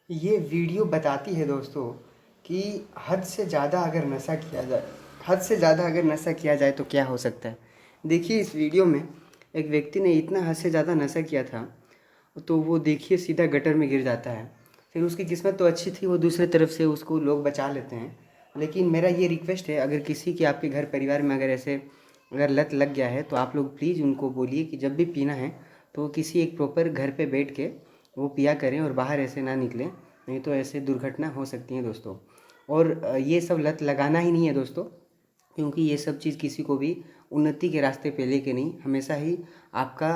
ये वीडियो बताती है दोस्तों कि हद से ज़्यादा अगर नशा किया जाए हद से ज़्यादा अगर नशा किया जाए तो क्या हो सकता है। देखिए इस वीडियो में एक व्यक्ति ने इतना हद से ज़्यादा नशा किया था तो वो देखिए सीधा गटर में गिर जाता है। फिर उसकी किस्मत तो अच्छी थी, वो दूसरी तरफ से उसको लोग बचा लेते हैं। लेकिन मेरा ये रिक्वेस्ट है, अगर किसी के आपके घर परिवार में अगर ऐसे अगर लत लग गया है तो आप लोग प्लीज़ उनको बोलिए कि जब भी पीना है तो किसी एक प्रॉपर घर पे बैठ के वो पिया करें और बाहर ऐसे ना निकलें, नहीं तो ऐसे दुर्घटना हो सकती है दोस्तों। और ये सब लत लगाना ही नहीं है दोस्तों, क्योंकि ये सब चीज़ किसी को भी उन्नति के रास्ते पे लेके नहीं, हमेशा ही आपका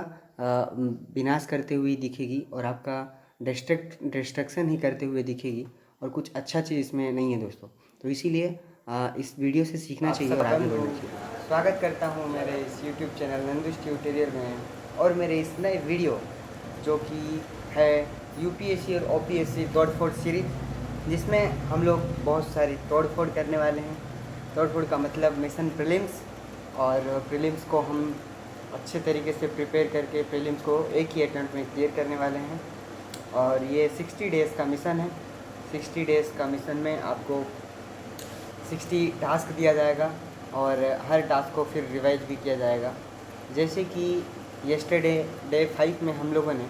विनाश करते हुए दिखेगी और आपका डिस्ट्रक्शन ही करते हुए दिखेगी, और कुछ अच्छा चीज़ इसमें नहीं है दोस्तों। तो इसीलिए इस वीडियो से सीखना चाहिए और आगे बढ़ना चाहिए। स्वागत करता हूँ मेरे इस यूट्यूब चैनल नंदुश ट्यूटोरियल में, और मेरे इस नए वीडियो जो कि है यूपीएससी और ओपीएससी तोड़फोड़ सीरीज, जिसमें हम लोग बहुत सारी तोड़फोड़ करने वाले हैं। तोड़फोड़ का मतलब मिशन प्रीलिम्स, और प्रीलिम्स को हम अच्छे तरीके से प्रिपेयर करके प्रीलिम्स को एक ही अटेम्प्ट में क्लियर करने वाले हैं। और ये 60 डेज़ का मिशन है। 60 डेज़ का मिशन में आपको 60 टास्क दिया जाएगा और हर टास्क को फिर रिवाइज भी किया जाएगा। जैसे कि येस्टरडे डे 5 में हम लोगों ने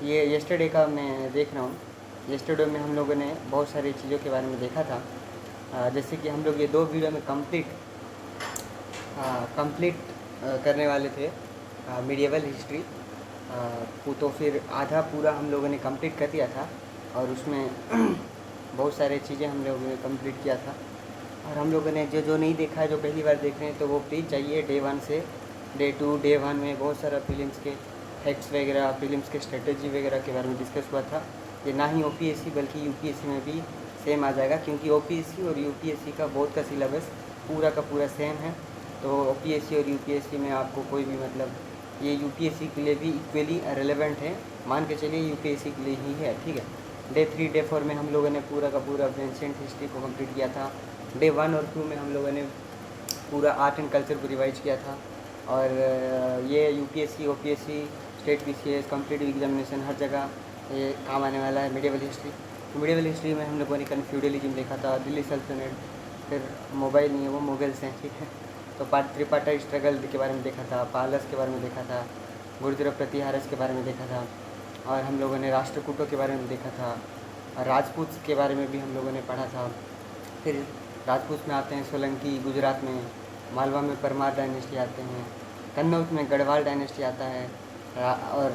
ये येस्टरडे का मैं देख रहा हूँ, येस्टरडे में हम लोगों ने बहुत सारी चीज़ों के बारे में देखा था। जैसे कि हम लोग ये 2 वीडियो में कंप्लीट करने वाले थे मीडिएवल हिस्ट्री। तो फिर आधा पूरा हम लोगों ने कंप्लीट कर दिया था, और उसमें बहुत सारे चीज़ें हम लोगों ने कंप्लीट किया था। और हम लोगों ने जो जो नहीं देखा है, जो पहली बार देख रहे हैं, तो वो प्लीज़ जाइए डे 1 से डे 2। डे 1 में बहुत सारा फिल्म्स के फैक्ट्स वगैरह, फिल्म्स के स्ट्रेटजी वगैरह के बारे में डिस्कस हुआ था। ये ना ही ओपीएससी बल्कि यूपीएससी में भी सेम आ जाएगा, क्योंकि ओपीएससी और यूपीएससी का बोर्ड का सिलेबस पूरा का पूरा सेम है। तो ओपीएससी और यूपीएससी में आपको कोई भी मतलब, ये यूपीएससी के लिए भी इक्वली रेलेवेंट है, मान के चलिए यूपीएससी के लिए ही है, ठीक है। डे 3 डे 4 में हम लोगों ने पूरा का पूरा एंशिएंट हिस्ट्री को कंप्लीट किया था। डे 1 और 2 में हम लोगों ने पूरा आर्ट एंड कल्चर को रिवाइज किया था। और ये UPSC OPSC state PCS competitive examination हर जगह ये काम आने वाला है मिडिवल हिस्ट्री। तो मिडिवल हिस्ट्री में हम लोगों ने फ्यूडलिज्म देखा था, दिल्ली सल्तनत, फिर मोबाइल नहीं है वो मुगल्स हैं, ठीक है। तो त्रिपाठा स्ट्रगल के बारे में देखा था, पालस के बारे में देखा था, गुर्जर प्रतिहारस के बारे में देखा था, और हम लोगों ने राष्ट्रकूटों के बारे में देखा था, और राजपूत के बारे में भी हम लोगों ने पढ़ा था। फिर राजपूत में आते हैं सोलंकी, गुजरात में मालवा में परमार डायनेस्टी आते हैं, कन्नौज में गढ़वाल डायनेस्टी आता है, और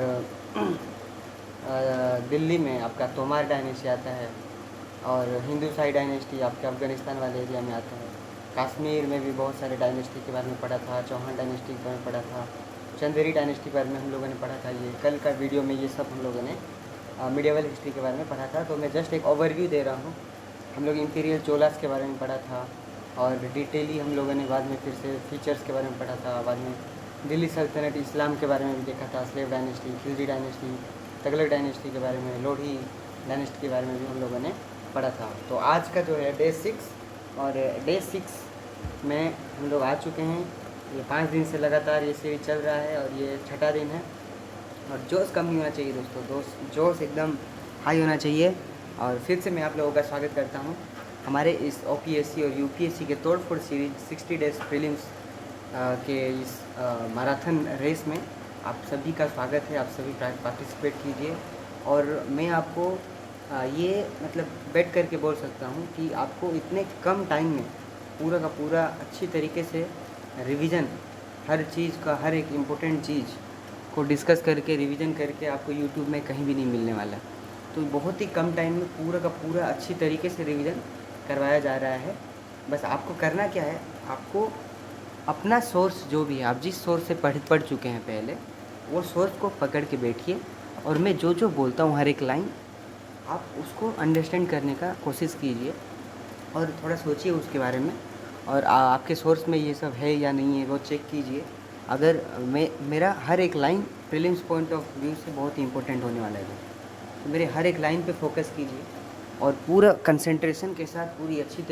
दिल्ली में आपका तोमार डायनेस्टी आता है, और हिंदूसाई डायनेस्टी आपके अफ़गानिस्तान वाले एरिया में आता है। कश्मीर में भी बहुत सारे डायनेस्टी के बारे में पढ़ा था, चौहान डायनेस्टी के बारे में पढ़ा था, चंदेरी डायनेस्टी के बारे में हम लोगों ने पढ़ा था। ये कल का वीडियो में ये सब हम लोगों ने मिडिवल हिस्ट्री के बारे में पढ़ा था। तो मैं जस्ट एक ओवरव्यू दे रहा हूँ। हम लोग इंपीरियल चोलास के बारे में पढ़ा था, और डिटेली हम लोगों ने बाद में फिर से फीचर्स के बारे में पढ़ा था। बाद में दिल्ली सल्तनत इस्लाम के बारे में भी देखा था, slave dynasty, Khilji dynasty, Tughlaq dynasty के बारे में, लोधी डायनेस्टी के बारे में भी हम लोगों ने पढ़ा था। तो आज का जो है डे 6, और डे 6 में हम लोग आ चुके हैं। ये 5 दिन से लगातार ये सीरीज चल रहा है, और ये 6ठा दिन है। और जोश कम नहीं होना चाहिए दोस्तों, जोश एकदम हाई होना चाहिए। और फिर से मैं आप लोगों का स्वागत करता हूँ हमारे इस ओपीएससी और यूपीएससी के तोड़फोड़ सीरीज 60 डेज प्रीलिम्स के इस मैराथन रेस में आप सभी का स्वागत है। आप सभी पार्टिसिपेट कीजिए, और मैं आपको ये मतलब बेट करके बोल सकता हूँ कि आपको इतने कम टाइम में पूरा का पूरा अच्छी तरीके से रिवीजन, हर चीज़ का हर एक इम्पोर्टेंट चीज़ को डिस्कस करके रिवीजन करके आपको यूट्यूब में कहीं भी नहीं मिलने वाला। तो बहुत ही कम टाइम में पूरा का पूरा अच्छी तरीके से रिवीजन करवाया जा रहा है। बस आपको करना क्या है, आपको अपना सोर्स जो भी है, आप जिस सोर्स से पढ़ चुके हैं पहले, वो सोर्स को पकड़ के बैठिए, और मैं जो जो बोलता हूँ हर एक लाइन आप उसको अंडरस्टैंड करने का कोशिश कीजिए, और थोड़ा सोचिए उसके बारे में, और आपके सोर्स में ये सब है या नहीं है वो चेक कीजिए। अगर मेरा हर एक line prelims point of view से बहुत ही इंपॉर्टेंट होने वाला है, तो मेरे हर एक लाइन पे फोकस कीजिए, और पूरा कंसंट्रेशन के साथ पूरी अच्छी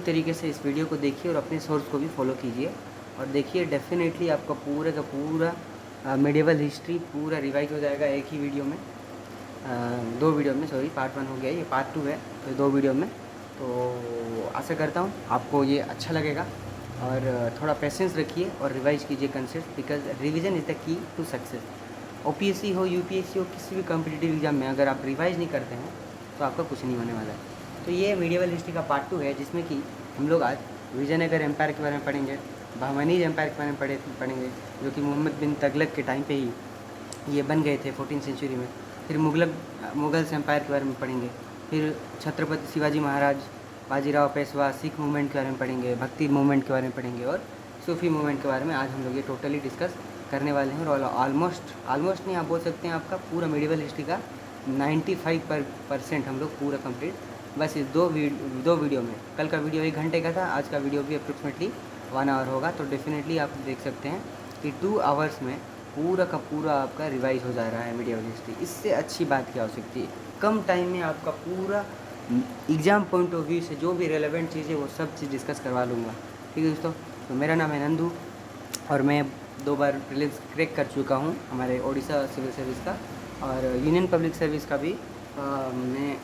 तरीके से इस वीडियो को देखिए, और अपने सोर्स को भी फॉलो कीजिए। और देखिए डेफिनेटली आपका पूरा का पूरा मिडिवल हिस्ट्री पूरा रिवाइज हो जाएगा एक ही वीडियो में। 2 वीडियो में, सॉरी पार्ट 1 हो गया, ये पार्ट 2 है, तो 2 वीडियो में। तो आशा करता हूँ आपको ये अच्छा लगेगा, और थोड़ा पेशेंस रखिए और रिवाइज कीजिए concept, because revision is the key to success. OPSC हो, यूपीएससी हो, किसी भी कॉम्पिटिटिव एग्जाम में अगर आप रिवाइज नहीं करते हैं तो आपका कुछ नहीं होने वाला है। तो ये मीडिएवल हिस्ट्री का पार्ट 2 है, जिसमें कि हम लोग आज विजयनगर एम्पायर के बारे में पढ़ेंगे, बहमनीज एम्पायर के बारे में पढ़ेंगे, जो कि मोहम्मद बिन तुगलक के टाइम पे ही ये बन गए थे 14th सेंचुरी में। फिर मुगल्स एम्पायर के बारे में पढ़ेंगे, फिर छत्रपति शिवाजी महाराज, बाजीराव पेशवा, सिख मूवमेंट के बारे में पढ़ेंगे, भक्ति मूवमेंट के बारे में पढ़ेंगे, और सूफी मूवमेंट के बारे में आज हम लोग ये टोटली डिस्कस करने वाले हैं। और ऑलमोस्ट नहीं, आप बोल सकते हैं आपका पूरा मीडिएवल हिस्ट्री का 95% हम लोग पूरा कंप्लीट बस इस दो वीडियो में। कल का वीडियो 1 घंटे का था, आज का वीडियो भी अप्रोक्सीमेटली 1 आवर होगा। तो डेफिनेटली आप देख सकते हैं कि 2 आवर्स में पूरा का पूरा आपका रिवाइज हो जा रहा है मीडिएवल हिस्ट्री। इससे अच्छी बात क्या हो सकती है? कम टाइम में आपका पूरा एग्ज़ाम पॉइंट ऑफ व्यू से जो भी रेलेवेंट चीज़ है वो सब चीज़ डिस्कस करवा लूँगा। ठीक है दोस्तों, तो मेरा नाम है नंदू, और मैं 2 बार प्रीलिम्स क्रैक कर चुका हूँ हमारे ओडिशा सिविल सर्विस का, और यूनियन पब्लिक सर्विस का भी मैं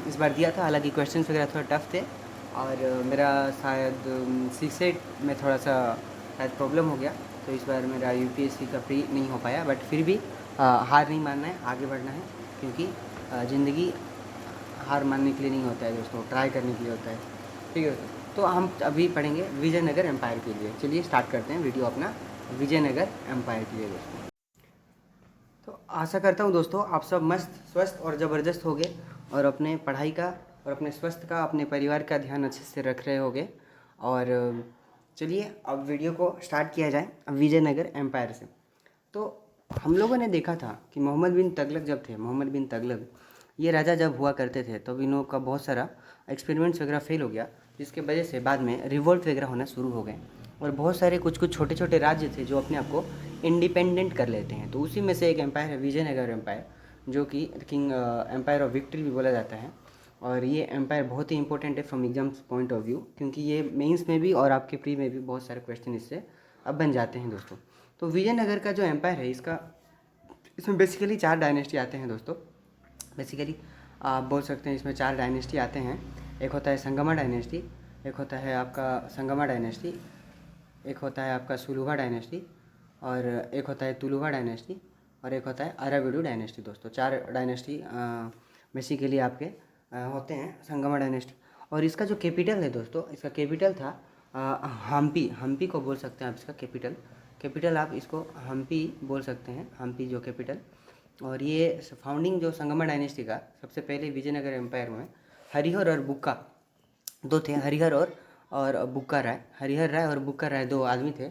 इस बार दिया था। हालांकि क्वेश्चंस वगैरह थोड़ा टफ थे, और मेरा शायद सीसेट में थोड़ा सा शायद प्रॉब्लम हो गया, तो इस बार मेरा यूपीएससी का प्री नहीं हो पाया। बट फिर भी हार नहीं मानना है, आगे बढ़ना है, क्योंकि ज़िंदगी हार मानने के लिए नहीं होता है दोस्तों, ट्राई करने के लिए होता है। ठीक है, तो हम अभी पढ़ेंगे विजयनगर एम्पायर के लिए। चलिए स्टार्ट करते हैं वीडियो अपना विजयनगर एम्पायर के लिए दोस्तों। तो आशा करता हूँ दोस्तों आप सब मस्त, स्वस्थ और ज़बरदस्त होगे, और अपने पढ़ाई का और अपने स्वास्थ्य का, अपने परिवार का ध्यान अच्छे से रख रहे होगे। और चलिए अब वीडियो को स्टार्ट किया जाए विजयनगर एम्पायर से। तो हम लोगों ने देखा था कि मोहम्मद बिन तुगलक जब थे, मोहम्मद बिन तुगलक ये राजा जब हुआ करते थे, तो इन्हों का बहुत सारा एक्सपेरिमेंट्स वगैरह फेल हो गया, जिसके वजह से बाद में रिवोल्ट वगैरह होना शुरू हो गए, और बहुत सारे कुछ छोटे छोटे राज्य थे जो अपने आप को इंडिपेंडेंट कर लेते हैं। तो उसी में से एक एम्पायर है विजयनगर एम्पायर, जो कि किंग एम्पायर ऑफ विक्ट्री भी बोला जाता है। और ये एम्पायर बहुत ही इंपॉर्टेंट है from exams point of view, क्योंकि ये मेंस में भी और आपके प्री में भी बहुत सारे क्वेश्चन इससे अब बन जाते हैं दोस्तों। तो विजयनगर का जो एम्पायर है, इसमें बेसिकली 4 डायनेस्टी आते हैं दोस्तों। बेसिकली आप बोल सकते हैं इसमें 4 डायनेस्टी आते हैं। एक होता है संगमा डायनेस्टी, एक होता है आपका संगमा डायनेस्टी, एक होता है आपका सुलुवा डायनेस्टी, और एक होता है तुलुवा डायनेस्टी, और एक होता है अराविडू डायनेस्टी दोस्तों। 4 डायनेस्टी बेसिकली आपके होते हैं संगमा डायनेस्टी। और इसका जो कैपिटल है दोस्तों, इसका कैपिटल था हम्पी को बोल सकते हैं आप इसका कैपिटल आप इसको हम्पी बोल सकते हैं, हम्पी जो कैपिटल। और ये फाउंडिंग जो संगमा डायनेस्टी का सबसे पहले विजयनगर एम्पायर में हरिहर और बुक्का 2 थे, हरिहर और बुक्का राय, हरिहर राय और बुक्का राय 2 आदमी थे,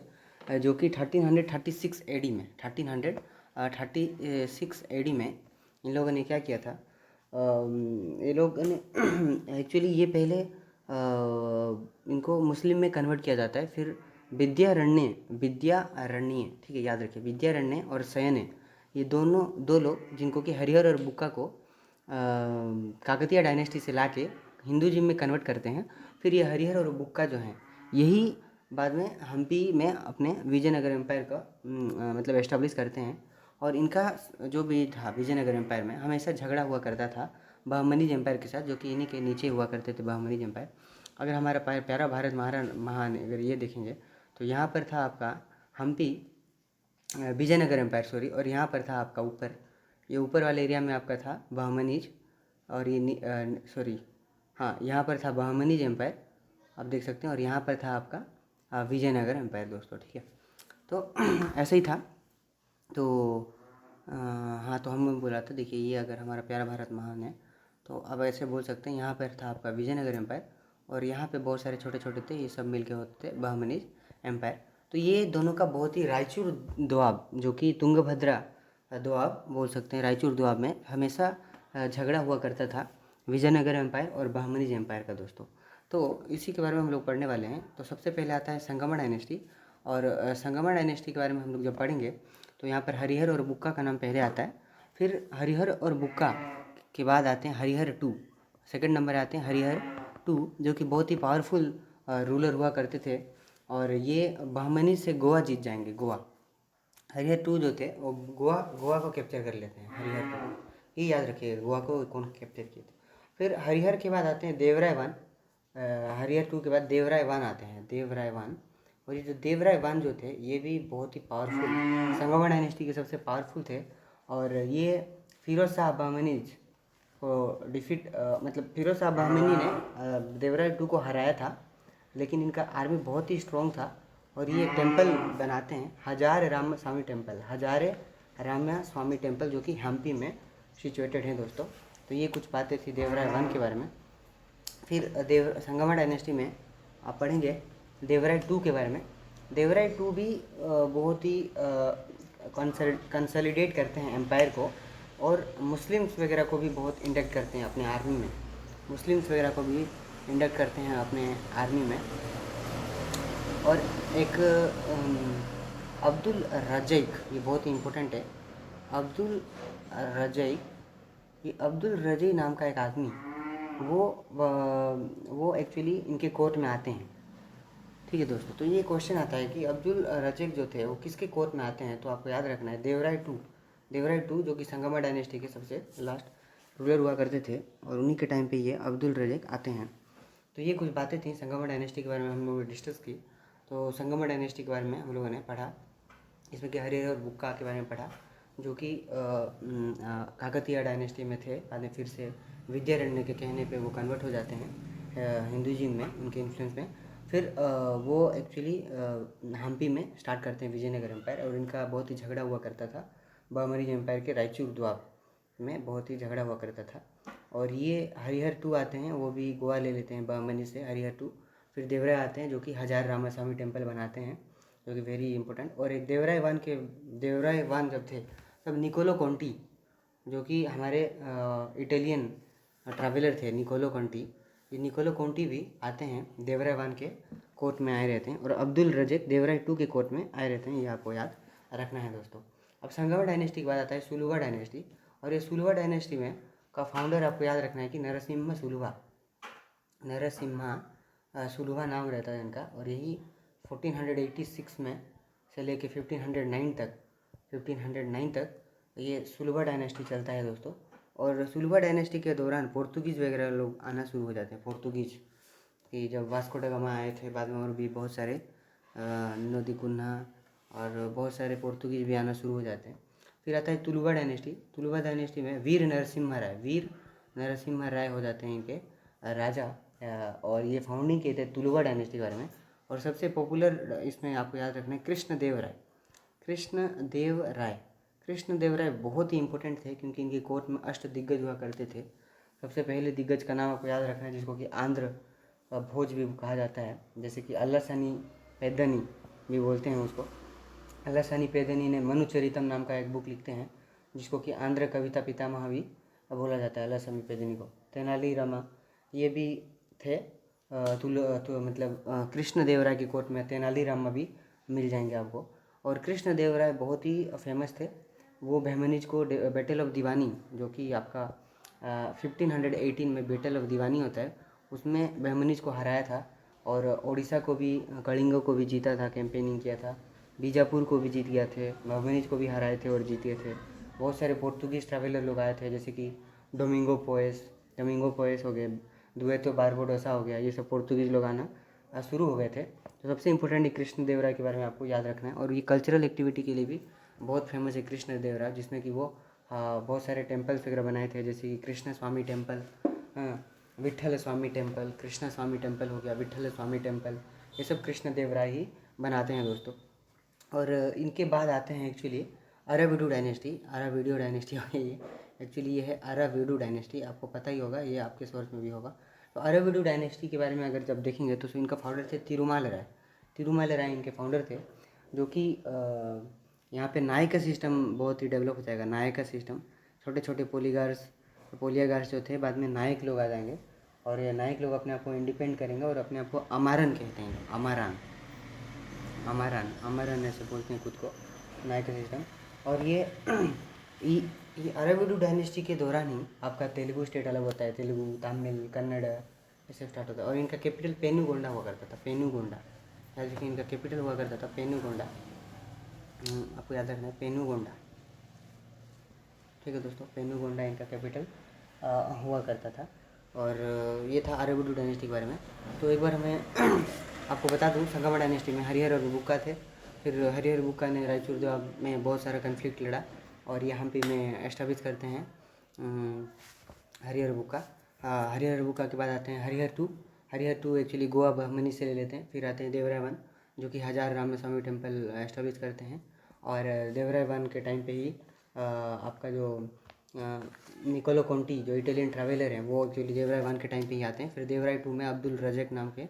जो कि 1336 एडी में 1336 एडी में इन लोगों ने क्या किया था। ये लोग ने एक्चुअली ये पहले इनको मुस्लिम में कन्वर्ट किया जाता है, फिर विद्यारण्य, ठीक है याद रखिए, विद्यारण्य और सयने, ये दोनों 2 लोग जिनको कि हरिहर और बुक्का को काकतीय डायनेस्टी से लाके हिंदुइज्म में कन्वर्ट करते हैं। फिर ये हरिहर और बुक्का जो हैं, यही बाद में हम्पी में अपने विजयनगर एम्पायर का मतलब एस्टेब्लिश करते हैं। और इनका जो भी था विजयनगर एम्पायर में हमेशा झगड़ा हुआ करता था बहमनीज एम्पायर के साथ, जो कि इन्हीं के नीचे हुआ करते थे बहमनीज एम्पायर। अगर हमारा प्यारा भारत महान अगर ये देखेंगे, तो यहाँ पर था आपका हम्पी विजयनगर एम्पायर, सॉरी, और यहाँ पर था आपका ऊपर, ये ऊपर वाले एरिया में आपका था बहमनीज, और ये सॉरी हाँ, यहाँ पर था बहमनीज एम्पायर आप देख सकते हैं, और यहाँ पर था आपका विजयनगर एम्पायर दोस्तों। ठीक है, तो ऐसे ही था। तो हाँ, तो हम बोला था, देखिए ये अगर हमारा प्यारा भारत महान है, तो अब ऐसे बोल सकते हैं यहाँ पर था आपका विजयनगर एम्पायर, और यहाँ पे बहुत सारे छोटे छोटे थे, ये सब मिलके होते थे बहमनीज एम्पायर। तो ये दोनों का बहुत ही रायचूर दोआब, जो कि तुंगभद्रा दोआब बोल सकते हैं, रायचूर दोआब में हमेशा झगड़ा हुआ करता था विजयनगर एम्पायर और बहमनीज एम्पायर का दोस्तों। तो इसी के बारे में हम लोग पढ़ने वाले हैं। तो सबसे पहले आता है संगमा डायनेस्टी, और संगमा डायनेस्टी के बारे में हम लोग जब पढ़ेंगे, तो यहाँ पर हरिहर और बुक्का का नाम पहले आता है, फिर हरिहर और बुक्का के बाद आते हैं हरिहर 2, सेकंड नंबर आते हैं हरिहर 2, जो कि बहुत ही पावरफुल रूलर हुआ करते थे, और ये बहमनी से गोवा जीत जाएंगे। गोवा हरिहर 2 जो थे वो गोवा को कैप्चर कर लेते हैं हरिहर 2। ये याद रखिएगा गोवा को कौन कैप्चर किए थे। फिर हरिहर के बाद आते हैं देवराय वन। हरिहर 2 के बाद देवराय वन आते हैं, देवराय वन। और ये जो देवराय वन जो थे ये भी बहुत ही पावरफुल संगमा डायनेस्टी के सबसे पावरफुल थे। और ये फिरोज शाह बहमनीज को डिफीट मतलब फिरोज शाह बहमनी ने देवराय 2 को हराया था, लेकिन इनका आर्मी बहुत ही स्ट्रॉन्ग था। और ये टेम्पल बनाते हैं हजारे राम स्वामी टेम्पल, हजारे राम स्वामी टेम्पल जो कि हम्पी में सिचुएटेड हैं दोस्तों। तो ये कुछ बातें थी देवराय वन के बारे में। फिर संगमा डायनेस्टी में आप पढ़ेंगे देवराय 2 के बारे में। देवराय 2 भी बहुत ही कंसोलिडेट करते हैं एम्पायर को, और मुस्लिम्स वगैरह को भी बहुत इंडक्ट करते हैं अपने आर्मी में, मुस्लिम्स वगैरह को भी इंडक्ट करते हैं अपने आर्मी में। और एक अब्दुल रज़ीक, ये बहुत ही इम्पोर्टेंट है, अब्दुल रज़ीक। ये अब्दुल रज़ीक नाम का एक आदमी वो एक्चुअली इनके कोर्ट में आते हैं। ठीक है दोस्तों, तो ये क्वेश्चन आता है कि अब्दुल रज़ीक जो थे वो किसके कोर्ट में आते हैं, तो आपको याद रखना है देवराय 2, देवराय 2 जो कि संगमा डायनेस्टी के सबसे लास्ट रूलर हुआ करते थे, और उन्हीं के टाइम पे ये अब्दुल रज़ीक आते हैं। तो ये कुछ बातें थी संगमा डायनेस्टी के बारे में हम लोगों ने डिस्कस की। तो संगमा डायनेस्टी के बारे में हम लोगों ने पढ़ा, इसमें कि हरिहर और बुक्का के बारे में पढ़ा जो कि काकतीय डायनेस्टी में थे, बाद में फिर से विद्यारण्य के कहने पे वो कन्वर्ट हो जाते हैं हिंदुइज्म में, उनके इन्फ्लुएंस में। फिर वो एक्चुअली हम्पी में स्टार्ट करते हैं विजयनगर एम्पायर, और इनका बहुत ही झगड़ा हुआ करता था बहमनीज एम्पायर के रायचूर द्वाब में, बहुत ही झगड़ा हुआ करता था। और ये हरिहर 2 आते हैं, वो भी गोवा ले लेते हैं बहमनी से, हरिहर 2। फिर देवराय आते हैं जो कि हजार रामास्वामी टेम्पल बनाते हैं, जो कि वेरी इंपॉर्टेंट। और एक देवराय वन जब थे तब निकोलो कॉन्टी जो कि हमारे इटालियन ट्रैवलर थे, निकोलो कॉन्टी, ये निकोलो कॉन्टी भी आते हैं देवराय वन के कोर्ट में आए रहते हैं, और अब्दुल रज़ीक देवराय 2 के कोर्ट में आए रहते हैं, ये आपको याद रखना है दोस्तों। अब संगमा डायनेस्टी के बाद आता है सुलुवा डायनेस्टी, और ये सुलुवा डायनेस्टी में का फाउंडर आपको याद रखना है कि नरसिम्हा सुलुवा नाम रहता है इनका। और यही 1486 में से लेके 1509 तक ये सुलुवा डायनेस्टी चलता है दोस्तों। और सुलुवा डायनेस्टी के दौरान पोर्तुगीज़ वगैरह लोग आना शुरू हो जाते हैं, पोर्तुगीज़ कि जब वास्को ड गामा आए थे, बाद में और भी बहुत सारे नोदी कुन्हा और बहुत सारे पोर्तुगीज़ भी आना शुरू हो जाते हैं। फिर आता है तुलुवा डायनेस्टी। तुलुवा डायनेस्टी में वीर नरसिम्हा राय हो जाते हैं इनके राजा, और ये फाउंडिंग किए थे तुलुवा डायनेस्टी के बारे में। और सबसे पॉपुलर इसमें आपको याद रखना है कृष्णदेव राय बहुत ही इंपॉर्टेंट थे, क्योंकि इनके कोर्ट में अष्ट दिग्गज हुआ करते थे। सबसे पहले दिग्गज का नाम आपको याद रखना है, जिसको कि आंध्र भोज भी कहा जाता है, जैसे कि अल्लासानी पेद्दनी भी बोलते हैं उसको। अल्लासानी पेद्दनी ने मनुचरितम नाम का एक बुक लिखते हैं, जिसको कि आंध्र कविता पितामह भी बोला जाता है अल्लासानी पेद्दनी को। तेनाली रामा ये भी थे, मतलब कृष्णदेव राय के कोर्ट में तेनाली रामा भी मिल जाएंगे आपको। और कृष्णदेव राय बहुत ही फेमस थे, वो बहमनीज को बैटल ऑफ दीवानी, जो कि आपका 1518 में बैटल ऑफ दीवानी होता है, उसमें बहमनीज को हराया था। और उड़ीसा को भी, कलिंग को भी जीता था, कैंपेनिंग किया था, बीजापुर को भी जीत गया थे, बहमनीज को भी हराए थे और जीते थे। बहुत सारे पोर्तुगीज़ ट्रैवलर लोग आए थे, जैसे कि डोमिंगो पोएस हो गए, दुएतो बारबोडोसा हो गया, ये सब पोर्तुगीज़ लोग आना शुरू हो गए थे। तो सबसे इंपॉर्टेंट कृष्णदेव राय के बारे में आपको याद रखना है। और ये कल्चरल एक्टिविटी के लिए भी बहुत फेमस है कृष्णदेव राय, जिसमें कि वो बहुत सारे टेम्पल्स वगैरह बनाए थे, जैसे कि कृष्ण स्वामी टेम्पल, विट्ठल स्वामी टेम्पल, कृष्ण स्वामी टेम्पल हो गया, विट्ठल स्वामी टेम्पल, ये सब कृष्णदेव राय ही बनाते हैं दोस्तों। और इनके बाद आते हैं एक्चुअली अराविडु डायनेस्टी हो गई ये। एक्चुअली ये है अराविडु डायनेस्टी, आपको पता ही होगा, ये आपके सोर्स में भी होगा। तो अराविडु डायनेस्टी के बारे में अगर जब देखेंगे तो इनका फाउंडर थे तिरुमाल राय इनके फाउंडर थे, जो कि यहाँ पे नायका सिस्टम बहुत ही डेवलप हो जाएगा। नायका सिस्टम, छोटे छोटे पोलियागार्स जो थे, बाद में नायक लोग आ जाएंगे, और ये नायक लोग अपने आप को इंडिपेंड करेंगे और अपने आप को अमारन कहते हैं, अमारन ऐसे बोलते हैं खुद को, नायका सिस्टम। और ये अराविडु डायनेस्टी के दौरान ही आपका तेलुगु स्टेट अलग होता है, तेलुगु, तमिल, कन्नड़ ऐसे स्टार्ट होता है। और इनका कैपिटल पेनुगोंडा हुआ करता था, याद रखिए इनका कैपिटल हुआ करता था पेनुगोंडा, आपको याद रखना है पेनुगोंडा, ठीक ठीक है दोस्तों, पेनुगोंडा इनका कैपिटल हुआ करता था। और ये था आर्यभट्ट डायनेस्टी के बारे में। तो एक बार मैं आपको बता दूँ, संगमा डायनेस्टी में हरिहर और बुक्का थे। फिर हरिहर बुक्का ने रायचूर देवाब में बहुत सारा कन्फ्लिक्ट लड़ा और यहाँ पे में एस्टाब्लिश करते हैं हरिहर बुक्का। हरिहर बुक्का के बाद आते हैं हरिहर टू एक्चुअली गोवा बहमनी से ले लेते हैं। फिर आते हैं देवराय वन, जो कि हजार राम स्वामी टेम्पल एस्टाब्लिश करते हैं। और देवराय वन के टाइम पे ही आपका जो निकोलो कोंटी जो इटालियन ट्रैवलर हैं वो एक्चुअली देवराय वन के टाइम पे ही आते हैं। फिर देवराय टू में अब्दुल रज़ाक नाम के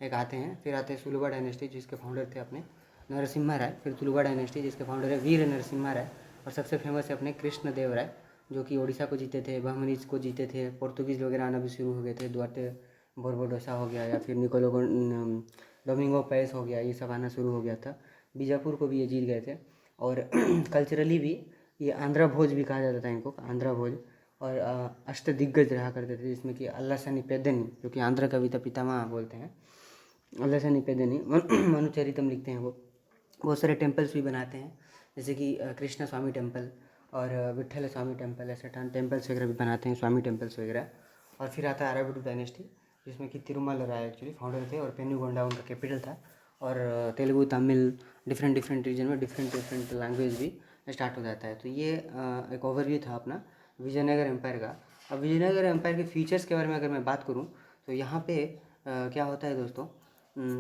एक आते हैं। फिर आते हैं सुलुबा डायनेस्टी जिसके फाउंडर थे अपने नरसिम्हा राय। फिर तुलुबा डायनेस्टी जिसके फाउंडर है वीर नरसिम्हा राय। और सबसे फेमस है अपने कृष्ण देव राय, जो कि ओडिशा को जीते थे, बहमनीज को जीते थे। पोर्तुगीज़ वगैरह आना भी शुरू हो गए थे, दुआर्ते बोर्बोडोसा हो गया या फिर निकोलो डोमिंगो पैस हो गया, ये सब आना शुरू हो गया था। बीजापुर को भी ये जीत गए थे। और कल्चरली भी ये आंध्रा भोज भी कहा जाता था इनको, आंध्रा भोज। और अष्टदिग्गज रहा करते थे, जिसमें कि अल्लासानी पेद्दनी, जो कि आंध्र कविता पितामह बोलते हैं, अल्लासानी पेद्दनी मनुचरितम लिखते हैं वो। बहुत सारे टेम्पल्स भी बनाते हैं, जैसे कि कृष्ण स्वामी टेम्पल और विट्ठल स्वामी टेम्पल, ऐसे टेम्पल्स वगैरह भी बनाते हैं, स्वामी टेम्पल्स वगैरह। और फिर आता है आर्यभट्ट डायनेस्टी, जिसमें कि तिरुमल राय एक्चुअली फाउंडर थे और पेनुगोंडा उनका कैपिटल था। और तेलुगु, तमिल, डिफरेंट रीजन में डिफरेंट लैंग्वेज भी स्टार्ट हो जाता है। तो ये एक ओवरव्यू था अपना विजयनगर एम्पायर का। अब विजयनगर एम्पायर के फीचर्स के बारे में अगर मैं बात करूँ तो यहाँ पे क्या होता है दोस्तों,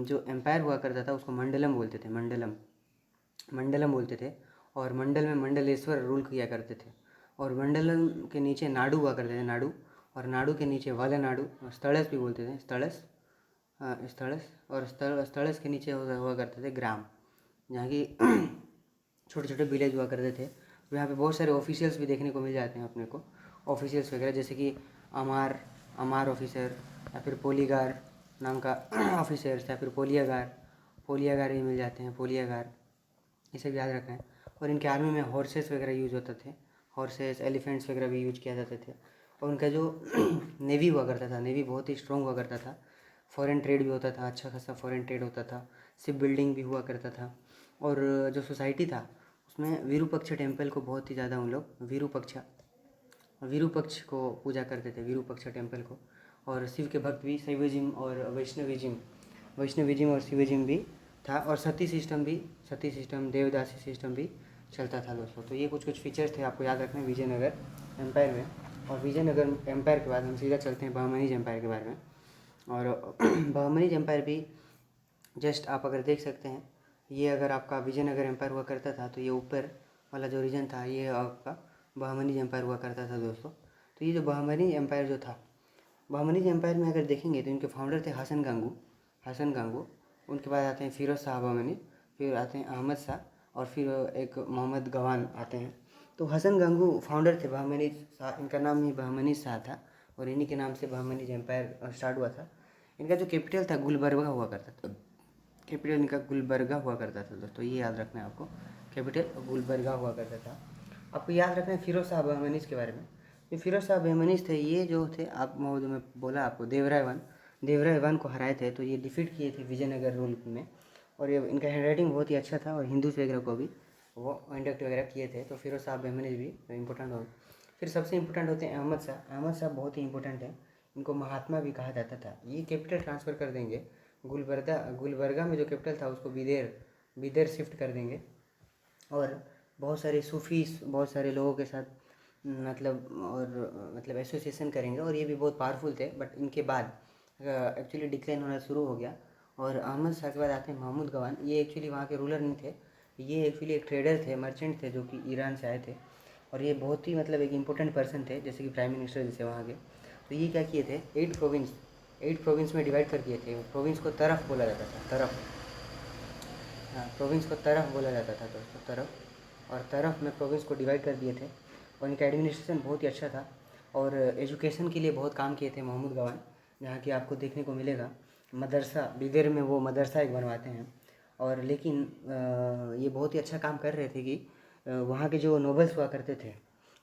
जो एम्पायर हुआ करता था उसको मंडलम बोलते थे, मंडलम बोलते थे। और मंडल में मंडलेश्वर रूल किया करते थे। और मंडलम के नीचे नाडु हुआ करते थे, नाडु। और नाडु के नीचे वलनाडु, स्थलस भी बोलते थे, स्थलस, स्थलस। और स्थलस के नीचे हुआ करते थे ग्राम, जहाँ की छोटे छोटे विलेज हुआ करते थे। तो यहाँ पे बहुत सारे ऑफिशियल्स भी देखने को मिल जाते हैं अपने को, ऑफिशियल्स वगैरह, जैसे कि अमार ऑफिसर या फिर पोलीगार नाम का ऑफिसर्स, या फिर पोलियागार भी मिल जाते हैं, पोलियागार, इसे भी याद रखें। और इनके आर्मी में हॉर्सेस वगैरह यूज होते थे, हॉर्सेस, एलिफेंट्स वगैरह भी यूज किया जाते थे। और उनका जो नेवी हुआ करता था, नेवी बहुत ही स्ट्रॉन्ग हुआ करता था। फॉरेन ट्रेड भी होता था, अच्छा खासा फॉरेन ट्रेड होता था, शिप बिल्डिंग भी हुआ करता था। और जो सोसाइटी था उसमें विरूपक्ष टेम्पल को बहुत ही ज़्यादा उन लोग विरूपक्ष को पूजा करते थे, विरूपक्ष टेम्पल को। और शिव के भक्त भी, शैविज्म और वैष्णविज्म और शिविज्म भी था। और सती सिस्टम, देवदासी सिस्टम भी चलता था दोस्तों। तो ये कुछ फीचर्स थे आपको याद रखने विजयनगर एम्पायर में। और विजयनगर एम्पायर के बाद हम सीधा चलते हैं बहमनीज एम्पायर के बारे में। और बहमनीज एम्पायर भी जस्ट आप अगर देख सकते हैं, ये अगर आपका विजयनगर एम्पायर हुआ करता था तो ये ऊपर वाला जो रीजन था ये आपका बहमनीज एम्पायर हुआ करता था दोस्तों। तो ये जो बहमनीज एम्पायर जो था, बहमनीज एम्पायर में अगर देखेंगे तो इनके फाउंडर थे हसन गांगू। उनके बाद आते हैं फिरोज शाह बहमनी, फिर आते हैं अहमद शाह, और फिर एक मोहम्मद गवान आते हैं। तो हसन गांगू फाउंडर थे बहमनीज शाह, इनका नाम ही बहमनीज शाह था और इन्हीं के नाम से बहमनीज एम्पायर स्टार्ट हुआ था। इनका जो कैपिटल था गुलबर्गा हुआ करता था, कैपिटल इनका गुलबर्गा हुआ करता था दोस्तों, ये याद रखना है आपको, कैपिटल गुलबर्गा हुआ करता था। आपको याद रखना है फिरोज शाह बहमनीज के बारे में। ये फिरोज शाह बहमनीज थे, ये जो थे आप जो मैं बोला आपको देवराय वन को हराए थे। तो ये डिफीट किए थे विजयनगर रूल में। और ये इनका हैंड राइटिंग बहुत ही अच्छा था और हिंदूज वगैरह को भी वो इंडक्ट वगैरह किए थे। तो फिरोज शाह बहमनीज भी इंपॉर्टेंट हो। फिर सबसे इंपॉर्टेंट होते हैं अहमद शाह बहुत ही इंपॉर्टेंट है, इनको महात्मा भी कहा जाता था। ये कैपिटल ट्रांसफ़र कर देंगे, गुलबर्गा में जो कैपिटल था उसको बिदेर शिफ्ट कर देंगे। और बहुत सारे सूफीस, बहुत सारे लोगों के साथ मतलब एसोसिएशन करेंगे। और ये भी बहुत पावरफुल थे, बट इनके बाद एक्चुअली डिक्लाइन होना शुरू हो गया। और अहमद शाह के बाद आते हैं महमूद गवान। ये एक्चुअली वहाँ के रूलर नहीं थे, ये एक्चुअली एक ट्रेडर थे, मर्चेंट थे, जो कि ईरान से आए थे। और ये बहुत ही एक इम्पोर्टेंट पर्सन थे, जैसे कि प्राइम मिनिस्टर जैसे वहाँ के। तो ये क्या किए थे, 8 प्रोविंस में डिवाइड कर दिए थे। प्रोविंस को तरफ बोला जाता था, तरफ, हाँ, प्रोविंस को तरफ बोला जाता था दोस्तों, तरफ। और तरफ में प्रोविंस को डिवाइड कर दिए थे। और इनका एडमिनिस्ट्रेशन बहुत ही अच्छा था। और एजुकेशन के लिए बहुत काम किए थे महमूद गवान, जहाँ कि आपको देखने को मिलेगा मदरसा, बिदेर में वो मदरसा एक बनवाते हैं। और लेकिन ये बहुत ही अच्छा काम कर रहे थे कि वहाँ के जो नोबल्स हुआ करते थे,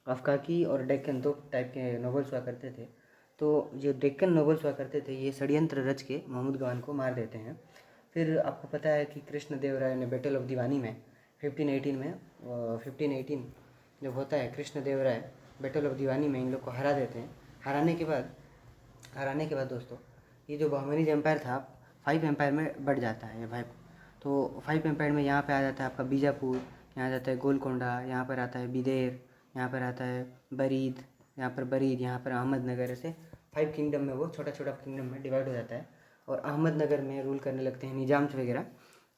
अफकाकी और डेक्कन, 2 टाइप के नोबल्स हुआ करते थे। तो जो डेक्कन नोबल्स हुआ करते थे ये षड्यंत्र रच के महमूद गवान को मार देते हैं। फिर आपको पता है कि कृष्ण देव राय ने बैटल ऑफ दीवानी में 1518 जब होता है कृष्णदेवराय बैटल ऑफ दीवानी में इन लोग को हरा देते हैं। हराने के बाद दोस्तों ये जो बहमनीज एम्पायर था 5 एम्पायर में बढ़ जाता है ये भाई। तो 5 एम्पायर में यहाँ पे आ जाता है आपका बीजापुर, यहाँ जाता है गोलकोंडा, यहाँ पर आता है बिदेर, यहाँ पर आता है बरीद, यहाँ पर अहमदनगर। ऐसे 5 किंगडम में वो छोटा छोटा किंगडम में डिवाइड हो जाता है। और अहमदनगर में रूल करने लगते हैं निजाम्स वगैरह।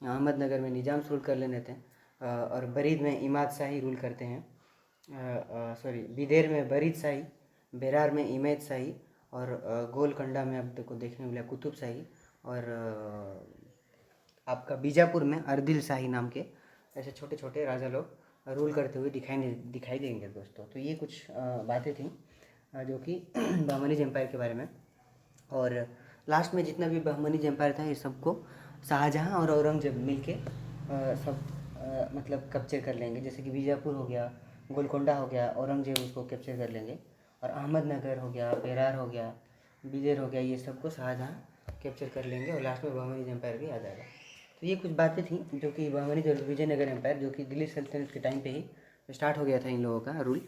अहमदनगर में निजाम्स रूल कर लेते हैं और बरीद में इमाद शाही रूल करते हैं। बिदेर में बरीद शाही, बेरार में इमेद शाही और गोलकोंडा में अब को देखने मिला कुतुब शाही और आपका बीजापुर में अर्दिल शाही नाम के ऐसे छोटे छोटे राजा लोग रूल करते हुए दिखाई देंगे दोस्तों। तो ये कुछ बातें थी जो कि बहमनीज एम्पायर के बारे में। और लास्ट में जितना भी बहमनीज एम्पायर था ये सबको शाहजहाँ और औरंगजेब मिलके सब मतलब कैप्चर कर लेंगे। जैसे कि बीजापुर हो गया, गोलकोंडा हो गया, औरंगजेब उसको कैप्चर कर लेंगे। और अहमदनगर हो गया, बेरार हो गया, बिदेर हो गया, ये सबको शाहजहाँ कैप्चर कर लेंगे और लास्ट में बहमनीज एम्पायर भी आ जाएगा। तो ये कुछ बातें थी जो कि बहमनीज और विजयनगर एम्पायर जो कि दिल्ली सल्तनत के टाइम पे ही स्टार्ट हो गया था इन लोगों का रूल।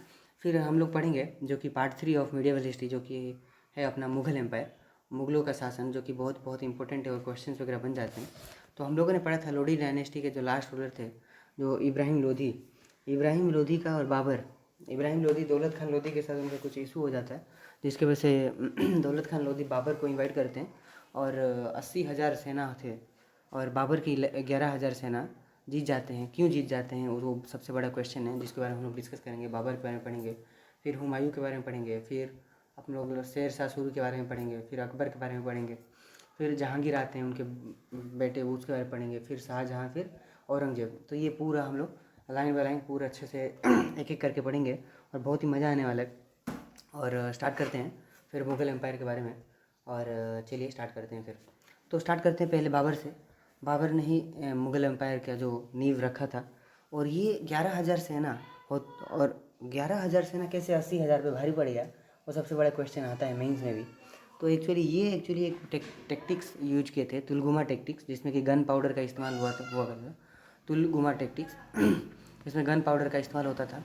फिर हम लोग पढ़ेंगे जो कि पार्ट 3 ऑफ मीडिएवल हिस्ट्री जो कि है अपना मुग़ल एम्पायर, मुग़लों का शासन, जो कि बहुत बहुत इंपॉर्टेंट है और क्वेश्चंस वगैरह बन जाते हैं। तो हम लोगों ने पढ़ा था लोधी डायनेस्टी के जो लास्ट रूलर थे जो इब्राहिम लोधी का और बाबर। इब्राहिम लोधी दौलत खान लोधी के साथ उनका कुछ इशू हो जाता है जिसकी वजह से दौलत खान लोधी बाबर को इनवाइट करते हैं और 80,000 सेना थे और बाबर की 11,000 सेना जीत जाते हैं। क्यों जीत जाते हैं और वो सबसे बड़ा क्वेश्चन है जिसके बारे में हम लोग डिस्कस करेंगे। बाबर के बारे में पढ़ेंगे, फिर हुमायूं के बारे में पढ़ेंगे, फिर अपन लोग शेर शाह सूरी के बारे में पढ़ेंगे, फिर अकबर के बारे में पढ़ेंगे, फिर जहांगीर आते हैं उनके बेटे उसके बारे में पढ़ेंगे, फिर शाहजहाँ, फिर औरंगजेब। तो ये पूरा हम लोग लाइन बाय लाइन पूरा अच्छे से एक एक करके पढ़ेंगे और बहुत ही मज़ा आने वाला है। और स्टार्ट करते हैं फिर मुग़ल एम्पायर के बारे में। और चलिए स्टार्ट करते हैं फिर। तो स्टार्ट करते हैं पहले बाबर से। बाबर ने ही मुग़ल एम्पायर का जो नींव रखा था। और ये 11,000 सेना और 11,000 सेना कैसे 80,000 पे भारी पड़ गया, वो सबसे बड़ा क्वेश्चन आता है मेंस में भी। तो एक्चुअली एक टेक्टिक्स यूज किए थे, तुलगुमा टेक्टिक्स, जिसमें कि गन पाउडर का इस्तेमाल हुआ करता। तुलगुमा टेक्टिक्स इसमें गन पाउडर का इस्तेमाल होता था।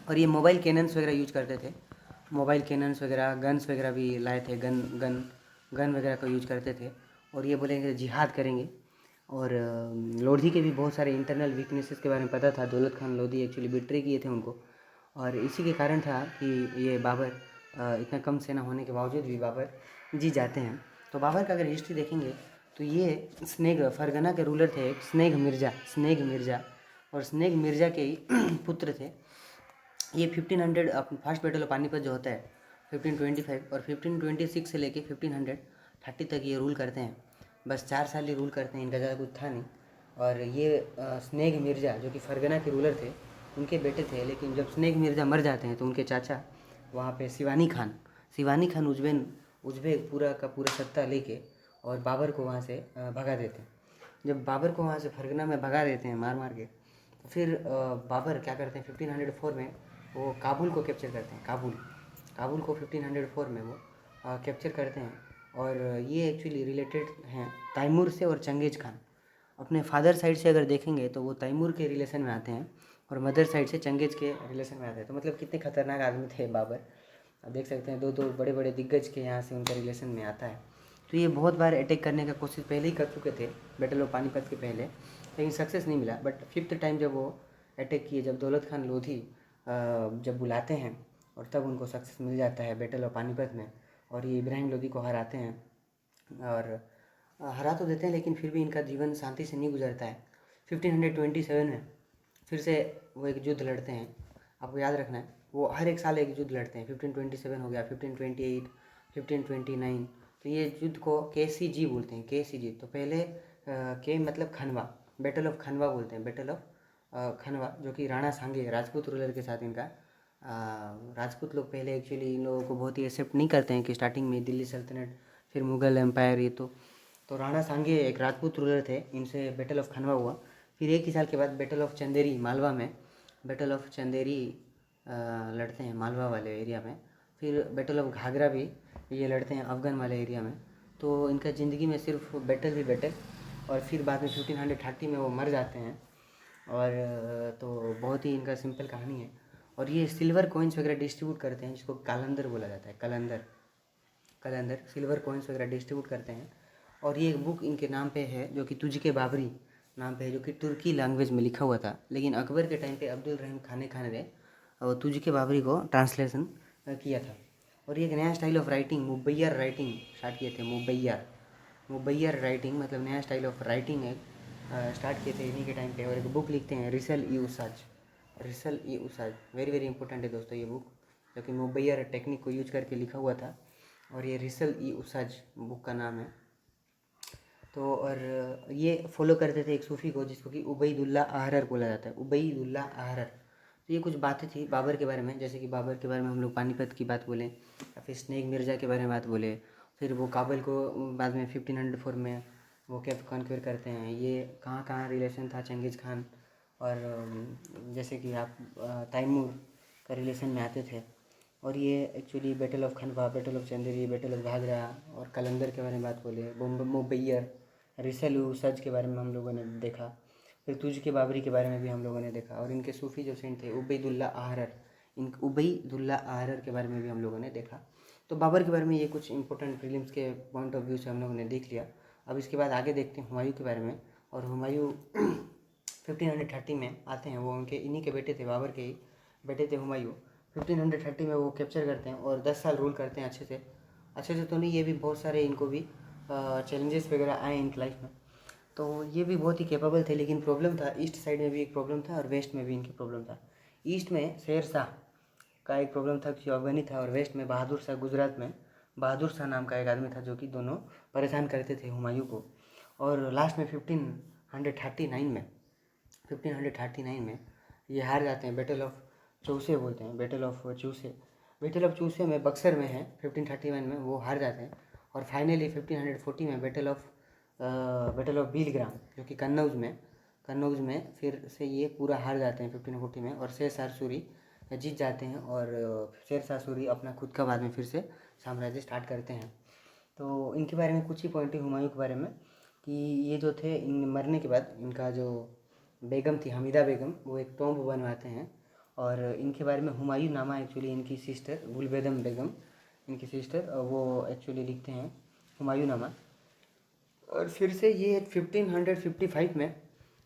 और ये मोबाइल कैनन्स वगैरह यूज करते थे, मोबाइल कैनन्स वगैरह, गन्स वगैरह भी लाए थे, गन वगैरह का यूज करते थे। और ये बोलेंगे जिहाद करेंगे। और लोधी के भी बहुत सारे इंटरनल वीकनेसेस के बारे में पता था। दौलत खान लोधी एक्चुअली बिट्रे किए थे उनको और इसी के कारण था कि ये बाबर इतना कम सेना होने के बावजूद भी बाबर जीत जाते हैं। तो बाबर का अगर हिस्ट्री देखेंगे तो ये फरगना के रूलर थे एक स्नेग मिर्ज़ा और स्नेग मिर्ज़ा के ही पुत्र थे। ये 1500 फर्स्ट बैटल ऑफ पानीपत जो होता है 1525 और 1526 से लेके 1530 तक ये रूल करते हैं। बस 4 साल ही रूल करते हैं, इनका ज़्यादा कुछ था नहीं। और ये स्नेग मिर्ज़ा जो कि फरगना के रूलर थे उनके बेटे थे। लेकिन जब स्नेग मिर्ज़ा मर जाते हैं तो उनके चाचा वहाँ पे शिवानी खान उज्बेक पूरा का पूरा सत्ता लेके और बाबर को वहाँ से भगा देते हैं। जब बाबर को वहाँ से फरगना में भगा देते हैं मार के, तो फिर बाबर क्या करते हैं 1504 में वो काबुल को कैप्चर करते हैं। काबुल को 1504 में वो कैप्चर करते हैं। और ये एक्चुअली रिलेटेड हैं तैमूर से और चंगेज़ खान। अपने फादर साइड से अगर देखेंगे तो वो तैमूर के रिलेशन में आते हैं और मदर साइड से चंगेज़ के रिलेशन में आते हैं। तो मतलब कितने खतरनाक आदमी थे बाबर, आप देख सकते हैं। दो बड़े बड़े दिग्गज के यहाँ से उनका रिलेशन में आता है। तो ये बहुत बार अटैक करने का कोशिश पहले ही कर चुके थे बैटल ऑफ पानीपत के पहले, लेकिन सक्सेस नहीं मिला। बट 5th टाइम जब वो अटैक किए, जब दौलत खान लोधी जब बुलाते हैं और तब उनको सक्सेस मिल जाता है बैटल ऑफ पानीपत में और ये इब्राहिम लोधी को हराते हैं। और हरा तो देते हैं लेकिन फिर भी इनका जीवन शांति से नहीं गुजरता है। 1527 में फिर से वो एक युद्ध लड़ते हैं। आपको याद रखना है वो हर एक साल एक युद्ध लड़ते हैं। 1527 हो गया, 1528, 1529। तो ये युद्ध को KCG बोलते हैं, KCG। तो पहले के मतलब खनवा, बैटल ऑफ खनवा बोलते हैं, बैटल ऑफ खनवा, जो कि राणा सांगे राजपूत रूलर के साथ इनका राजपूत लोग पहले एक्चुअली इन लोगों को बहुत ही एक्सेप्ट नहीं करते हैं कि स्टार्टिंग में दिल्ली सल्तनत फिर मुग़ल एम्पायर ये तो राणा सांगे एक राजपूत रूलर थे, इनसे बैटल ऑफ खनवा हुआ। फिर एक ही साल के बाद बैटल ऑफ चंदेरी मालवा में बैटल ऑफ चंदेरी लड़ते हैं मालवा वाले एरिया में। फिर बैटल ऑफ घाघरा भी ये लड़ते हैं अफगान वाले एरिया में। तो इनका ज़िंदगी में सिर्फ बैटल ही बैटल। और फिर बाद में 1530 में वो मर जाते हैं। और तो बहुत ही इनका सिंपल कहानी है। और ये सिल्वर कॉइन्स वगैरह डिस्ट्रीब्यूट करते हैं, जिसको कलंदर बोला जाता है। कलंदर कलंदर सिल्वर कॉइन्स वगैरह डिस्ट्रीब्यूट करते हैं। और ये एक बुक इनके नाम पे है जो कि तुझके बाबरी नाम पे है, जो कि तुर्की लैंग्वेज में लिखा हुआ था। लेकिन अकबर के टाइम पे अब्दुल रहीम खाने ने और तुझके बाबरी को ट्रांसलेशन किया था। और ये एक नया स्टाइल ऑफ राइटिंग, मुबैयर राइटिंग स्टार्ट किए थे। मुबैयर राइटिंग मतलब नया स्टाइल ऑफ राइटिंग है, स्टार्ट किए थे इन्हीं के टाइम पे। और एक बुक लिखते हैं रिसल ई उसाज, वेरी वेरी इंपॉर्टेंट है दोस्तों ये बुक, जो कि मुबैयर टेक्निक को यूज करके लिखा हुआ था। और ये रिसल ई उसाज बुक का नाम है। तो और ये फॉलो करते थे एक सूफ़ी को, जिसको कि उबैदुल्ला आहरर बोला जाता है, उबैदुल्ला आहरर। तो ये कुछ बातें थी बाबर के बारे में, जैसे कि बाबर के बारे में हम लोग पानीपत की बात बोलें, या फिर स्नेक मिर्ज़ा के बारे में बात बोले। फिर वो काबुल को बाद में 1504 में वो क्या कॉन्क्वेर करते हैं। ये कहाँ कहाँ रिलेशन था चंगेज़ खान और जैसे कि आप तैमूर का रिलेशन में आते थे। और ये actually battle of Khanwa, battle of Chanderi, battle of Ghaghra और कलंदर के बारे में बात बोले। मुबैयर रिसलू सज के बारे में हम लोगों ने देखा। फिर तुझ के बाबरी के बारे में भी हम लोगों ने देखा। और इनके सूफ़ी जो सेंट थे उबैदुल्ला आहरर, उबैदुल्ला आहरर के बारे में भी हम लोगों ने देखा। तो बाबर के बारे में ये कुछ इंपॉर्टेंट प्रीलिम्स के पॉइंट ऑफ व्यू से हम लोगों ने देख लिया। अब इसके बाद आगे देखते हैं हुमायूं के बारे में। और हुमायूं 1530 में आते हैं। वो उनके इन्हीं के बेटे थे, बाबर के ही बेटे थे हुमायूं। 1530 में वो कैप्चर करते हैं और 10 साल रूल करते हैं अच्छे से तो नहीं, ये भी बहुत सारे इनको भी चैलेंजेस वगैरह आए इनकी लाइफ में। तो ये भी बहुत ही कैपेबल थे, लेकिन प्रॉब्लम था ईस्ट साइड में भी एक प्रॉब्लम था और वेस्ट में भी इनकी प्रॉब्लम था। ईस्ट में शेर शाह का एक प्रॉब्लम था कि अफगानी था, और वेस्ट में बहादुर शाह, गुजरात में बहादुर शाह नाम का एक आदमी था, जो कि दोनों परेशान करते थे हुमायूं को। और लास्ट में 1539 में ये हार जाते हैं। बैटल ऑफ चौसे बोलते हैं, बैटल ऑफ चूसे में बक्सर में है 1531 में, वो हार जाते हैं। और फाइनली 1540 में बैटल ऑफ बीलग्राम, जो कि कन्नौज में फिर से ये पूरा हार जाते हैं 1540 में। और शेर शाह सूरी जीत जाते हैं, और शेर शाह सूरी अपना खुद का बाद में फिर से साम्राज्य स्टार्ट करते हैं। तो इनके बारे में कुछ ही पॉइंट है हुमायूं के बारे में, कि ये जो थे इन मरने के बाद इनका जो बेगम थी हमीदा बेगम, वो एक टॉम्ब बनवाते हैं। और इनके बारे में हुमायूं नामा एक्चुअली इनकी सिस्टर गुलबेगम बेगम, इनकी सिस्टर, वो एक्चुअली लिखते हैं हुमायूं नामा। और फिर से ये 1555 में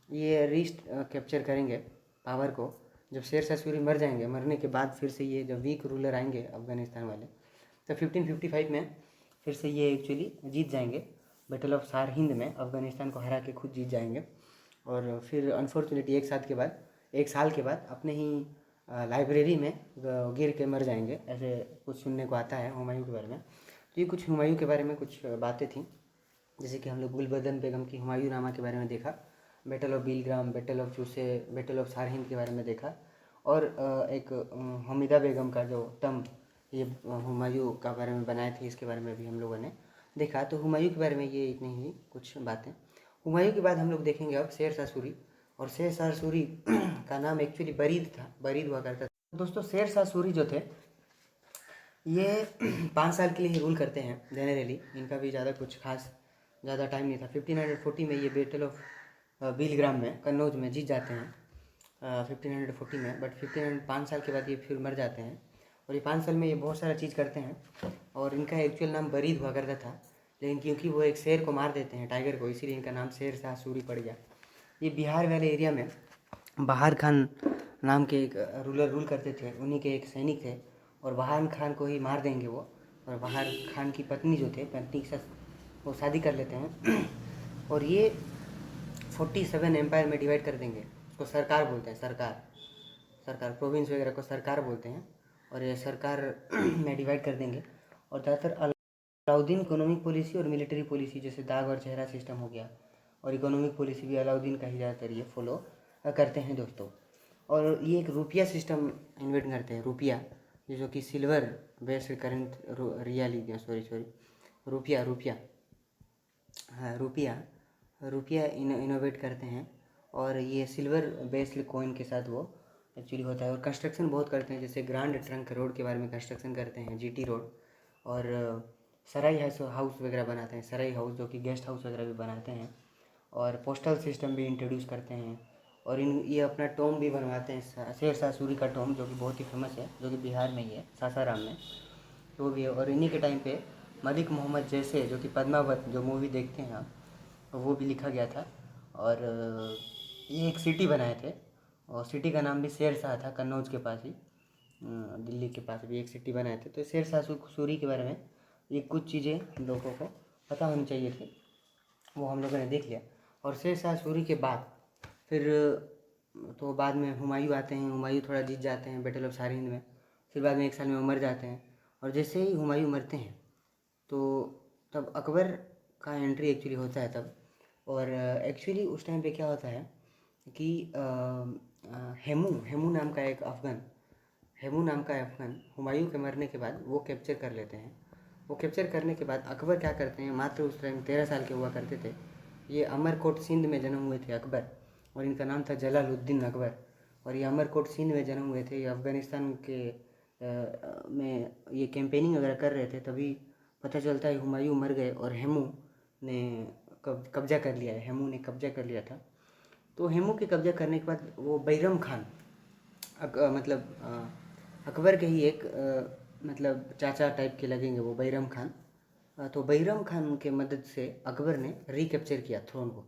ये रीस्ट कैप्चर करेंगे पावर को, जब शेर शाह सूरी मर जाएंगे। मरने के बाद फिर से ये जब वीक रूलर आएंगे अफगानिस्तान वाले, तो 1555 में फिर से ये एक्चुअली जीत जाएंगे। बैटल ऑफ सारहिंद में अफगानिस्तान को हरा के खुद जीत जाएंगे। और फिर अनफॉर्चुनेटली एक साल के बाद अपने ही लाइब्रेरी में गिर के मर जाएंगे, ऐसे कुछ सुनने को आता है हुमायूं के बारे में। तो ये कुछ हुमायूं के बारे में कुछ बातें थी, जैसे कि हम लोग गुलबदन बेगम की हुमायूं नामा के बारे में देखा, battle of Bilgram, battle of Chausa, battle of Sirhind के बारे में देखा। और एक हमीदा बेगम का जो टम्ब ये हुमायूं का बारे में बनाए थे, इसके बारे में भी हम लोगों ने देखा। तो हुमायूं के बारे में ये इतनी ही कुछ बातें। हुमायूं के बाद हम लोग देखेंगे अब शेर शाह सूरी। और शेर शाह सूरी का नाम एक्चुअली बरीद हुआ करता था। दोस्तों शेर शाह सूरी जो थे ये 5 साल के लिए ही रूल करते हैं जनरली, इनका भी ज़्यादा टाइम नहीं था। 1540 में ये बैटल ऑफ बीलग्राम में कन्नौज में जीत जाते हैं 1540 में। बट 5 साल के बाद ये फिर मर जाते हैं। और ये 5 साल में ये बहुत सारा चीज़ करते हैं। और इनका एक्चुअल नाम बरीद हुआ करता था, लेकिन क्योंकि वो एक शेर को मार देते हैं, टाइगर को, इसीलिए इनका नाम शेर शाह सूरी पड़ गया। ये बिहार वाले एरिया में बहार खान नाम के एक रूल करते थे, उन्हीं के एक सैनिक थे। और बहार खान को ही मार देंगे वो। और बहार खान की पत्नी के साथ वो शादी कर लेते हैं। और ये 47 एम्पायर में डिवाइड कर देंगे। उसको सरकार बोलते हैं, सरकार प्रोविंस वगैरह को सरकार बोलते हैं। और ये सरकार में डिवाइड कर देंगे। और ज़्यादातर अलाउद्दीन इकोनॉमिक पॉलिसी और मिलिट्री पॉलिसी, जैसे दाग और चेहरा सिस्टम हो गया, और इकोनॉमिक पॉलिसी भी अलाउद्दीन का ही ज़्यादातर ये फॉलो करते हैं दोस्तों। और ये एक रुपया सिस्टम इन्वेंट करते हैं, रुपया, जो कि सिल्वर बेस्ड करेंट रुपया इनोवेट करते हैं। और ये सिल्वर बेस्ड कॉइन के साथ वो एक्चुअली होता है। और कंस्ट्रक्शन बहुत करते हैं, जैसे ग्रांड ट्रंक रोड के बारे में कंस्ट्रक्शन करते हैं, जीटी रोड। और सराई हाउस वगैरह बनाते हैं, सराई हाउस जो कि गेस्ट हाउस वगैरह भी बनाते हैं। और पोस्टल सिस्टम भी इंट्रोड्यूस करते हैं। और ये अपना टॉम भी बनवाते हैं, शेर शाह सूरी का टॉम, जो कि बहुत ही फेमस है, जो कि बिहार में ही है, सासाराम में। तो वो भी है। और इन्हीं के टाइम पे मलिक मोहम्मद जैसे, जो कि पद्मावत जो मूवी देखते हैं आप, वो भी लिखा गया था। और ये एक सिटी बनाए थे, और सिटी का नाम भी शेर शाह था, कन्नौज के पास ही, दिल्ली के पास भी एक सिटी बनाए थे। तो शेर शाह सूरी के बारे में ये कुछ चीज़ें हम लोगों को पता होनी चाहिए थी, वो हम लोगों ने देख लिया। और शेर शाह सूरी के बाद फिर तो बाद में हुमायूं आते हैं। हुमायूं थोड़ा जीत जाते हैं बैटल ऑफ सारिंद में, फिर बाद में 1 साल में वो मर जाते हैं। और जैसे ही हुमायूं मरते हैं तो तब अकबर का एंट्री एक्चुअली होता है तब। और एक्चुअली उस टाइम पे क्या होता है कि हेमू नाम का एक अफ़गान, हेमू नाम का अफ़गान हुमायूं के मरने के बाद वो कैप्चर कर लेते हैं। वो कैप्चर करने के बाद अकबर क्या करते हैं, मात्र उस टाइम 13 साल के हुआ करते थे। ये अमरकोट सिंध में जन्म हुए थे अकबर, और इनका नाम था जलालुद्दीन अकबर। और ये अमरकोट सिंध में जन्म हुए थे। ये अफ़गानिस्तान के में ये कैंपेनिंग वगैरह कर रहे थे, तभी पता चलता है हुमायूं मर गए और हेमू ने कब्जा कर लिया है। हेमू ने कब्जा कर लिया था। तो हेमू के कब्जा करने के बाद वो बैरम खान मतलब अकबर के ही एक मतलब चाचा टाइप के लगेंगे वो, बैरम खान। तो बैरम खान के मदद से अकबर ने रिकैप्चर किया थ्रोन को,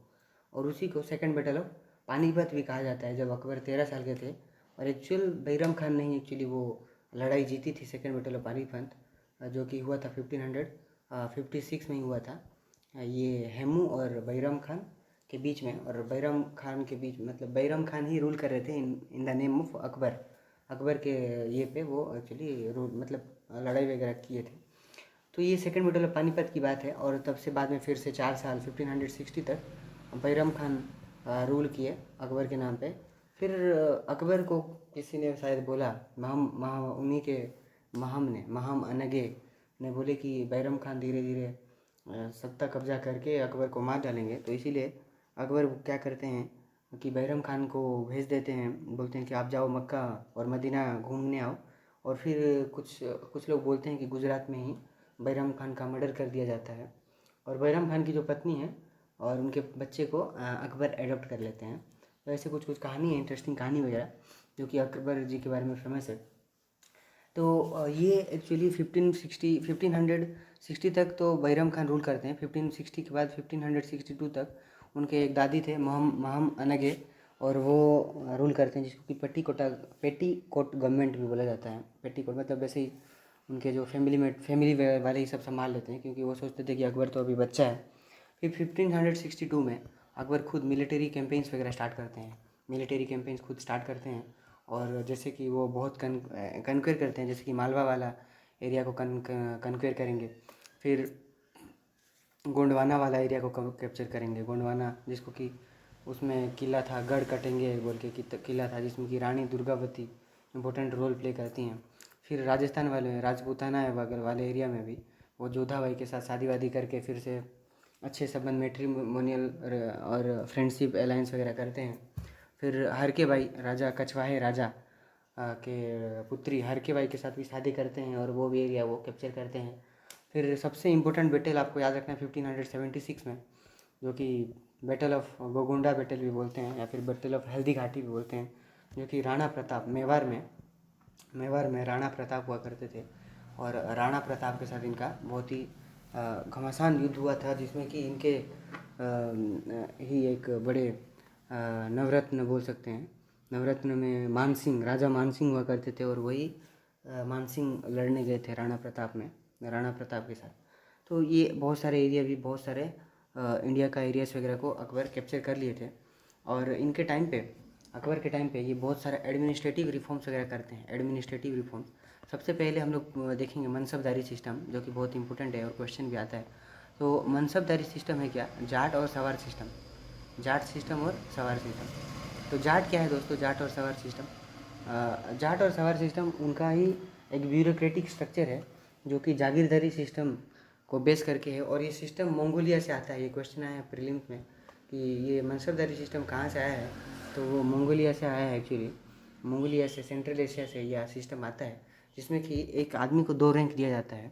और उसी को सेकंड बैटल ऑफ पानीपत भी कहा जाता है, जब अकबर 13 साल के थे। और एक्चुअल बैरम खान ने ही एक्चुअली वो लड़ाई जीती थी, सेकंड बैटल ऑफ पानीपत, जो कि हुआ था 1556 में ही हुआ था। ये हेमू और बैरम खान के बीच में, और बैरम खान के बीच मतलब बैरम खान ही रूल कर रहे थे in the name of Akbar. Akbar के ये पे वो एक्चुअली रूल मतलब लड़ाई वगैरह किए थे। तो ये सेकंड बैटल ऑफ पानीपत की बात है। और तब से बाद में फिर से 4 साल 1560 तक बैरम खान रूल किए अकबर के नाम पे। फिर अकबर को किसी ने शायद बोला, उन्हीं के महाम अनगे ने बोले कि बैरम खान धीरे धीरे सत्ता कब्जा करके अकबर को मार डालेंगे। तो इसीलिए अकबर क्या करते हैं कि बैरम खान को भेज देते हैं, बोलते हैं कि आप जाओ मक्का और मदीना घूमने आओ। और फिर कुछ लोग बोलते हैं कि गुजरात में ही बैरम खान का मर्डर कर दिया जाता है, और बैरम खान की जो पत्नी है और उनके बच्चे को अकबर एडॉप्ट कर लेते हैं। तो ऐसे कुछ कहानी है, इंटरेस्टिंग कहानी वगैरह, जो कि अकबर जी के बारे में फेमस है। तो ये एक्चुअली 1560 तक तो बैरम खान रूल करते हैं। 1560 के बाद 1562 तक उनके एक दादी थे महम अनगे, और वो रूल करते हैं, जिसको कि पेटी कोट गवर्नमेंट भी बोला जाता है। पेटी कोट मतलब वैसे ही उनके जो फैमिली वाले ही सब संभाल लेते हैं, क्योंकि वो सोचते थे कि अकबर तो अभी बच्चा है। फिर 1562 में अकबर खुद मिलिट्री कैंपेन्स वगैरह स्टार्ट करते हैं, मिलिट्री कैंपेन्स खुद स्टार्ट करते हैं। और जैसे कि वो बहुत कन्क्वेयर करते हैं, जैसे कि मालवा वाला एरिया को कन्क्वेयर करेंगे। फिर गोंडवाना वाला एरिया को कैप्चर करेंगे। गोंडवाना जिसको कि उसमें किला था, गढ़ कटेंगे बोल के किला था, जिसमें कि Rani Durgavati important role play करती हैं। फिर राजस्थान वाले राजपूताना वाले एरिया में भी वो जोधा बाई के साथ शादी वादी करके फिर से अच्छे संबंध, मैट्रिमोनियल और फ्रेंडशिप अलायंस वगैरह करते हैं। फिर हर के भाई राजा कछवाहे राजा के पुत्री हर के भाई के साथ भी शादी करते हैं, और वो भी एरिया वो कैप्चर करते हैं। फिर सबसे इम्पोर्टेंट बैटल आपको याद रखना है 1576 में, जो कि बैटल ऑफ गोगुंडा बैटल भी बोलते हैं, या फिर बैटल ऑफ हल्दी घाटी भी बोलते हैं, जो कि राणा प्रताप मेवाड़ में राणा प्रताप हुआ करते थे। और राणा प्रताप के साथ इनका बहुत ही घमासान युद्ध हुआ था, जिसमें कि इनके ही एक बड़े नवरत्न बोल सकते हैं, नवरत्न में राजा मानसिंह हुआ करते थे, और वही मानसिंह लड़ने गए थे राणा प्रताप के साथ। तो ये बहुत सारे एरिया भी, बहुत सारे इंडिया का एरियाज वगैरह को अकबर कैप्चर कर लिए थे। और इनके टाइम पे, अकबर के टाइम पे ये बहुत सारे एडमिनिस्ट्रेटिव रिफॉर्म्स वगैरह करते हैं। एडमिनिस्ट्रेटिव रिफॉर्म्स सबसे पहले हम लोग देखेंगे मनसबदारी सिस्टम, जो कि बहुत इंपॉर्टेंट है और क्वेश्चन भी आता है। तो मनसबदारी सिस्टम है क्या, जाट और सवार सिस्टम, जाट सिस्टम और सवार सिस्टम। तो जाट क्या है दोस्तों, जाट और सवार सिस्टम, जाट और सवार सिस्टम उनका ही एक ब्यूरोक्रेटिक स्ट्रक्चर है, जो कि जागीरदारी सिस्टम को बेस करके है। और ये सिस्टम मंगोलिया से आता है। ये क्वेश्चन आया है प्रीलिम्स में कि ये मनसबदारी सिस्टम कहाँ से आया है, तो वो मंगोलिया से आया है एक्चुअली। मंगोलिया से, सेंट्रल एशिया से यह सिस्टम आता है, जिसमें कि एक आदमी को 2 रैंक दिया जाता है।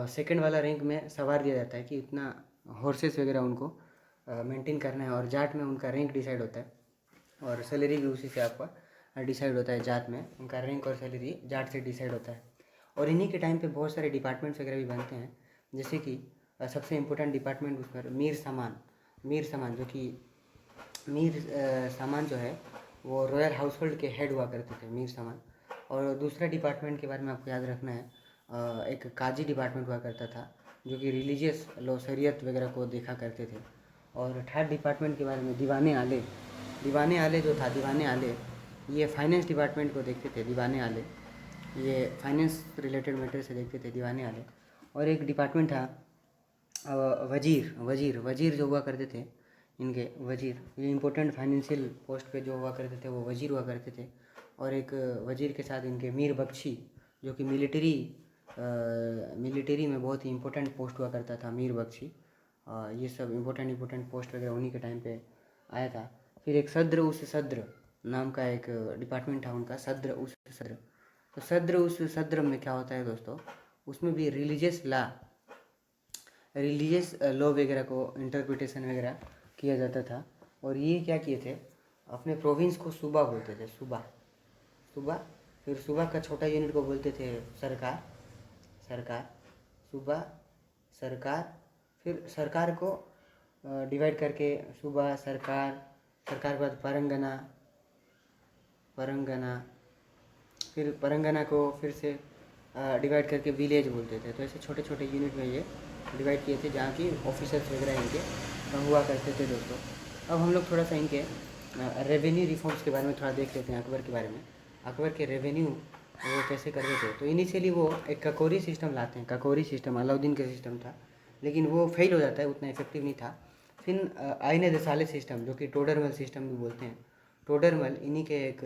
सेकंड वाला रैंक में सवार दिया जाता है कि इतना हॉर्सेस वगैरह उनको मेंटेन करना है, और जाट में उनका रैंक डिसाइड होता है। और सैलरी भी उसी से आपका डिसाइड होता है। जाट में उनका रैंक और सैलरी जाट से डिसाइड होता है। और इन्हीं के टाइम पे बहुत सारे डिपार्टमेंट्स वगैरह भी बनते हैं, जैसे कि सबसे इम्पोर्टेंट डिपार्टमेंट उसमें मीर सामान जो कि सामान जो है वो रॉयल हाउस होल्ड के हेड हुआ करते थे, मीर सामान। और दूसरा डिपार्टमेंट के बारे में आपको याद रखना है, एक काजी डिपार्टमेंट हुआ करता था जो कि रिलीजियस लॉ शरीयत वगैरह को देखा करते थे। और थर्ड डिपार्टमेंट के बारे में दीवाने आले जो था, दीवाने आले ये फाइनेंस डिपार्टमेंट को देखते थे। दीवाने आले ये फाइनेंस रिलेटेड मैटर से देखते थे, दीवाने आले। और एक डिपार्टमेंट था वजीर जो हुआ करते थे, इनके वजीर, ये इंपॉर्टेंट फाइनेंशियल पोस्ट पे जो हुआ करते थे वो वजीर हुआ करते थे। और एक वजीर के साथ इनके मीर बख्शी जो कि मिलिट्री में बहुत ही इंपॉर्टेंट पोस्ट हुआ करता था, मीर बख्शी। ये सब इंपॉर्टेंट पोस्ट वगैरह उन्हीं के टाइम पे आया था। फिर एक सद्र नाम का एक डिपार्टमेंट था उनका, सद्र। तो सद्र में क्या होता है दोस्तों, उसमें भी रिलीजियस लॉ वगैरह को इंटरप्रिटेशन वगैरह किया जाता था। और ये क्या किए थे, अपने प्रोविंस को सूबा बोलते थे, सूबा। फिर सूबा का छोटा यूनिट को बोलते थे सरकार, सूबा, सरकार। फिर सरकार को डिवाइड करके सूबा, सरकार के बाद परंगना, फिर परंगना को फिर से डिवाइड करके विलेज बोलते थे। तो ऐसे छोटे छोटे यूनिट में ये डिवाइड किए थे, जहाँ की ऑफिसर्स वगैरह इनके हुआ करते थे दोस्तों। अब हम लोग थोड़ा सा इनके रेवेन्यू रिफॉर्म्स के बारे में थोड़ा देख लेते हैं, अकबर के बारे में। अकबर के रेवेन्यू वो कैसे करते थे। तो इनिशियली वो एक ककोरी सिस्टम लाते हैं, ककोरी सिस्टम अलाउद्दीन का सिस्टम था, लेकिन वो फेल हो जाता है, उतना इफेक्टिव नहीं था। फिर आईने दसाले सिस्टम जो कि टोडरमल सिस्टम भी बोलते हैं, टोडरमल इन्हीं के एक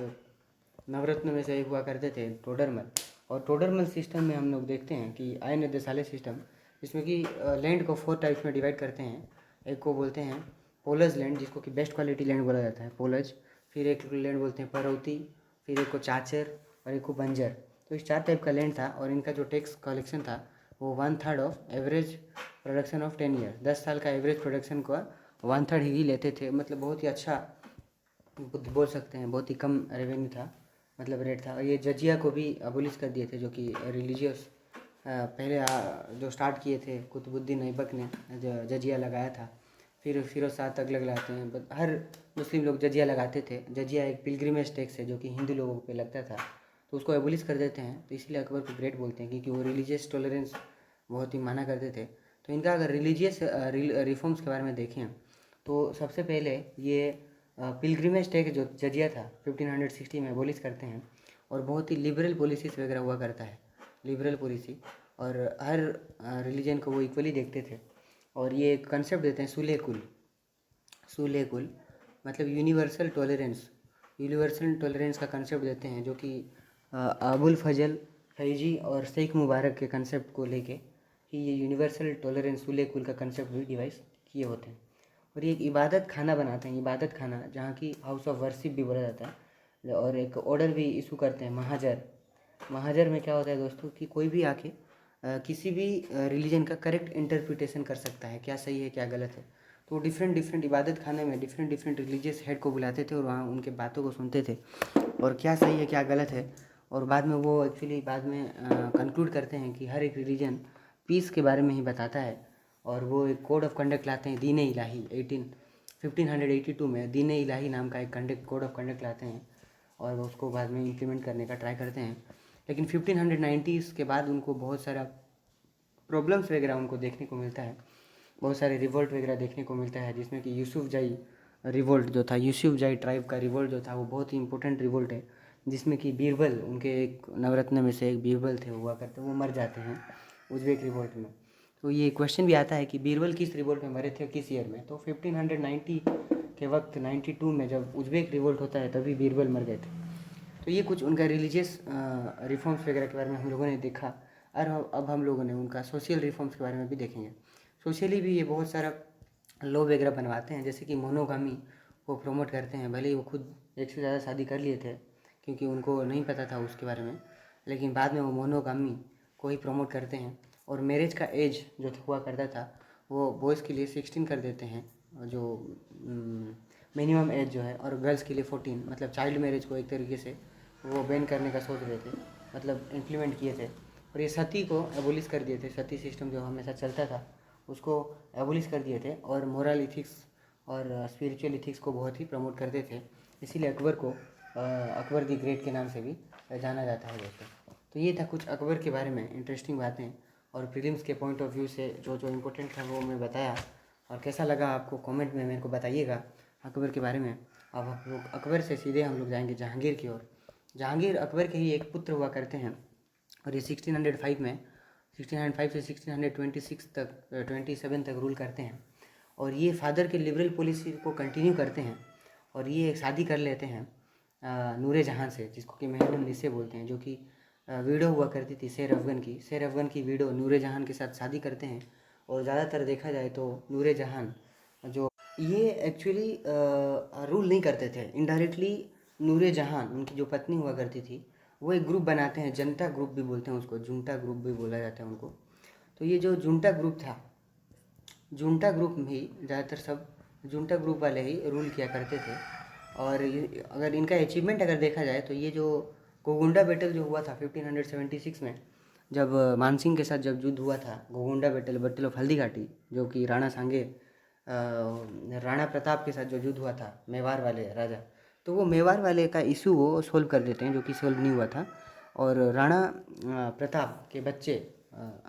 नवरत्न में से एक हुआ करते थे, टोडरमल। और टोडरमल सिस्टम में हम लोग देखते हैं कि आईने दसाले सिस्टम, जिसमें कि लैंड को 4 टाइप्स में डिवाइड करते हैं। एक को बोलते हैं पोलज लैंड, जिसको कि बेस्ट क्वालिटी लैंड बोला जाता है, पोलज। फिर एक लैंड बोलते हैं परौती, फिर एक को चाचर और एक को बंजर। तो इस 4 टाइप का लैंड था। और इनका जो टैक्स कलेक्शन था वो 1/3 of average production of 10 year, 10 साल का एवरेज प्रोडक्शन को 1/3 ही लेते थे। मतलब बहुत ही अच्छा बोल सकते हैं, बहुत ही कम रेवेन्यू था, मतलब रेट था। और ये जजिया को भी अबोलिश कर दिए थे, जो कि रिलीजियस पहले जो स्टार्ट किए थे कुतुबुद्दीन ऐबक ने जजिया लगाया था। फिर फिरोज शाह तगलक लगाते हैं, हर मुस्लिम लोग जजिया लगाते थे। जजिया एक पिलग्रिमेज टैक्स है जो कि हिंदू लोगों पे लगता था, तो उसको एबोलिश कर देते हैं। तो इसलिए अकबर को ग्रेट बोलते हैं, क्योंकि वो रिलीजियस टॉलरेंस बहुत ही माना करते थे। तो इनका अगर रिलीजियस रिफॉर्म्स के बारे में देखें तो सबसे पहले ये पिलग्रिमेज टैक्स जो जजिया था 1560 में एबोलिश करते हैं। और बहुत ही लिबरल पॉलिसीज वगैरह हुआ करता है, लिबरल पॉलिसी, और हर रिलीजन को वो इक्वली देखते थे। और ये एक कंसेप्ट देते हैं सूले कुल, मतलब यूनिवर्सल टॉलरेंस का कंसेप्ट देते हैं, जो कि अबुल फजल फैजी और शेख मुबारक के कंसेप्ट को लेके कि ये यूनिवर्सल टॉलरेंस सूले कुल का कंसेप्ट भी डिवाइस किए होते हैं। और ये एक इबादत खाना बनाते हैं, इबादत खाना, जहाँ की हाउस ऑफ वर्शिप भी बोला जाता है। और एक ऑर्डर भी इशू करते हैं, महाजर में क्या होता है दोस्तों कि कोई भी आके किसी भी रिलीजन का करेक्ट इंटरप्रिटेशन कर सकता है, क्या सही है क्या गलत है। तो डिफरेंट इबादत खाने में डिफरेंट रिलीजियस हेड को बुलाते थे और वहाँ उनके बातों को सुनते थे और क्या सही है क्या गलत है। और बाद में वो एक्चुअली बाद में कंक्लूड करते हैं कि हर एक रिलीजन पीस के बारे में ही बताता है। और वो एक कोड ऑफ कंडक्ट लाते हैं, दीन इलाही 1582 में दीन इलाही नाम का एक कोड ऑफ कंडक्ट लाते हैं और वो उसको बाद में इम्प्लीमेंट करने का ट्राई करते हैं। लेकिन 1590s के बाद उनको बहुत सारा प्रॉब्लम्स वगैरह उनको देखने को मिलता है, बहुत सारे रिवोल्ट वगैरह देखने को मिलता है, जिसमें कि यूसुफजाई रिवोल्ट जो था, यूसुफजाई ट्राइब का रिवोल्ट जो था वो बहुत ही इंपॉर्टेंट रिवोल्ट है, जिसमें कि बीरबल, उनके एक नवरत्न में से एक बीरबल थे हुआ करते, वो मर जाते हैं उज्बेक रिवोल्ट में। तो ये क्वेश्चन भी आता है कि बीरबल किस रिवोल्ट में मरे थे, किस ईयर में। तो 1590 के वक्त 92 में जब उज्बेक रिवोल्ट होता है तभी बीरबल मर गए थे। तो ये कुछ उनका रिलीजियस रिफॉर्म्स वगैरह के बारे में हम लोगों ने देखा। और अब हम लोगों ने उनका सोशल रिफॉर्म्स के बारे में भी देखेंगे। सोशली भी ये बहुत सारा लॉ वगैरह बनवाते हैं, जैसे कि मोनोगामी को प्रमोट करते हैं। भले ही वो खुद एक से ज़्यादा शादी कर लिए थे क्योंकि उनको नहीं पता था उसके बारे में, लेकिन बाद में वो मोनोगामी को ही प्रमोट करते हैं। और मैरिज का एज जो हुआ करता था वो बॉयज़ के लिए 16 कर देते हैं, जो मिनिमम एज जो है, और गर्ल्स के लिए 14, मतलब चाइल्ड मैरिज को एक तरीके से वो बैन करने का सोच रहे थे, मतलब इम्प्लीमेंट किए थे। और ये सती को एबोलिश कर दिए थे, सती सिस्टम जो हमेशा चलता था उसको एबोलिश कर दिए थे, और मोरल इथिक्स और स्पिरिचुअल इथिक्स को बहुत ही प्रमोट करते थे। इसीलिए अकबर को अकबर द ग्रेट के नाम से भी जाना जाता है दोस्तों। तो ये था कुछ अकबर के बारे में इंटरेस्टिंग बातें, और प्रीलिम्स के पॉइंट ऑफ व्यू से जो जो इम्पोर्टेंट था वो मैं बताया। और कैसा लगा आपको कमेंट में मेरे को बताइएगा अकबर के बारे में। अब हम लोग अकबर से सीधे हम लोग जाएंगे जहांगीर की ओर। जहांगीर अकबर के ही एक पुत्र हुआ करते हैं, और ये 1605 में 1605 से 1626 तक 27 तक रूल करते हैं। और ये फादर के लिबरल पॉलिसी को कंटिन्यू करते हैं, और ये शादी कर लेते हैं नूरे जहां से, जिसको कि महमूद निस्से बोलते हैं, जो कि वीडो हुआ करती थी शेर अफगन की वीडो नूरे जहान के साथ शादी करते हैं। और ज़्यादातर देखा जाए तो नूरे जहान जो ये एक्चुअली रूल नहीं करते थे, इनडायरेक्टली नूरे जहान उनकी जो पत्नी हुआ करती थी वो एक ग्रुप बनाते हैं, जनता ग्रुप भी बोलते हैं उसको, जुंटा ग्रुप भी बोला जाता है उनको। तो ये जो जुंटा ग्रुप था, जुंटा ग्रुप में ही ज़्यादातर सब जुंटा ग्रुप वाले ही रूल किया करते थे। और ये अगर इनका अचीवमेंट अगर देखा जाए तो ये जो गोगुंडा बैटल जो हुआ था 1576 में, जब मानसिंह के साथ जब युद्ध हुआ था, गोगुंडा बैटल ऑफ हल्दी घाटी, जो कि राणा सांगे राणा प्रताप के साथ जो युद्ध हुआ था मेवाड़ वाले राजा, तो वो मेवाड़ वाले का इशू वो सोल्व कर देते हैं, जो कि सोल्व नहीं हुआ था। और राणा प्रताप के बच्चे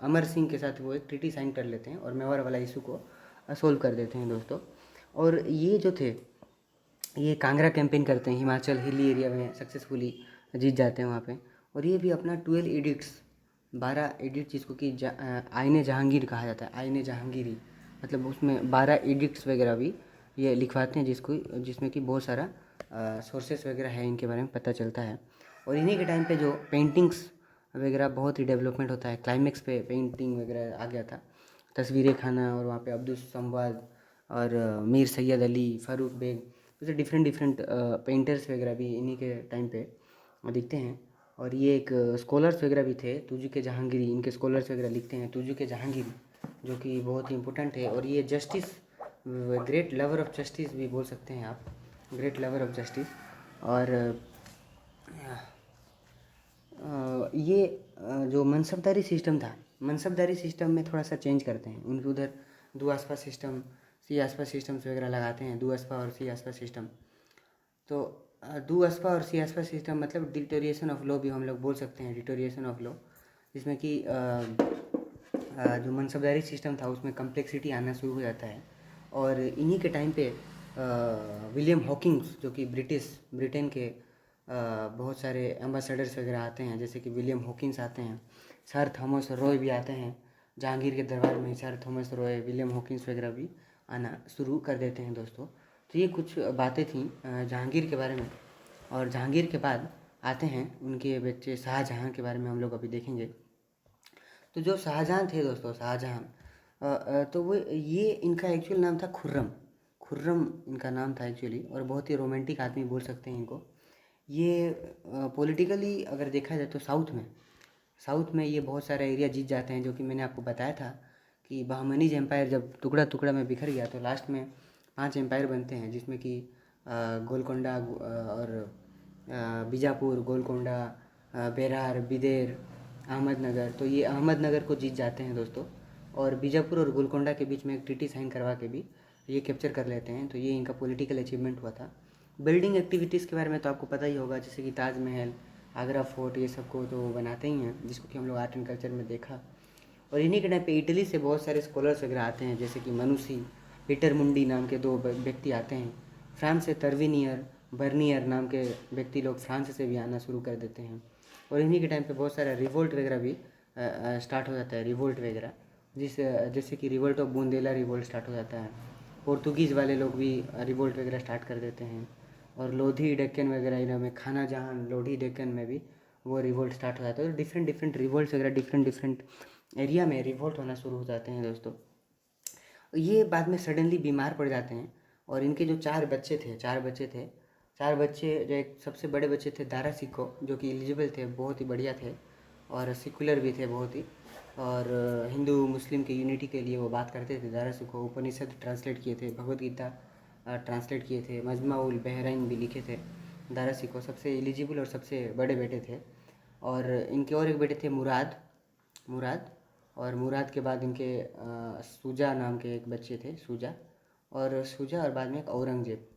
अमर सिंह के साथ वो एक ट्रीटी साइन कर लेते हैं और मेवाड़ वाला इशू को सोल्व कर देते हैं दोस्तों। और ये जो थे ये कांगड़ा कैंपेन करते हैं, हिमाचल हिली एरिया में सक्सेसफुली जीत जाते हैं वहाँ पे। और ये भी अपना 12 एडिक्ट्स 12 एडिक्ट जिसको कि आईने जहांगीर कहा जाता है, आईने जहांगीरी, मतलब उसमें 12 एडिक्ट्स वगैरह भी ये लिखवाते हैं, जिसमें कि बहुत सारा सोर्सेस वगैरह है, इनके बारे में पता चलता है। और इन्हीं के टाइम पे जो पेंटिंग्स वगैरह बहुत ही डेवलपमेंट होता है, क्लाइमेक्स पे पेंटिंग वगैरह आ गया था, तस्वीरें खाना, और वहाँ पे अब्दुल संवाद और मीर सैयद अली, फ़ारूक बेग, जैसे डिफरेंट डिफरेंट पेंटर्स वगैरह भी इन्हीं के टाइम पे दिखते हैं। और ये एक स्कॉलर्स वगैरह भी थे, तुजू के जहांगीरी, इनके स्कॉलर्स वगैरह लिखते हैं तुजू के जहांगीरी, जो कि बहुत ही इंपॉर्टेंट है। और ये justice, great lover of justice भी बोल सकते हैं आप, ग्रेट लवर ऑफ जस्टिस। और ये जो मनसबदारी सिस्टम था, मनसबदारी सिस्टम में थोड़ा सा चेंज करते हैं, उनके उधर दो आसपा सिस्टम, सी आसपा सिस्टम्स वगैरह लगाते हैं, दो आसपा और सी आसपा सिस्टम। तो दो आसपा और सी आसपा सिस्टम मतलब डिटोरिएशन ऑफ लॉ भी हम लोग बोल सकते हैं, डिटोरिएशन ऑफ लॉ, जिसमें कि जो मनसबदारी सिस्टम था उसमें कम्प्लेक्सिटी आना शुरू हो जाता है। और इन्हीं के टाइम पे विलियम हॉकिंग्स, जो कि ब्रिटेन के बहुत सारे एम्बेसडर्स वगैरह आते हैं, जैसे कि विलियम हॉकिंस आते हैं, सर थॉमस रॉय भी आते हैं जहांगीर के दरबार में, sir Thomas Roy, William Hawkins वगैरह भी आना शुरू कर देते हैं दोस्तों। तो ये कुछ बातें थी जहांगीर के बारे में। और जहांगीर के बाद आते हैं उनके बच्चे शाहजहाँ के बारे में हम लोग अभी देखेंगे। तो जो शाहजहाँ थे दोस्तों, शाहजहाँ तो वो ये इनका एक्चुअल नाम था खुर्रम, खुर्रम इनका नाम था एक्चुअली, और बहुत ही रोमांटिक आदमी बोल सकते हैं इनको। ये पॉलिटिकली अगर देखा जाए तो साउथ में ये बहुत सारा एरिया जीत जाते हैं, जो कि मैंने आपको बताया था कि बहमनीज एम्पायर जब टुकड़ा टुकड़ा में बिखर गया तो लास्ट में 5 एम्पायर बनते हैं, जिसमें कि गोलकोंडा और बीजापुर, गोलकोंडा, बेरार, बिदेर, अहमदनगर। तो ये अहमदनगर को जीत जाते हैं दोस्तों, और बीजापुर और गोलकोंडा के बीच में एक ट्रीटी साइन करवा के भी ये कैप्चर कर लेते हैं। तो ये इनका पॉलिटिकल अचीवमेंट हुआ था। बिल्डिंग एक्टिविटीज़ के बारे में तो आपको पता ही होगा, जैसे कि ताजमहल, आगरा फोर्ट, ये सब को तो बनाते ही हैं, जिसको कि हम लोग आर्ट एंड कल्चर में देखा। और इन्हीं के टाइम पे इटली से बहुत सारे स्कॉलर्स वगैरह आते हैं, जैसे कि मनुसी, पीटर मुंडी नाम के 2 व्यक्ति आते हैं। फ्रांस से तरविनियर, बर्नियर नाम के व्यक्ति लोग फ्रांस से भी आना शुरू कर देते हैं। और इन्हीं के टाइम पे बहुत सारा रिवोल्ट वगैरह भी स्टार्ट हो जाता है, रिवोल्ट वगैरह, जैसे कि revolt of Bundela revolt start हो जाता है। पोर्तुगीज़ वाले लोग भी रिवोल्ट वगैरह स्टार्ट कर देते हैं। और लोधी डेक्कन वगैरह इन्हों में, खाना जहाँ लोधी डेक्कन में भी वो रिवोल्ट स्टार्ट हो जाता है। तो डिफरेंट डिफरेंट रिवोल्ट वगैरह डिफरेंट डिफरेंट एरिया में रिवोल्ट होना शुरू हो जाते हैं दोस्तों। ये बाद में सडनली बीमार पड़ जाते हैं। और इनके जो 4 बच्चे थे, 4 बच्चे, जो एक सबसे बड़े बच्चे थे दारा सिको, जो कि एलिजिबल थे, बहुत ही बढ़िया थे और सेकुलर भी थे बहुत ही, और हिंदू मुस्लिम के यूनिटी के लिए वो बात करते थे। दारा सिको उपनिषद ट्रांसलेट किए थे, भगवद गीता ट्रांसलेट किए थे। मजमा-उल बहरैन भी लिखे थे। दारा शिकोह सबसे एलिजिबल और सबसे बड़े बेटे थे। और इनके और एक बेटे थे मुराद मुराद और मुराद के बाद इनके शुजा नाम के एक बच्चे थे, शुजा और बाद में एक औरंगजेब।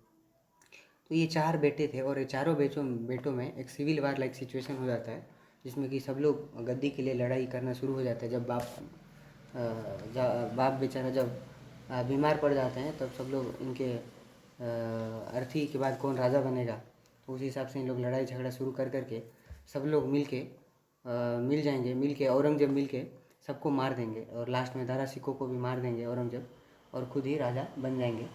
तो ये 4 बेटे थे और ये चारों बेटों में एक सिविल वार लाइक सिचुएशन हो जाता है, जिसमें कि सब लोग गद्दी के लिए लड़ाई करना शुरू हो जाता है। जब बाप बेचारा जब बीमार पड़ जाते हैं, तब सब लोग इनके अर्थी के बाद कौन राजा बनेगा, तो उस हिसाब से इन लोग लड़ाई झगड़ा शुरू कर के सब लोग मिल के औरंगजेब मिल के सबको मार देंगे और लास्ट में दारा शिकोह को भी मार देंगे औरंगजेब, और खुद ही राजा बन जाएंगे।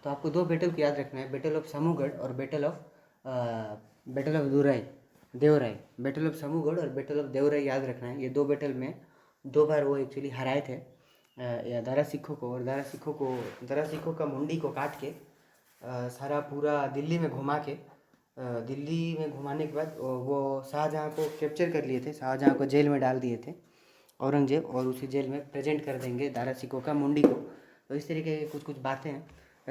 तो आपको 2 बैटल को याद रखना है, बैटल ऑफ समूगढ़ और battle of Deorai. Battle of Samugarh और बैटल ऑफ देवराय याद रखना है। ये 2 बैटल में 2 बार वो एक्चुअली हराए थे दारा शिकोह को। और दारा शिकोह का मुंडी को काट के सारा पूरा दिल्ली में घुमाने के बाद वो शाहजहाँ को कैप्चर कर लिए थे। शाहजहाँ को जेल में डाल दिए थे औरंगजेब, और उसी जेल में प्रेजेंट कर देंगे दारा शिकोह का मुंडी को। तो इस तरीके की कुछ बातें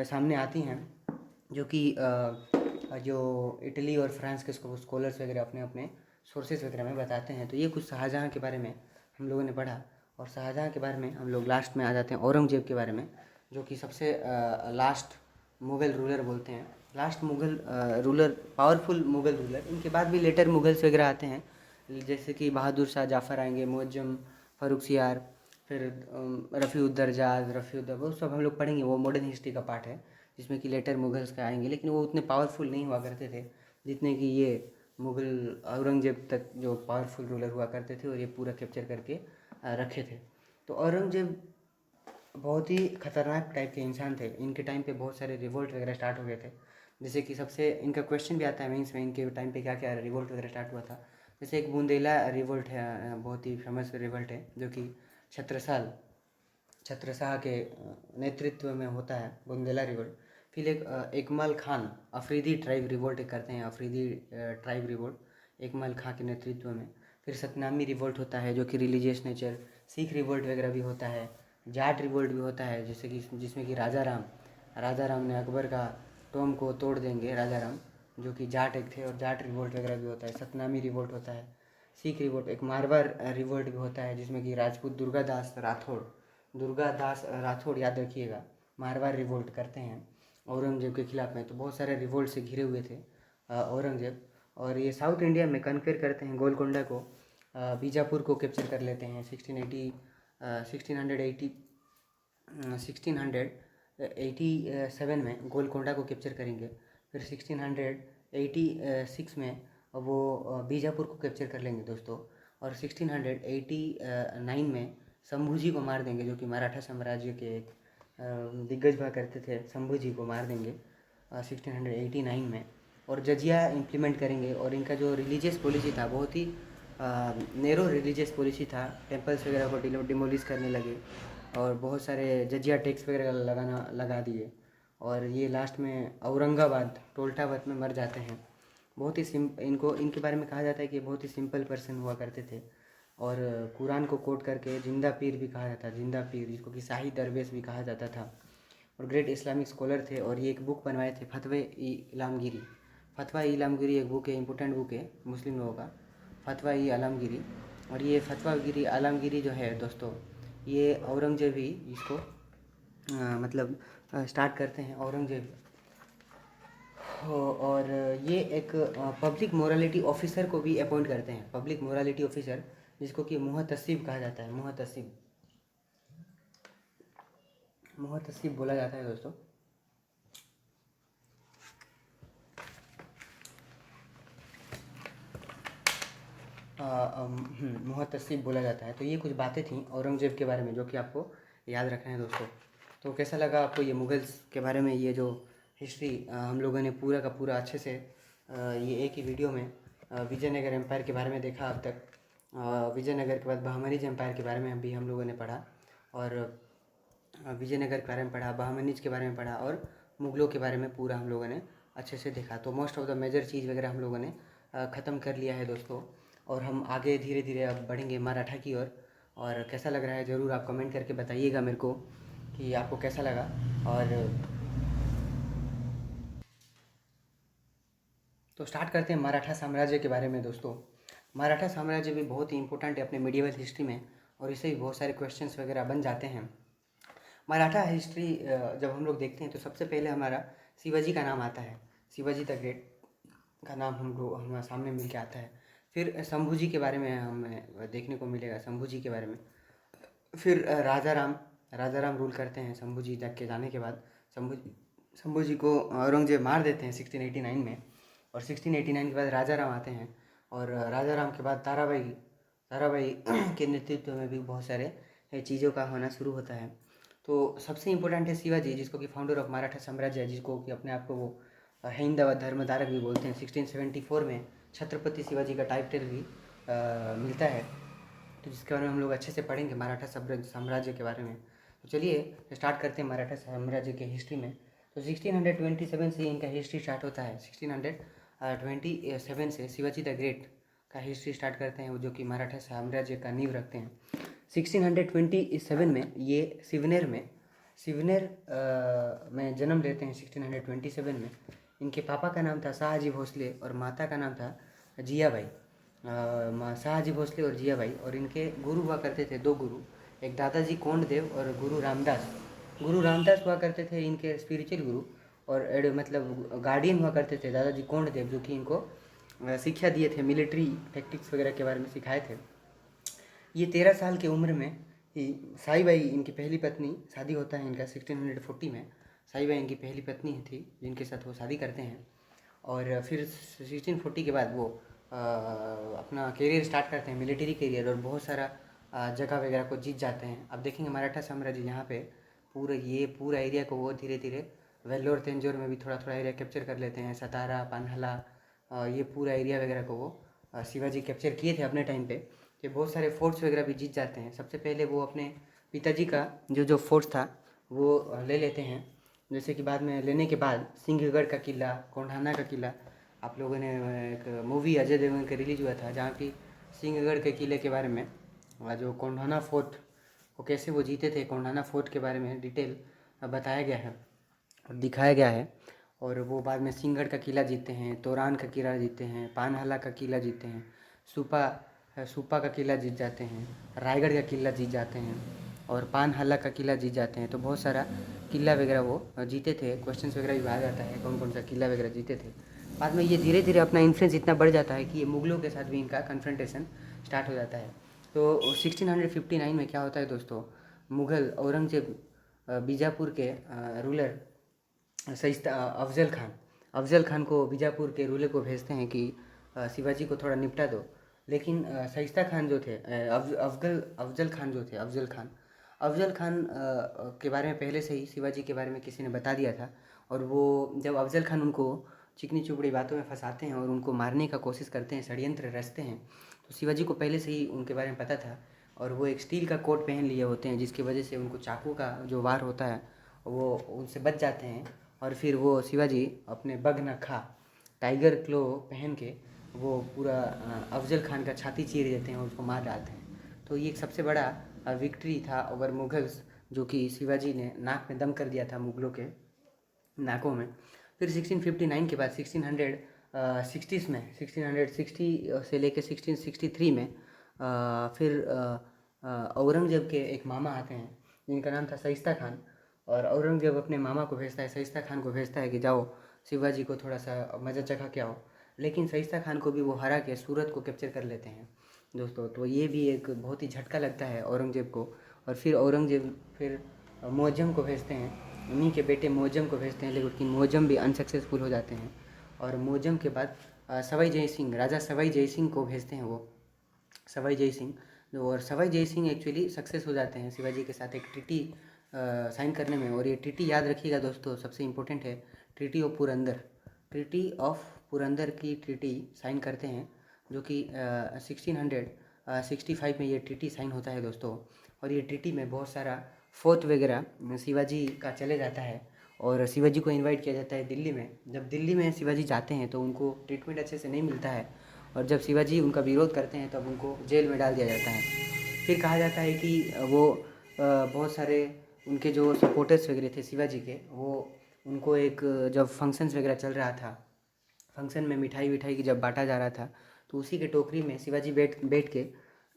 सामने आती हैं, जो कि जो इटली और फ्रांस के स्कॉलर्स वगैरह अपने अपने सोर्सेज वगैरह में बताते हैं। तो ये कुछ शाहजहाँ के बारे में हम लोगों ने पढ़ा। और शाहजहाँ के बारे में हम लोग लास्ट में आ जाते हैं औरंगजेब के बारे में, जो कि सबसे लास्ट मुग़ल रूलर बोलते हैं। Last Mughal ruler, powerful Mughal ruler. इनके बाद भी लेटर मुग़ल्स वगैरह आते हैं, जैसे कि बहादुर शाह जाफ़र आएंगे, मुअज्जम, फ़र्रुखसियार, फिर रफ़ीउद्दर्जाद, वो सब हम लोग पढ़ेंगे। वो मॉडर्न हिस्ट्री का पार्ट है, जिसमें कि लेटर मुग़ल्स का आएंगे, लेकिन वो उतने पावरफुल नहीं हुआ करते थे जितने कि ये मुग़ल औरंगजेब तक जो पावरफुल रूलर हुआ करते थे, और ये पूरा कैप्चर करके रखे थे। तो औरंगजेब बहुत ही ख़तरनाक टाइप के इंसान थे। इनके टाइम पे बहुत सारे रिवोल्ट वगैरह स्टार्ट हो गए थे, जैसे कि सबसे इनका क्वेश्चन भी आता है मेंस में, इनके टाइम पे क्या क्या रिवोल्ट वगैरह स्टार्ट हुआ था। जैसे एक बुंदेला रिवोल्ट है, बहुत ही फेमस रिवोल्ट है, जो कि छत्रसाल के नेतृत्व में होता है, बुंदेला रिवोल्ट। फिर एक एकमल खान अफरीदी ट्राइब रिवोल्ट करते हैं, अफरीदी ट्राइब रिवोल्ट एकमल खां के नेतृत्व में। फिर सतनामी रिवोल्ट होता है, जो कि रिलीजियस नेचर। सिख रिवोल्ट वगैरह भी होता है। जाट रिवोल्ट भी होता है, जैसे कि जिसमें कि राजा राम ने अकबर का टोम को तोड़ देंगे, राजा राम जो कि जाट एक थे, और जाट रिवोल्ट वगैरह भी होता है। सतनामी रिवोल्ट होता है, सिख रिवोल्ट। एक मारवाड़ रिवोल्ट भी होता है, जिसमें कि राजपूत दुर्गादास राठौड़ याद रखिएगा, मारवाड़ रिवोल्ट करते हैं औरंगजेब के खिलाफ में। तो बहुत सारे रिवोल्ट से घिरे हुए थे औरंगजेब। और ये साउथ इंडिया में कन्क्वेर करते हैं, गोलकोंडा को, बीजापुर को कैप्चर कर लेते हैं 1687 में गोलकोंडा को कैप्चर करेंगे। फिर 1686 में वो बीजापुर को कैप्चर कर लेंगे दोस्तों। और 1689 में शंभू को मार देंगे, जो कि मराठा साम्राज्य के एक दिग्गज हुआ करते थे। शंभू को मार देंगे 1689 में, और जजिया इम्प्लीमेंट करेंगे। और इनका जो रिलीजियस पॉलिसी था, बहुत ही नैरो रिलीजियस पॉलिसी था। टेम्पल्स वगैरह को डिमोलिश करने लगे, और बहुत सारे जजिया टैक्स वगैरह लगा दिए। और ये लास्ट में औरंगाबाद टोल्टाबाद में मर जाते हैं। बहुत ही इनके बारे में कहा जाता है कि बहुत ही सिंपल पर्सन हुआ करते थे, और कुरान को कोट करके जिंदा पीर भी कहा जाता है, जिंदा पीर, जिसको कि शाही दरवेश भी कहा जाता था। और ग्रेट इस्लामिक स्कॉलर थे, और ये एक बुक बनवाए थे, फतवा इलामगिरी एक बुक है, इम्पोर्टेंट बुक है मुस्लिम लोगों का, फतवा आलमगिरी। और ये फतवा आलमगिरी जो है दोस्तों, ये औरंगजेब ही इसको स्टार्ट करते हैं, औरंगजेब। और ये एक पब्लिक मोरालिटी ऑफिसर को भी अपॉइंट करते हैं, पब्लिक मोरालिटी ऑफिसर, जिसको कि मुहतसिब कहा जाता है, मुहतसिब बोला जाता है दोस्तों। मुहतसिब बोला जाता है। तो ये कुछ बातें थी औरंगजेब के बारे में, जो कि आपको याद रखना है दोस्तों। तो कैसा लगा आपको ये मुग़ल्स के बारे में, ये जो हिस्ट्री हम लोगों ने पूरा का पूरा अच्छे से ये एक ही वीडियो में विजयनगर एम्पायर के बारे में देखा अब तक। विजयनगर के बाद बहमनीज एम्पायर के बारे में भी हम लोगों ने पढ़ा, और विजयनगर के बारे में पढ़ा, बहमनीज के बारे में पढ़ा, और मुग़लों के बारे में पूरा हम लोगों ने अच्छे से देखा। तो मोस्ट ऑफ द मेजर चीज़ वगैरह हम लोगों ने ख़त्म कर लिया है दोस्तों। और हम आगे धीरे धीरे अब बढ़ेंगे मराठा की ओर। और कैसा लग रहा है ज़रूर आप कमेंट करके बताइएगा मेरे को कि आपको कैसा लगा। और तो स्टार्ट करते हैं मराठा साम्राज्य के बारे में दोस्तों। मराठा साम्राज्य भी बहुत ही इंपॉर्टेंट है अपने मिडिवल हिस्ट्री में, और इससे भी बहुत सारे क्वेश्चंस वगैरह बन जाते हैं। मराठा हिस्ट्री जब हम लोग देखते हैं तो सबसे पहले हमारा शिवाजी का नाम आता है। शिवाजी द ग्रेट का नाम हमारे सामने मिल के आता है। फिर शंभू जी के बारे में हमें देखने को मिलेगा, शंभू जी के बारे में। फिर राजा राम रूल करते हैं शंभू जी तक के जाने के बाद। शंभू जी को औरंगजेब मार देते हैं 1689 में, और 1689 के बाद राजा राम आते हैं। और राजा राम के बाद ताराबाई के नेतृत्व में भी बहुत सारे चीज़ों का होना शुरू होता है। तो सबसे इम्पोर्टेंट है शिवाजी, जिसको कि फाउंडर ऑफ मराठा साम्राज्य है, जिसको कि अपने आप को वो हिंद व धर्मधारक भी बोलते हैं। 1674 में छत्रपति शिवाजी का टाइटल भी मिलता है, तो जिसके बारे में हम लोग अच्छे से पढ़ेंगे मराठा साम्राज्य के बारे में। तो चलिए स्टार्ट करते हैं मराठा साम्राज्य के हिस्ट्री में। तो 1627 से इनका हिस्ट्री स्टार्ट होता है। 1627 से शिवाजी द ग्रेट का हिस्ट्री स्टार्ट करते हैं, वो जो कि मराठा साम्राज्य का नींव रखते हैं। 1627 में ये सिवनेर में जन्म लेते हैं। 1627 में इनके पापा का नाम था शाहजी भोसले और माता का नाम था जियाबाई। शाहजी भोसले और जियाबाई, और इनके गुरु हुआ करते थे दो गुरु, एक दादाजी कोंडदेव और गुरु रामदास हुआ करते थे इनके स्पिरिचुअल गुरु, और मतलब गार्डियन हुआ करते थे दादाजी कोंडदेव, जो कि इनको शिक्षा दिए थे, मिलिट्री टैक्टिक्स वगैरह के बारे में सिखाए थे। ये 13 साल की उम्र में ही साईबाई इनकी पहली पत्नी, शादी होता है इनका 1640 में। साईबाई इनकी पहली पत्नी थी जिनके साथ वो शादी करते हैं, और फिर 1640 के बाद वो अपना करियर स्टार्ट करते हैं, मिलिट्री करियर, और बहुत सारा जगह वगैरह को जीत जाते हैं। अब देखेंगे मराठा साम्राज्य यहाँ पे पूरा एरिया को वो धीरे धीरे वेल्लोर तंजौर में भी थोड़ा थोड़ा एरिया कैप्चर कर लेते हैं। सतारा, पानहला, ये पूरा एरिया वगैरह को वो शिवाजी कैप्चर किए थे अपने टाइम पे। ये बहुत सारे फोर्ट्स वगैरह भी जीत जाते हैं। सबसे पहले वो अपने पिताजी का जो फोर्ट था वो ले लेते हैं, जैसे कि बाद में लेने के बाद सिंहगढ़ का किला, कोंढाना का किला, आप लोगों ने एक मूवी अजय देवगन का रिलीज हुआ था जहाँ की सिंहगढ़ के किले के बारे में, जो कोंढाना फोर्ट को कैसे वो जीते थे, कोंढाना फोर्ट के बारे में डिटेल बताया गया है और दिखाया गया है। और वो बाद में सिंहगढ़ का किला जीतते हैं, तोरान का किला जीतते हैं, पानहला का किला जीतते हैं, सुपा का किला जीत जाते हैं, रायगढ़ का किला जीत जाते हैं, और पानहला का किला जीत जाते हैं। तो बहुत सारा किला वगैरह वो जीते थे। क्वेश्चंस वगैरह भी आ जाता है कौन कौन सा किला वगैरह जीते थे। बाद में ये धीरे धीरे अपना इन्फ्लुएंस इतना बढ़ जाता है कि ये मुगलों के साथ भी इनका कन्फ्रंटेशन स्टार्ट हो जाता है। तो 1659 में क्या होता है दोस्तों, मुग़ल औरंगजेब बीजापुर के रूलर सहिस्ता अफजल खान को बीजापुर के रूलर को भेजते हैं कि शिवाजी को थोड़ा निपटा दो। लेकिन सहिस्ता खान जो थे, अफजल खान के बारे में पहले से ही शिवाजी के बारे में किसी ने बता दिया था, और वो जब अफजल खान उनको चिकनी चुपड़ी बातों में फंसाते हैं और उनको मारने का कोशिश करते हैं, षड्यंत्र रचते हैं, तो शिवाजी को पहले से ही उनके बारे में पता था, और वो एक स्टील का कोट पहन लिए होते हैं, जिसकी वजह से उनको चाकू का जो वार होता है वो उनसे बच जाते हैं। और फिर वो शिवाजी अपने बगनखा टाइगर क्लो पहन के वो पूरा अफजल खान का छाती चीर देते हैं और उसको मार डालते हैं। तो ये एक सबसे बड़ा विक्ट्री था ओवर मुगल्स, जो कि शिवाजी ने नाक में दम कर दिया था मुगलों के नाकों में। फिर 1659 के बाद 1660 में 1660 से लेकर 1663 में फिर औरंगजेब के एक मामा आते हैं जिनका नाम था सहिस्ता खान, और औरंगजेब अपने मामा को भेजता है, सहिस्ता खान को भेजता है कि जाओ शिवाजी को थोड़ा सा मजा चखा के आओ। लेकिन सहिस्ता खान को भी वो हरा के सूरत को कैप्चर कर लेते हैं दोस्तों। तो ये भी एक बहुत ही झटका लगता है औरंगजेब को। और फिर औरंगजेब फिर मुअज्जम को भेजते हैं, उन्हीं के बेटे मुअज्जम को भेजते हैं, लेकिन मुअज्जम भी अनसक्सेसफुल हो जाते हैं। और मुअज्जम के बाद सवाई जय सिंह, राजा सवाई जय सिंह को भेजते हैं वो, सवाई जय सिंह और सवाई जय सिंह एक्चुअली सक्सेस हो जाते हैं शिवाजी के साथ एक ट्रीटी साइन करने में। और ये ट्रीटी याद रखिएगा दोस्तों, सबसे इम्पोर्टेंट है, ट्रीटी ऑफ पुरंदर की ट्रीटी साइन करते हैं, जो कि 1665 में ये ट्रीटी साइन होता है दोस्तों। और ये ट्रीटी में बहुत सारा फोर्ट वगैरह शिवाजी का चले जाता है, और शिवाजी को इनवाइट किया जाता है दिल्ली में। जब दिल्ली में शिवाजी जाते हैं तो उनको ट्रीटमेंट अच्छे से नहीं मिलता है, और जब शिवाजी उनका विरोध करते हैं तब उनको जेल में डाल दिया जाता है। फिर कहा जाता है कि वो बहुत सारे उनके जो सपोर्टर्स वगैरह थे शिवाजी के, वो उनको एक जब फंक्शंस वगैरह चल रहा था, फंक्शन में मिठाई विठाई की जब बांटा जा रहा था, तो उसी के टोकरी में शिवाजी बैठ बैठ के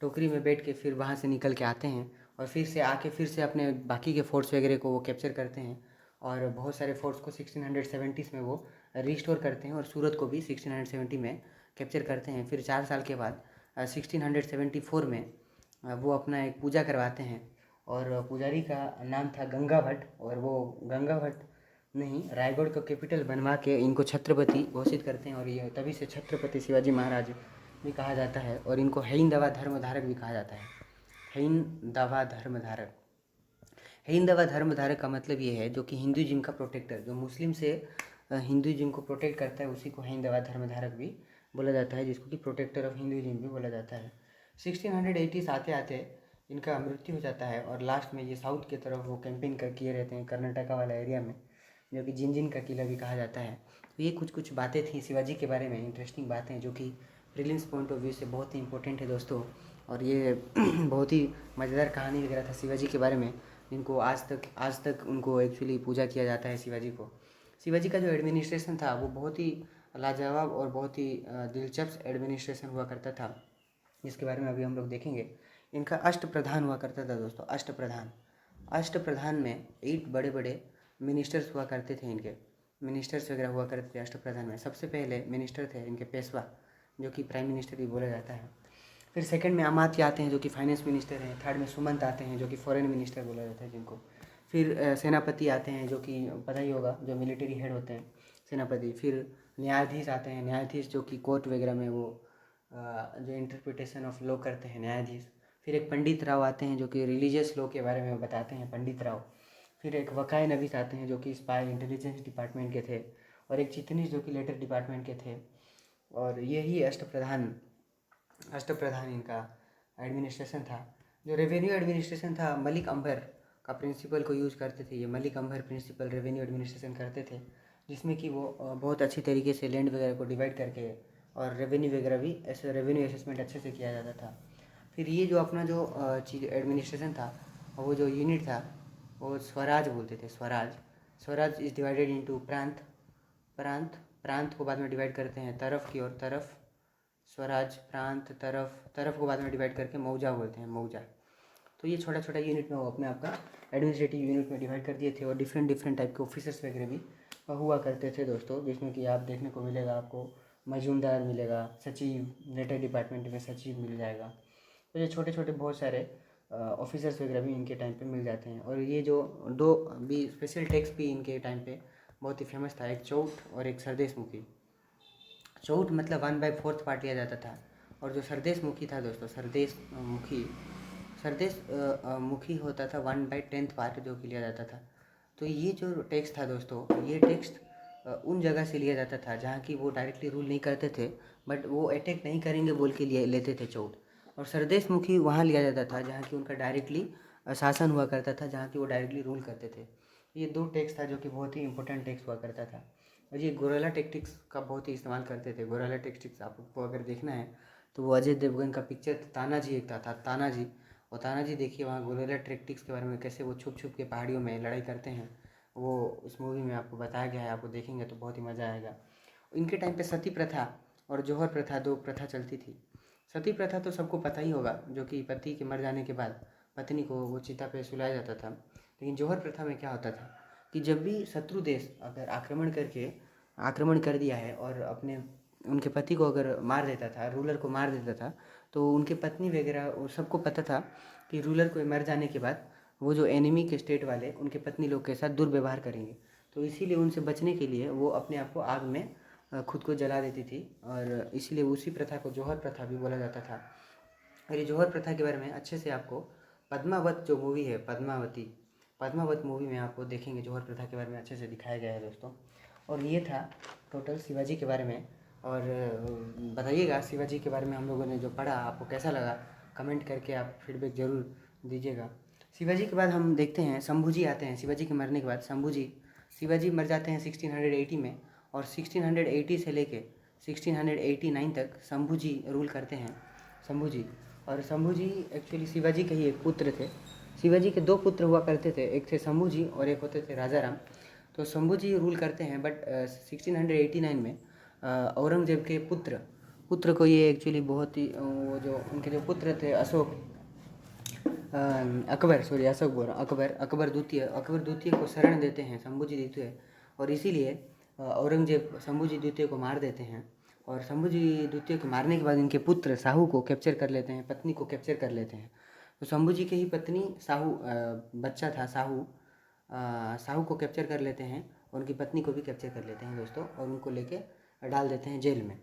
टोकरी में बैठ के फिर वहाँ से निकल के आते हैं और फिर से आके फिर से अपने बाकी के फोर्ट्स वगैरह को वो कैप्चर करते हैं और बहुत सारे फोर्ट्स को 1670s में वो रिस्टोर करते हैं और सूरत को भी 1670 में कैप्चर करते हैं। फिर 4 साल के बाद 1674 में वो अपना एक पूजा करवाते हैं और पुजारी का नाम था गंगा भट्ट, और वो गंगा भट्ट नहीं, रायगढ़ को कैपिटल बनवा के इनको छत्रपति घोषित करते हैं और ये तभी से छत्रपति शिवाजी महाराज भी कहा जाता है और इनको हिंदवा धर्मधारक भी कहा जाता है। हिंदवा धर्मधारक, हिंदवा धर्मधारक का मतलब ये है जो कि हिंदुइज्म का प्रोटेक्टर, जो मुस्लिम से हिंदुइज्म को प्रोटेक्ट करता है उसी को हिंदवा धर्मधारक भी बोला जाता है, जिसको कि प्रोटेक्टर ऑफ हिंदुइज्म भी बोला जाता है। 1680s आते आते इनका मृत्यु हो जाता है और लास्ट में ये साउथ की तरफ वो कैंपेन कर किए रहते हैं कर्नाटका वाला एरिया में, जो कि जिंजिन का किला भी कहा जाता है। तो ये कुछ कुछ बातें थी शिवाजी के बारे में, इंटरेस्टिंग बातें जो कि प्रीलिम्स पॉइंट ऑफ व्यू से बहुत ही इंपॉर्टेंट है दोस्तों। और ये बहुत ही मज़ेदार कहानी वगैरह था शिवाजी के बारे में, जिनको आज तक उनको एक्चुअली पूजा किया जाता है शिवाजी को। शिवाजी का जो एडमिनिस्ट्रेशन था वो बहुत ही लाजवाब और बहुत ही दिलचस्प एडमिनिस्ट्रेशन हुआ करता था, जिसके बारे में अभी हम लोग देखेंगे। इनका अष्टप्रधान हुआ करता था दोस्तों, अष्टप्रधान में 8 बड़े बड़े मिनिस्टर्स हुआ करते थे, इनके मिनिस्टर्स वगैरह हुआ करते थे अष्टप्रधान में। सबसे पहले मिनिस्टर थे इनके पेशवा, जो कि प्राइम मिनिस्टर भी बोला जाता है। फिर सेकंड में अमात्य आते हैं जो कि फाइनेंस मिनिस्टर हैं। थर्ड में सुमंत आते हैं जो कि फॉरेन मिनिस्टर बोला जाता है जिनको। फिर सेनापति आते हैं जो कि पता ही होगा, जो मिलिट्री हेड होते हैं सेनापति। फिर न्यायाधीश आते हैं, न्यायाधीश जो कि कोर्ट वगैरह में वो जो इंटरप्रिटेशन ऑफ लॉ करते हैं, न्यायाधीश। फिर एक पंडित राव आते हैं जो कि रिलीजियस लॉ के बारे में बताते हैं, पंडित राव। फिर एक वकाय नवीस आते हैं जो कि स्पाई इंटेलिजेंस डिपार्टमेंट के थे, और एक चितनीस जो कि लेटर डिपार्टमेंट के थे। और यही अष्टप्रधान इनका एडमिनिस्ट्रेशन था। जो रेवेन्यू एडमिनिस्ट्रेशन था, मलिक अंबर का प्रिंसिपल को यूज़ करते थे। ये मलिक अंबर प्रिंसिपल रेवेन्यू एडमिनिस्ट्रेशन करते थे, जिसमें कि वो बहुत अच्छी तरीके से लैंड वगैरह को डिवाइड करके और रेवेन्यू वगैरह भी ऐसे रेवेन्यू असेसमेंट अच्छे से किया जाता था। फिर ये जो अपना जो चीज़ एडमिनिस्ट्रेशन था, वो जो यूनिट था वो स्वराज बोलते थे, स्वराज इज़ डिवाइडेड इनटू प्रांत को बाद में डिवाइड करते हैं तरफ की ओर, तरफ स्वराज, प्रांत, तरफ को बाद में डिवाइड करके मौजा बोलते हैं, मौजा। तो ये छोटा छोटा यूनिट में वो अपने आप का एडमिनिस्ट्रेटिव यूनिट में डिवाइड कर दिए थे, और डिफरेंट टाइप के ऑफिसर्स वगैरह भी हुआ करते थे दोस्तों, जिसमें कि आप देखने को मिलेगा, आपको मजूमदार मिलेगा, सचिव, लेटर डिपार्टमेंट में सचिव मिल जाएगा। तो ये छोटे छोटे बहुत सारे ऑफिसर्स वगैरह भी इनके टाइम पे मिल जाते हैं। और ये जो 2 भी स्पेशल टैक्स भी इनके टाइम पे बहुत ही फेमस था, एक चौथ और एक सरदेश मुखी। चौथ मतलब 1/4 पार्ट लिया जाता था, और जो सरदेश मुखी था दोस्तों, सरदेश मुखी होता था 1/10 पार्ट जो कि लिया जाता था। तो ये जो टैक्स था दोस्तों, ये टैक्स उन जगह से लिया जाता था जहाँ की वो डायरेक्टली रूल नहीं करते थे, बट वो अटैक नहीं करेंगे बोल के लिए लेते थे चौथ। और सरदेश मुखी वहाँ लिया जाता था जहाँ की उनका डायरेक्टली शासन हुआ करता था, जहाँ की वो डायरेक्टली रूल करते थे। ये 2 टैक्स था जो कि बहुत ही इंपॉर्टेंट टैक्स हुआ करता था। और ये गोरेला टैक्टिक्स का बहुत ही इस्तेमाल करते थे। गोरेला टैक्टिक्स आपको अगर देखना है तो वो अजय देवगन का पिक्चर तानाजी एक था तानाजी, और तानाजी देखिए वहाँ गोरेला टैक्टिक्स के बारे में कैसे वो छुप छुप के पहाड़ियों में लड़ाई करते हैं, वो उस मूवी में आपको बताया गया है। आपको देखेंगे तो बहुत ही मज़ा आएगा। इनके टाइम पे सती प्रथा और जौहर प्रथा, 2 प्रथा चलती थी। सती प्रथा तो सबको पता ही होगा, जो कि पति के मर जाने के बाद पत्नी को वो चिता पे सुलाया जाता था। लेकिन जौहर प्रथा में क्या होता था कि जब भी शत्रु देश अगर आक्रमण कर दिया है और अपने उनके पति को अगर मार देता था, रूलर को मार देता था, तो उनके पत्नी वगैरह वो सबको पता था कि रूलर को मर जाने के बाद वो जो एनिमी के स्टेट वाले उनके पत्नी लोग के साथ दुर्व्यवहार करेंगे। तो इसीलिए उनसे बचने के लिए वो अपने आप को आग में खुद को जला देती थी, और इसीलिए उसी प्रथा को जौहर प्रथा भी बोला जाता था। और ये जौहर प्रथा के बारे में अच्छे से आपको पद्मावत जो मूवी है, पद्मावत मूवी में आपको देखेंगे जौहर प्रथा के बारे में अच्छे से दिखाया गया है दोस्तों। और ये था टोटल शिवाजी के बारे में। और बताइएगा शिवाजी के बारे में हम लोगों ने जो पढ़ा आपको कैसा लगा, कमेंट करके आप फीडबैक ज़रूर दीजिएगा। शिवाजी के बाद हम देखते हैं शंभूजी आते हैं। शिवाजी के मरने के बाद शिवाजी मर जाते हैं 1680 में, और 1680 से लेके 1689 तक शंभूजी रूल करते हैं, शंभूजी। और शंभूजी एक्चुअली शिवाजी के ही एक पुत्र थे। शिवाजी के 2 पुत्र हुआ करते थे, एक थे शंभूजी और एक होते थे राजा राम। तो शंभूजी रूल करते हैं, बट 1689 में औरंगजेब के पुत्र पुत्र को ये एक्चुअली बहुत ही वो जो उनके जो पुत्र थे अशोक अकबर सॉरी अशोक बोल रहा अकबर द्वितीय को शरण देते हैं शंभूजी द्वितीय, और इसीलिए औरंगजेब शंभूजी द्वितीय को मार देते हैं। और शंभूजी द्वितीय को मारने के बाद इनके पुत्र साहू को कैप्चर कर लेते हैं, पत्नी को कैप्चर कर लेते हैं। तो शंभूजी की ही पत्नी साहू बच्चा था साहू को कैप्चर कर लेते हैं, उनकी पत्नी को भी कैप्चर कर लेते हैं दोस्तों, और उनको लेके डाल देते हैं जेल में।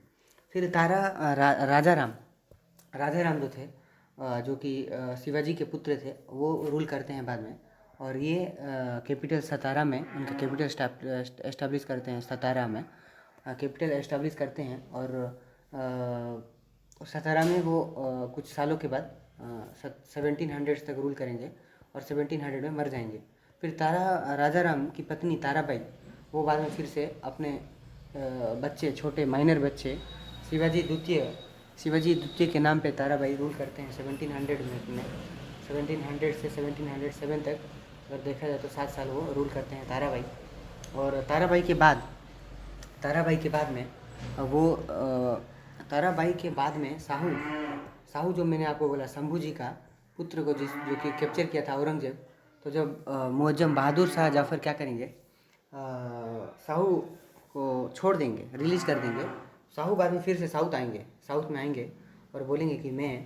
फिर राजा राम जो थे जो कि शिवाजी के पुत्र थे, वो रूल करते हैं बाद में। और ये कैपिटल सतारा में उनका कैपिटल एस्टैब्लिश करते हैं, सतारा में कैपिटल एस्टैब्लिश करते हैं। और सतारा में वो कुछ सालों के बाद 1700 तक रूल करेंगे और 1700 में मर जाएंगे। फिर राजा राम की पत्नी ताराबाई वो बाद में फिर से अपने बच्चे छोटे माइनर बच्चे शिवाजी द्वितीय के नाम पे ताराबाई रूल करते हैं 1700 में 1700 से 1707 तक अगर देखा जाए तो 7 साल वो रूल करते हैं ताराबाई। और ताराबाई के बाद में साहू जो मैंने आपको बोला शंभूजी का पुत्र को जो कि कैप्चर किया था औरंगजेब, तो जब मुअज्जम बहादुर शाह जाफर क्या करेंगे, साहू को छोड़ देंगे, रिलीज़ कर देंगे। साहू बाद में फिर से साउथ में आएंगे और बोलेंगे कि मैं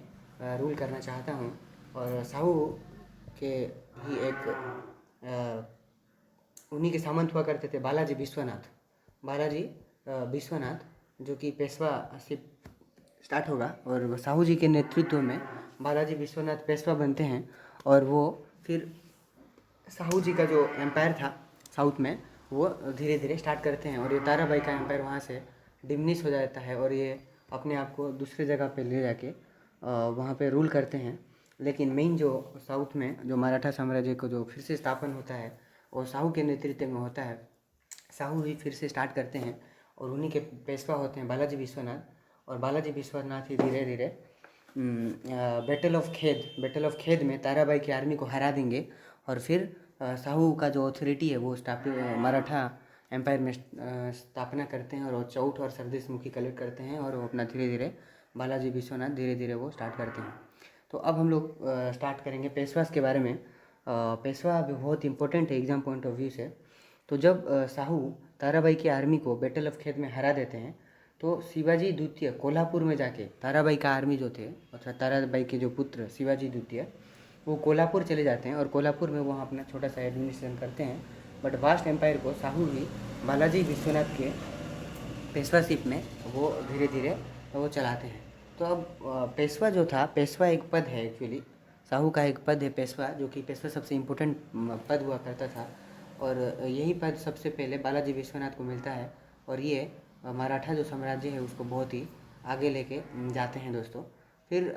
रूल करना चाहता हूँ। और साहू के ही एक उन्हीं के सामंत हुआ करते थे बालाजी विश्वनाथ जो कि पेशवा से स्टार्ट होगा। और साहू जी के नेतृत्व में बालाजी विश्वनाथ पेशवा बनते हैं। और वो फिर साहू जी का जो एम्पायर था साउथ में वो धीरे धीरे स्टार्ट करते हैं। और ये ताराबाई का एम्पायर वहाँ से डिमिनिश हो जाता है और ये अपने आप को दूसरी जगह पे ले जाके वहाँ पे रूल करते हैं। लेकिन मेन जो साउथ में जो मराठा साम्राज्य को जो फिर से स्थापन होता है वो साहू के नेतृत्व में होता है। साहू ही फिर से स्टार्ट करते हैं और उन्हीं के पेशवा होते हैं बालाजी विश्वनाथ। और बालाजी विश्वनाथ ही धीरे धीरे बैटल ऑफ खेद में ताराबाई की आर्मी को हरा देंगे। और फिर साहू का जो अथॉरिटी है वो मराठा एम्पायर में स्थापना करते हैं और वो चौथ और सरदेश मुखी कलेक्ट करते हैं। और वो अपना धीरे धीरे बालाजी विश्वनाथ धीरे धीरे वो स्टार्ट करते हैं। तो अब हम लोग स्टार्ट करेंगे पेशवास के बारे में। पेशवा भी बहुत इंपॉर्टेंट है एग्जाम पॉइंट ऑफ व्यू से। तो जब साहू ताराबाई की आर्मी को बैटल ऑफ खेद में हरा देते हैं तो शिवाजी द्वितीय कोल्हापुर में जाके ताराबाई का आर्मी जो थे अर्थात ताराबाई के जो पुत्र शिवाजी द्वितीय वो कोल्हापुर चले जाते हैं और कोल्हापुर में वहाँ अपना छोटा सा एडमिनिस्ट्रेशन करते हैं। बट वास्ट एम्पायर को साहू ही बालाजी विश्वनाथ के पेशवाशिप में वो धीरे धीरे वो चलाते हैं। तो अब पेशवा जो था, पेशवा एक पद है एक्चुअली, साहू का एक पद है पेशवा, जो कि पेशवा सबसे इम्पोर्टेंट पद हुआ करता था। और यही पद सबसे पहले बालाजी विश्वनाथ को मिलता है और ये मराठा जो साम्राज्य है उसको बहुत ही आगे लेके जाते हैं दोस्तों। फिर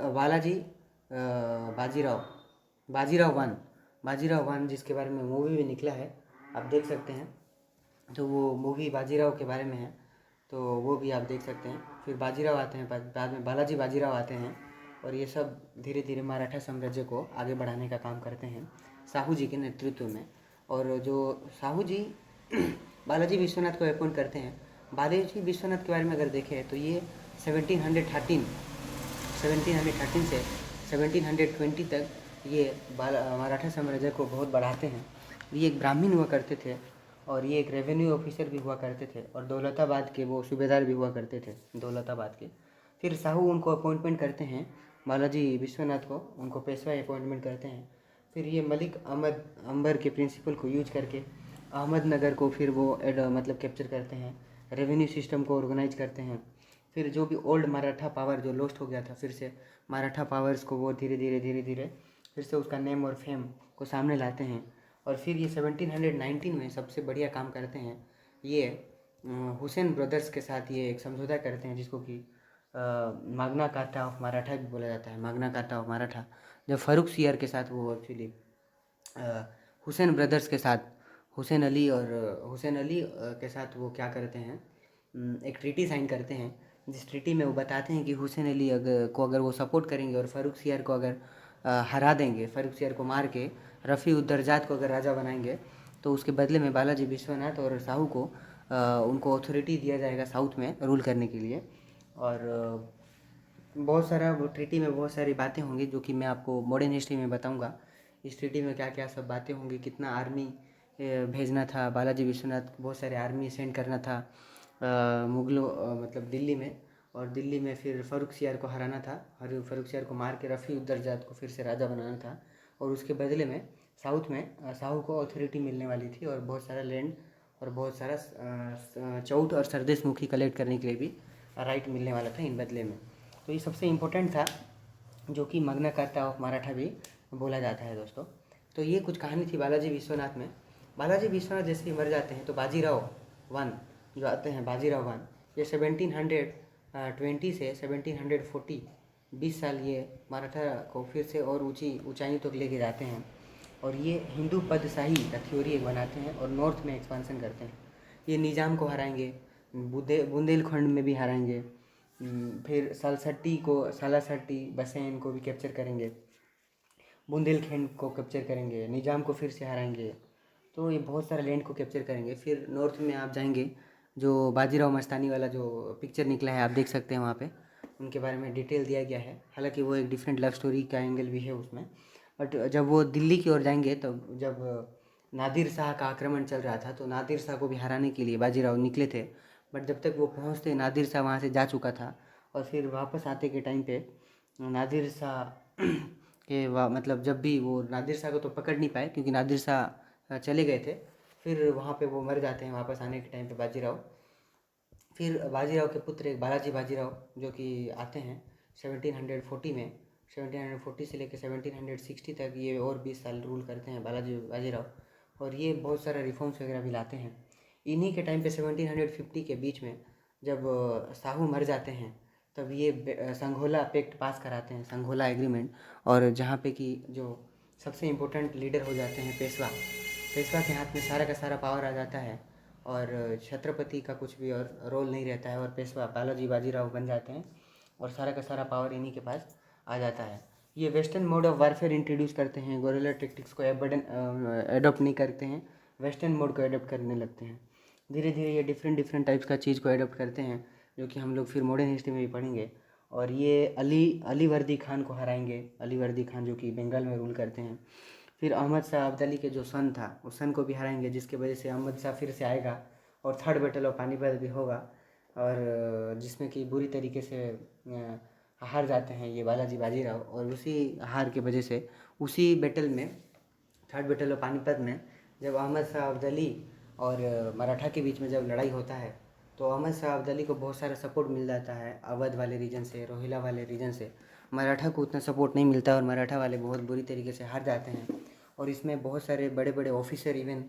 बाजीराव वन जिसके बारे में मूवी भी निकला है, आप देख सकते हैं। तो वो मूवी बाजीराव के बारे में है, तो वो भी आप देख सकते हैं। फिर बाजीराव आते हैं, बाद में बालाजी बाजीराव आते हैं और ये सब धीरे धीरे मराठा साम्राज्य को आगे बढ़ाने का काम करते हैं साहू जी के नेतृत्व में। और जो साहू जी बालाजी विश्वनाथ को अपॉइंट करते हैं, बालाजी विश्वनाथ के बारे में अगर देखें तो ये 1713 से 1720 तक ये मराठा साम्राज्य को बहुत बढ़ाते हैं। ये एक ब्राह्मण हुआ करते थे और ये एक रेवेन्यू ऑफिसर भी हुआ करते थे और दौलताबाद के वो सूबेदार भी हुआ करते थे दौलताबाद के। फिर साहू उनको अपॉइंटमेंट करते हैं, बालाजी विश्वनाथ को उनको पेशवा अपॉइंटमेंट करते हैं। फिर ये मलिक अहमद अंबर के प्रिंसिपल को यूज करके अहमदनगर को फिर वो मतलब कैप्चर करते हैं, रेवेन्यू सिस्टम को ऑर्गेनाइज करते हैं। फिर जो भी ओल्ड मराठा पावर जो लॉस्ट हो गया था, फिर से मराठा पावर्स को वो धीरे धीरे फिर से उसका नेम और फेम को सामने लाते हैं। और फिर ये 1719 में सबसे बढ़िया काम करते हैं, ये हुसैन ब्रदर्स के साथ ये एक समझौता करते हैं जिसको कि माग्ना कार्टा ऑफ मराठा भी बोला जाता है, माग्ना कार्टा ऑफ मराठा। जब फ़ारूक सियार के साथ वो एक्चुअली हुसैन ब्रदर्स के साथ हुसैन अली के साथ वो क्या करते हैं, एक ट्रीटी साइन करते हैं, जिस ट्रीटी में वो बताते हैं कि हुसैन अली अगर वो सपोर्ट करेंगे और फ़ारूक सियार को अगर हरा देंगे, फ़ारूक सियार को मार के रफ़ी उद्दरजात को अगर राजा बनाएंगे, तो उसके बदले में बालाजी विश्वनाथ और साहू को उनको अथॉरिटी दिया जाएगा साउथ में रूल करने के लिए। और बहुत सारा वो ट्रीटी में बहुत सारी बातें होंगी जो कि मैं आपको मॉडर्न हिस्ट्री में बताऊंगा। इस ट्रीटी में क्या क्या सब बातें होंगी, कितना आर्मी भेजना था बालाजी विश्वनाथ, बहुत सारे आर्मी सेंड करना था मुगलों मतलब दिल्ली में। और दिल्ली में फिर फ़र्रुखसियार को हराना था, फ़र्रुखसियार को मार के रफ़ी उद्दरजात को फिर से राजा बनाना था। और उसके बदले में साउथ में शाहू को अथॉरिटी मिलने वाली थी और बहुत सारा लैंड और बहुत सारा चौथ और सरदेशमुखी कलेक्ट करने के लिए भी राइट मिलने वाला था इन बदले में। तो ये सबसे इम्पोर्टेंट था जो कि मग्ना कार्टा ऑफ मराठा भी बोला जाता है दोस्तों। तो ये कुछ कहानी थी बालाजी विश्वनाथ में। बालाजी विश्वनाथ जैसे ही मर जाते हैं तो बाजीराव वन जो आते हैं, बाजीराव वन, ये 1720 से 1740 20 साल ये मराठा को फिर से और ऊंचाई तक लेके जाते हैं। और ये हिंदू पदशाही का थ्योरी एक बनाते हैं और नॉर्थ में एक्सपांसन करते हैं। ये निज़ाम को हराएंगे, बुंदेलखंड में भी हराएंगे, फिर सालासट्टी बसेन को भी कैप्चर करेंगे, बुंदेलखंड को कैप्चर करेंगे, निज़ाम को फिर से हराएंगे। तो ये बहुत सारा लैंड को कैप्चर करेंगे। फिर नॉर्थ में आप जाएंगे, जो बाजीराव मस्तानी वाला जो पिक्चर निकला है आप देख सकते हैं, वहाँ पे उनके बारे में डिटेल दिया गया है। हालांकि वो एक डिफरेंट लव स्टोरी का एंगल भी है उसमें। बट जब वो दिल्ली की ओर जाएंगे तो जब नादिर शाह का आक्रमण चल रहा था तो नादिर शाह को भी हराने के लिए बाजीराव निकले थे। बट जब तक वो पहुँचते नादिर शाह वहाँ से जा चुका था। और फिर वापस आते के टाइम पे नादिर शाह के मतलब जब भी वो नादिर शाह को तो पकड़ नहीं पाए क्योंकि नादिर शाह चले गए थे। फिर वहाँ पे वो मर जाते हैं वापस आने के टाइम पे बाजीराव। फिर बाजीराव के पुत्र एक बालाजी बाजीराव जो कि आते हैं 1740 में। 1740 से लेकर 1760 तक ये और 20 साल रूल करते हैं बालाजी बाजीराव। और ये बहुत सारा रिफॉर्म्स वगैरह भी लाते हैं। इन्हीं के टाइम पे 1750 के बीच में जब साहू मर जाते हैं तब ये संघोला पैक्ट पास कराते हैं, संघोला एग्रीमेंट। और जहाँ पे कि जो सबसे इम्पोर्टेंट लीडर हो जाते हैं पेशवा, पेशवा के हाथ में सारा का सारा पावर आ जाता है और छत्रपति का कुछ भी और रोल नहीं रहता है और पेशवा बालाजी बाजीराव बन जाते हैं और सारा का सारा पावर इन्हीं के पास आ जाता है। ये western mode of warfare introduce करते हैं, गोरिल्ला टेक्टिक्स को एडोप्ट नहीं करते हैं, वेस्टर्न मोड को एडोप्ट करने लगते हैं। धीरे धीरे ये डिफरेंट डिफरेंट टाइप्स का चीज़ को एडोप्ट करते हैं जो कि हम लोग फिर मॉडर्न हिस्ट्री में भी पढ़ेंगे। और ये अली वर्दी खान को हराएंगे, अली वर्दी खान जो कि बंगाल में रूल करते हैं। फिर अहमद शाह अब्दाली के जो सन था उस सन को भी हराएंगे, जिसकी वजह से अहमद शाह फिर से आएगा और थर्ड बैटल ऑफ पानीपत भी होगा। और जिसमें कि बुरी तरीके से हार जाते हैं ये बालाजी बाजीराव। और उसी हार की वजह से उसी बैटल में, थर्ड बैटल ऑफ पानीपत में, जब अहमद शाह अब्दाली और मराठा के बीच में जब लड़ाई होता है तो अहमद शाह अब्दाली को बहुत सारा सपोर्ट मिल जाता है अवध वाले रीजन से, रोहिला वाले रीजन से। मराठा को उतना सपोर्ट नहीं मिलता और मराठा वाले बहुत बुरी तरीके से हार जाते हैं। और इसमें बहुत सारे बड़े बड़े ऑफिसर, इवन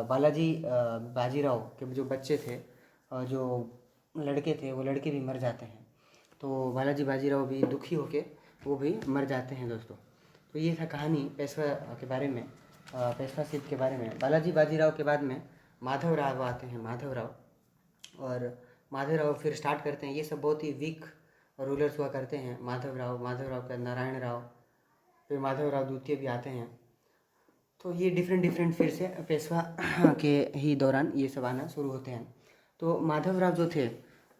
बालाजी बाजीराव के जो बच्चे थे, जो लड़के थे, वो लड़के भी मर जाते हैं। तो बालाजी बाजीराव भी दुखी होके वो भी मर जाते हैं दोस्तों। तो ये था कहानी पेशवा के बारे में, पेशवा शिप के बारे में। बालाजी बाजीराव के बाद में माधव राव आते हैं, माधव राव। और माधव राव फिर स्टार्ट करते हैं, ये सब बहुत ही वीक रूलर्स हुआ करते हैं। माधव राव का नारायण राव, फिर माधव राव द्वितीय भी आते हैं। तो ये डिफरेंट फिर से पेशवा के ही दौरान ये सब आना शुरू होते हैं। तो माधव राव जो थे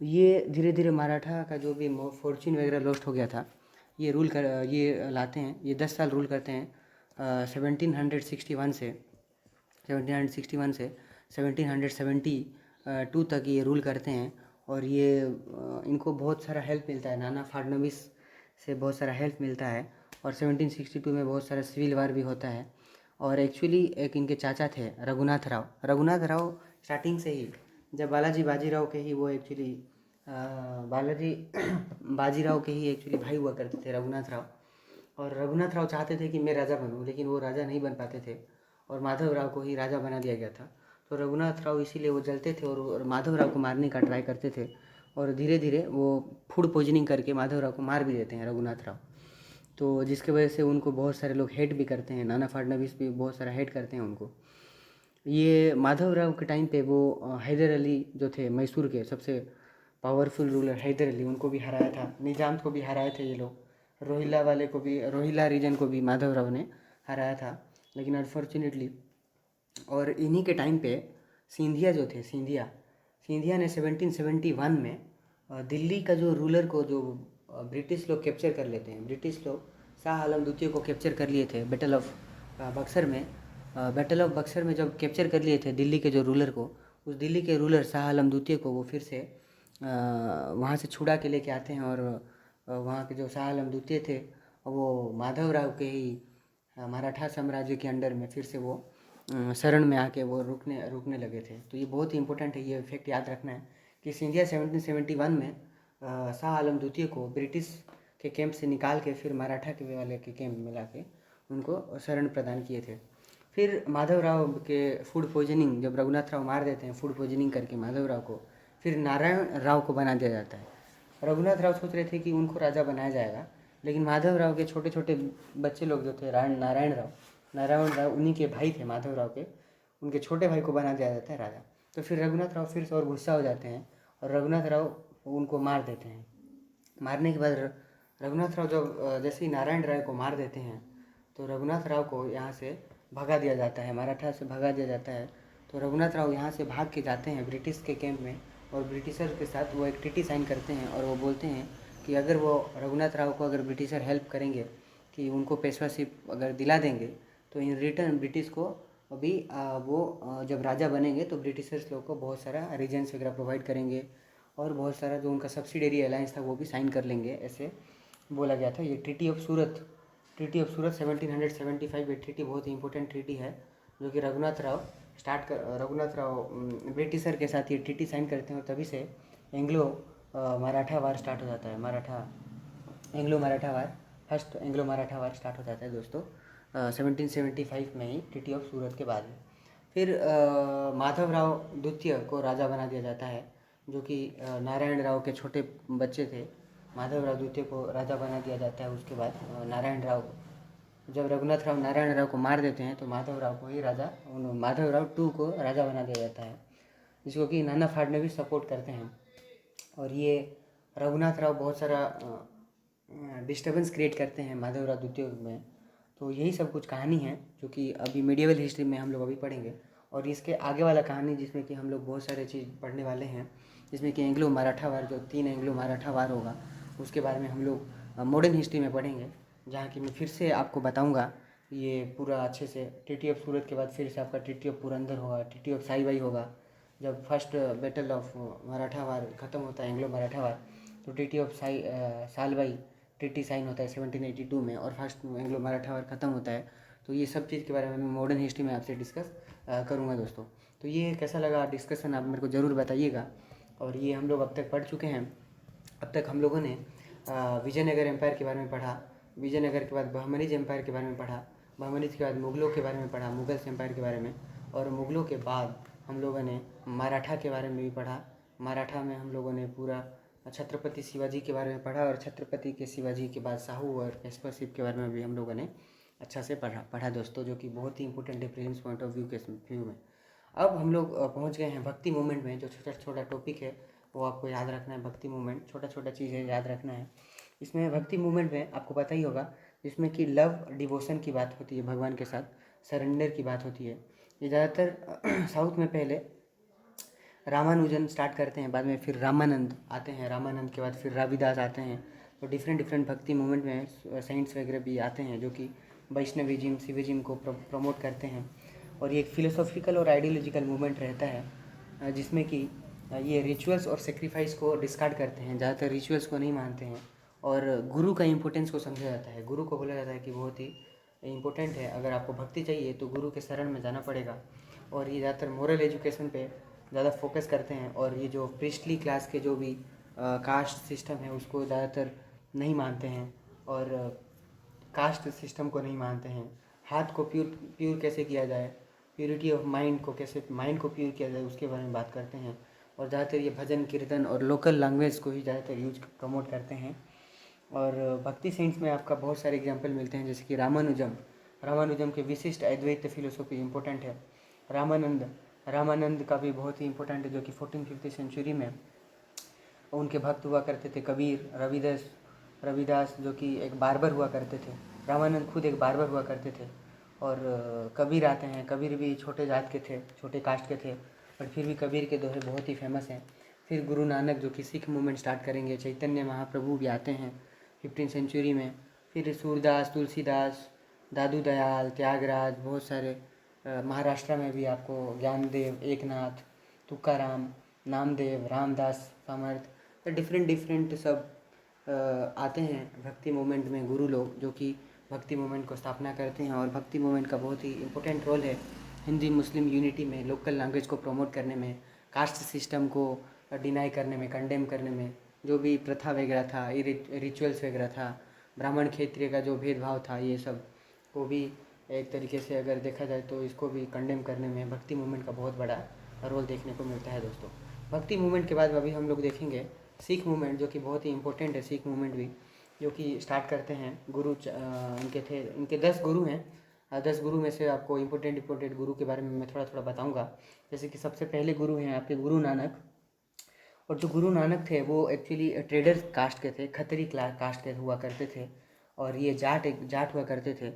ये धीरे धीरे मराठा का जो भी फॉर्चून वगैरह लॉस्ट हो गया था ये लाते हैं। ये 10 साल रूल करते हैं 1761 से 1772 तक ये रूल करते हैं। और ये इनको बहुत सारा हेल्प मिलता है, नाना फडणवीस से बहुत सारा हेल्प मिलता है। और 1762 में बहुत सारा सिविल वार भी होता है। और एक्चुअली एक इनके चाचा थे रघुनाथ राव स्टार्टिंग से ही, जब बालाजी बाजीराव के ही वो एक्चुअली बालाजी बाजीराव के ही एक्चुअली भाई हुआ करते थे रघुनाथ राव। और रघुनाथ राव चाहते थे कि मैं राजा बनूं, लेकिन वो राजा नहीं बन पाते थे और माधव राव को ही राजा बना दिया गया था। तो रघुनाथ राव इसीलिए वो जलते थे और माधव राव को मारने का ट्राई करते थे। और धीरे धीरे वो फूड पॉइजनिंग करके माधव राव को मार भी देते हैं रघुनाथ राव। तो जिसकी वजह से उनको बहुत सारे लोग हेट भी करते हैं, नाना फडणवीस भी बहुत सारा हेट करते हैं उनको। ये माधव राव के टाइम पे वो हैदर अली जो थे मैसूर के सबसे पावरफुल रूलर, हैदर अली, उनको भी हराया था। निजाम को भी हराए थे ये लोग। रोहिला वाले को भी, रोहिला रीजन को भी माधव राव ने हराया था, लेकिन अनफॉर्चुनेटली। और इन्हीं के टाइम पे सिंधिया जो थे, सिंधिया ने 1771 में दिल्ली का जो रूलर को जो ब्रिटिश लोग कैप्चर कर लेते हैं, ब्रिटिश लोग शाह आलम द्वितीय को कैप्चर कर लिए थे बैटल ऑफ बक्सर में। बैटल ऑफ बक्सर में जब कैप्चर कर लिए थे दिल्ली के जो रूलर को, उस दिल्ली के रूलर शाह आलम द्वितीय को वो फिर से वहाँ से छुड़ा के लेके आते हैं। और वहाँ के जो शाह आलम द्वितीय थे वो माधवराव के ही मराठा साम्राज्य के अंडर में फिर से वो शरण में आके वो रुकने लगे थे। तो ये बहुत ही इंपॉर्टेंट है, ये फैक्ट याद रखना है कि सिंधिया 1771 में शाह आलम द्वितीय को ब्रिटिश के कैंप से निकाल के फिर मराठा के वाले के कैंप में ला के उनको शरण प्रदान किए थे। फिर माधवराव के फूड पॉइजनिंग, जब रघुनाथ राव मार देते हैं फूड पॉइजनिंग करके माधवराव को, फिर नारायण राव को बना दिया जाता है। रघुनाथ राव सोच रहे थे कि उनको राजा बनाया जाएगा, लेकिन माधवराव के छोटे छोटे बच्चे लोग जो थे नारायण राव उन्हीं के भाई थे माधवराव के, उनके छोटे भाई को बना दिया जाता है राजा। तो फिर रघुनाथ राव फिर से और गुस्सा हो जाते हैं और रघुनाथ राव उनको मार देते हैं। मारने के बाद रघुनाथ राव जब जैसे ही नारायण राय को मार देते हैं तो रघुनाथ राव को यहाँ से भगा दिया जाता है, मराठा से भगा दिया जाता है। तो रघुनाथ राव यहाँ से भाग के जाते हैं ब्रिटिश के कैंप में और ब्रिटिशर के साथ वो एक ट्रीटी साइन करते हैं और वो बोलते हैं कि अगर वो रघुनाथ राव को अगर ब्रिटिशर हेल्प करेंगे कि उनको पेशवाशिप अगर दिला देंगे तो इन रिटर्न ब्रिटिश को अभी वो जब राजा बनेंगे तो ब्रिटिशर्स लोग को बहुत सारा रीजन्स वगैरह प्रोवाइड करेंगे और बहुत सारा जो उनका सब्सिडरी अलायंस था वो भी साइन कर लेंगे, ऐसे बोला गया था। ये ट्रीटी ऑफ सूरत 1775, ये ट्रीटी बहुत ही इंपॉर्टेंट ट्रीटी है जो कि रघुनाथ राव ब्रिटिशर के साथ ये ट्रीटी साइन करते हैं और तभी से एंग्लो मराठा वार स्टार्ट हो जाता है। फर्स्ट एंग्लो मराठा वार स्टार्ट हो जाता है दोस्तों 1775 में ही ट्रीटी ऑफ सूरत के बाद में। फिर माधवराव द्वितीय को राजा बना दिया जाता है, जो कि नारायण राव के छोटे बच्चे थे। माधवराव द्वितीय को राजा बना दिया जाता है। उसके बाद नारायण राव, जब रघुनाथ राव नारायण राव को मार देते हैं तो माधवराव टू को राजा बना दिया जाता है, जिसको कि नाना फाड़ने भी सपोर्ट करते हैं। और ये रघुनाथ राव बहुत सारा डिस्टर्बेंस क्रिएट करते हैं माधवराव द्वितीय में। तो यही सब कुछ कहानी है जो कि अभी मिडिएवल हिस्ट्री में हम लोग अभी पढ़ेंगे। और इसके आगे वाला कहानी जिसमें कि हम लोग बहुत सारे चीज़ पढ़ने वाले हैं, जिसमें कि एंग्लो मराठा वार, जो 3 एंग्लो मराठा वार होगा उसके बारे में हम लोग मॉडर्न हिस्ट्री में पढ़ेंगे, जहाँ कि मैं फिर से आपको बताऊँगा ये पूरा अच्छे से। ट्रीटी ऑफ सूरत के बाद फिर से आपका ट्रीटी ऑफ पुरंदर होगा, ट्रीटी ऑफ साई होगा। जब first battle of Maratha war ख़त्म होता है, एंग्लो मराठा वार, तो treaty of Salbai treaty sign होता है 1782 में और फर्स्ट एंग्लो मराठा वार ख़त्म होता है। तो ये सब चीज़ के बारे में मैं मॉडर्न हिस्ट्री में आपसे डिस्कस करूँगा दोस्तों। तो ये कैसा लगा डिस्कशन, आप मेरे को ज़रूर बताइएगा। और ये हम लोग अब तक पढ़ चुके हैं। अब तक हम लोगों ने विजयनगर एम्पायर के बारे में पढ़ा, विजयनगर के बाद बहमनीज एम्पायर के बारे में पढ़ा, बहमनीज के बाद मुग़लों के बारे में पढ़ा, मुग़ल्स एम्पायर के बारे में, और मुग़लों के बाद हम लोगों ने मराठा के बारे में भी पढ़ा। मराठा में हम लोगों ने पूरा छत्रपति शिवाजी के बारे में पढ़ा और छत्रपति के शिवाजी के बाद साहू और पेशवाशिप के बारे में भी हम लोगों ने अच्छा से पढ़ा दोस्तों, जो कि बहुत ही इंपॉर्टेंट है प्रीलिम्स पॉइंट ऑफ व्यू में। अब हम लोग पहुंच गए हैं भक्ति मूवमेंट में। जो छोटा छोटा टॉपिक है वो आपको याद रखना है। भक्ति मूवमेंट, छोटा छोटा चीज़ें याद रखना है। इसमें भक्ति मूवमेंट में आपको पता ही होगा, जिसमें कि लव डिवोशन की बात होती है, भगवान के साथ सरेंडर की बात होती है। ये ज़्यादातर साउथ में पहले रामानुजन स्टार्ट करते हैं, बाद में फिर रामानंद आते हैं, रामानंद के बाद फिर रविदास आते हैं। तो डिफरेंट भक्ति मूवमेंट में सेंट्स वगैरह भी आते हैं जो कि वैष्णविज्म शिविज्म को प्रमोट करते हैं। और ये एक फिलोसॉफिकल और आइडियोलॉजिकल मूवमेंट रहता है, जिसमें कि ये रिचुअल्स और सेक्रीफाइस को डिस्कार्ड करते हैं, ज़्यादातर रिचुअल्स को नहीं मानते हैं। और गुरु का इम्पोर्टेंस को समझा जाता है। गुरु को बोला जाता है कि बहुत ही इम्पोर्टेंट है, अगर आपको भक्ति चाहिए तो गुरु के शरण में जाना पड़ेगा। और ये ज़्यादातर मोरल एजुकेशन पे ज़्यादा फोकस करते हैं। और ये जो प्रीस्टली क्लास के जो भी कास्ट सिस्टम है उसको ज़्यादातर नहीं मानते हैं और कास्ट सिस्टम को नहीं मानते हैं। हाथ को प्योर कैसे किया जाए, प्योरिटी ऑफ माइंड को कैसे माइंड को प्योर किया जाए, उसके बारे में बात करते हैं। और ज़्यादातर ये भजन कीर्तन और लोकल लैंग्वेज को ही ज़्यादातर यूज प्रमोट करते हैं। और भक्ति सेंट्स में आपका बहुत सारे एग्जाम्पल मिलते हैं, जैसे कि रामानुजम के विशिष्ट अद्वैत फिलोसॉफी इंपॉर्टेंट है। रामानंद का भी बहुत ही इंपॉर्टेंट है, जो कि 14th-15th सेंचुरी में उनके भक्त हुआ करते थे। कबीर, रविदास जो कि एक बार्बर हुआ करते थे। रामानंद खुद एक बार्बर हुआ करते थे। और कबीर आते हैं, कबीर भी छोटे जात के थे, छोटे कास्ट के थे। और फिर भी कबीर के दोहे बहुत ही फेमस हैं। फिर गुरु नानक जो कि सिख मूवमेंट स्टार्ट करेंगे, चैतन्य महाप्रभु भी आते हैं 15वीं सेंचुरी में। फिर सूरदास, तुलसीदास, दादू दयाल, त्यागराज, बहुत सारे महाराष्ट्र में भी आपको ज्ञानदेव, एकनाथ, तुकाराम, नामदेव, रामदास समर्थ, तो डिफरेंट सब आते हैं भक्ति मूवमेंट में गुरु लोग, जो कि भक्ति मूवमेंट को स्थापना करते हैं। और भक्ति मूवमेंट का बहुत ही इम्पोर्टेंट रोल है हिंदी मुस्लिम यूनिटी में, लोकल लैंग्वेज को प्रमोट करने में, कास्ट सिस्टम को डिनाई करने में, कंडेम करने में, जो भी प्रथा वगैरह था, रिचुअल्स वगैरह था, ब्राह्मण क्षेत्रीय का जो भेदभाव था, ये सब को भी एक तरीके से अगर देखा जाए तो इसको भी कंडेम करने में भक्ति मूवमेंट का बहुत बड़ा रोल देखने को मिलता है दोस्तों। भक्ति मूवमेंट के बाद अभी हम लोग देखेंगे सिख मूवमेंट, जो कि बहुत ही इंपॉर्टेंट है। सिख मूवमेंट भी जो कि स्टार्ट करते हैं गुरु इनके थे, इनके 10 गुरु हैं। 10 गुरु में से आपको इम्पोर्टेंट गुरु के बारे में मैं थोड़ा बताऊंगा। जैसे कि सबसे पहले गुरु हैं आपके गुरु नानक। और जो गुरु नानक थे वो एक्चुअली ट्रेडर्स कास्ट के थे, खत्तरी कास्ट के हुआ करते थे, और ये जाट हुआ करते थे।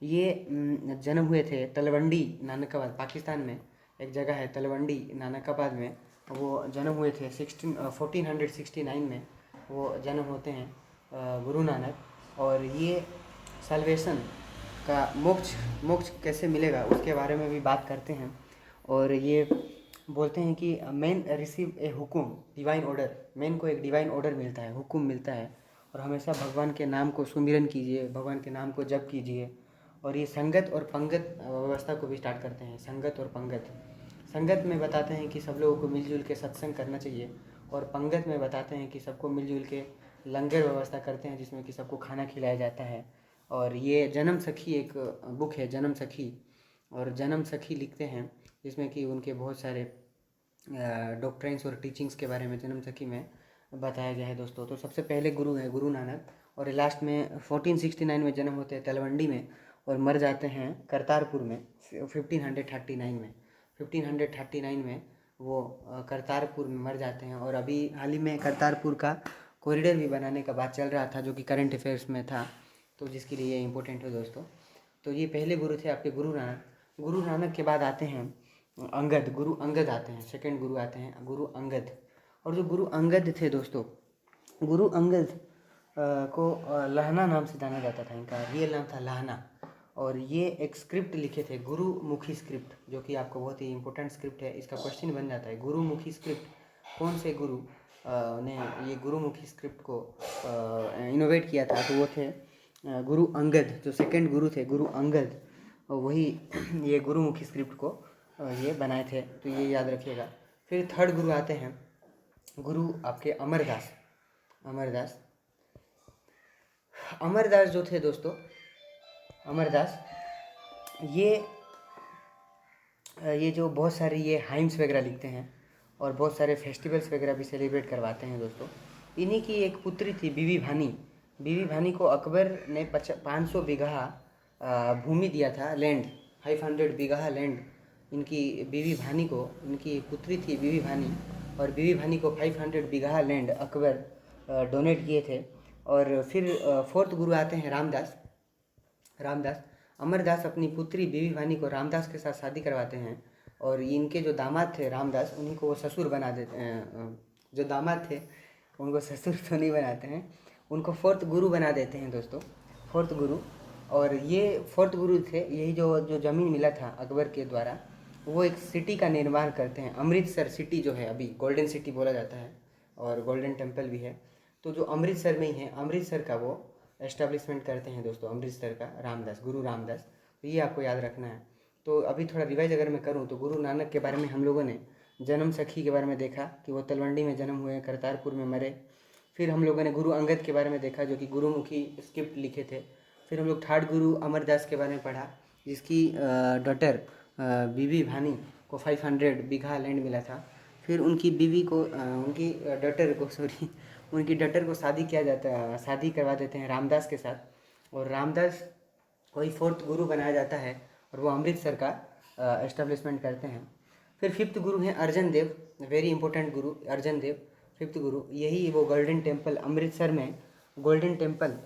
ये जन्म हुए थे तलवंडी नानकाबाद, पाकिस्तान में एक जगह है तलवंडी नानकाबाद में, वो जन्म हुए थे 1469 में वो जन्म होते हैं गुरु नानक। और ये सल्वेशन का मोक्ष कैसे मिलेगा उसके बारे में भी बात करते हैं। और ये बोलते हैं कि मैन रिसीव ए हुकुम डिवाइन ऑर्डर, मैन को एक डिवाइन ऑर्डर मिलता है, हुकुम मिलता है, और हमेशा भगवान के नाम को सुमिरन कीजिए, भगवान के नाम को जप कीजिए। और ये संगत और पंगत व्यवस्था को भी स्टार्ट करते हैं। संगत और पंगत, संगत में बताते हैं कि सब लोगों को मिलजुल के सत्संग करना चाहिए, और पंगत में बताते हैं कि सबको मिलजुल के लंगर व्यवस्था करते हैं जिसमें कि सबको खाना खिलाया जाता है। और ये जन्म सखी एक बुक है, जन्म सखी, और जन्म सखी लिखते हैं जिसमें कि उनके बहुत सारे डॉक्ट्राइन्स और टीचिंग्स के बारे में जन्म सखी में बताया गया है दोस्तों। तो सबसे पहले गुरु हैं गुरु नानक, और लास्ट में 1469 में जन्म होते हैं तलवंडी में, और मर जाते हैं करतारपुर में 1539 में। 1539 में वो करतारपुर में मर जाते हैं। और अभी हाल ही में करतारपुर का कॉरिडोर भी बनाने का बात चल रहा था, जो कि करंट अफेयर्स में था, तो जिसके लिए ये इम्पोर्टेंट है दोस्तों। तो ये पहले गुरु थे आपके गुरु नानक। गुरु नानक के बाद आते हैं अंगद, गुरु अंगद आते हैं, सेकंड गुरु आते हैं गुरु अंगद। और जो गुरु अंगद थे दोस्तों, गुरु अंगद को लहना नाम से जाना जाता था, इनका रियल नाम था लहना। और ये एक स्क्रिप्ट लिखे थे, गुरुमुखी स्क्रिप्ट, जो कि आपको बहुत ही इंपॉर्टेंट स्क्रिप्ट है। इसका क्वेश्चन बन जाता है, गुरुमुखी स्क्रिप्ट कौन से गुरु ने ये गुरुमुखी स्क्रिप्ट को इनोवेट किया था? तो वो थे गुरु अंगद। जो सेकंड गुरु थे गुरु अंगद, वही ये गुरुमुखी स्क्रिप्ट को ये बनाए थे, तो ये याद रखिएगा। फिर थर्ड गुरु आते हैं गुरु आपके अमरदास। अमरदास अमरदास जो थे दोस्तों, अमरदास ये जो बहुत सारे ये हाइम्स वगैरह लिखते हैं, और बहुत सारे फेस्टिवल्स वगैरह भी सेलिब्रेट करवाते हैं दोस्तों। इन्हीं की एक पुत्री थी बीबी भानी। बीबी भानी को अकबर ने 500 बीघा भूमि दिया था, लैंड, 500 बीघा लैंड इनकी बीबी भानी को, इनकी पुत्री थी बीबी भानी, और बीबी भानी को 500 बीघा लैंड अकबर डोनेट किए थे। और फिर फोर्थ गुरु आते हैं रामदास। रामदास अमरदास अपनी पुत्री बीबी भानी को रामदास के साथ शादी करवाते हैं, और इनके जो दामाद थे रामदास, उन्हीं को वो ससुर बना देते हैं। जो दामाद थे उनको ससुर तो नहीं बनाते हैं, उनको फोर्थ गुरु बना देते हैं दोस्तों, फोर्थ गुरु। और ये फोर्थ गुरु थे, यही जो ज़मीन मिला था अकबर के द्वारा, वो एक सिटी का निर्माण करते हैं। अमृतसर सिटी जो है अभी गोल्डन सिटी बोला जाता है, और गोल्डन टेम्पल भी है, तो जो अमृतसर में ही है, अमृतसर का वो एस्टेब्लिशमेंट करते हैं दोस्तों, अमृतसर का रामदास, गुरु रामदास। तो ये आपको याद रखना है। तो अभी थोड़ा रिवाइज अगर मैं करूँ तो गुरु नानक के बारे में हम लोगों ने जन्म सखी के बारे में देखा कि वो तलवंडी में जन्म हुए, करतारपुर में मरे। फिर हम लोगों ने गुरु अंगद के बारे में देखा, जो कि गुरुमुखी स्क्रिप्ट लिखे थे। फिर हम लोग थर्ड गुरु अमरदास के बारे में पढ़ा, जिसकी डॉटर बीबी भानी को 500 बीघा लैंड मिला था। फिर उनकी बीवी को उनकी डॉटर को शादी करवा देते हैं रामदास के साथ, और रामदास को ही फोर्थ गुरु बनाया जाता है, और वो अमृतसर का एस्टेब्लिशमेंट करते हैं। फिर फिफ्थ गुरु हैं Arjan Dev, very important Guru Arjan Dev, fifth गुरु। यही वो गोल्डन टेम्पल अमृतसर में, गोल्डन टेम्पल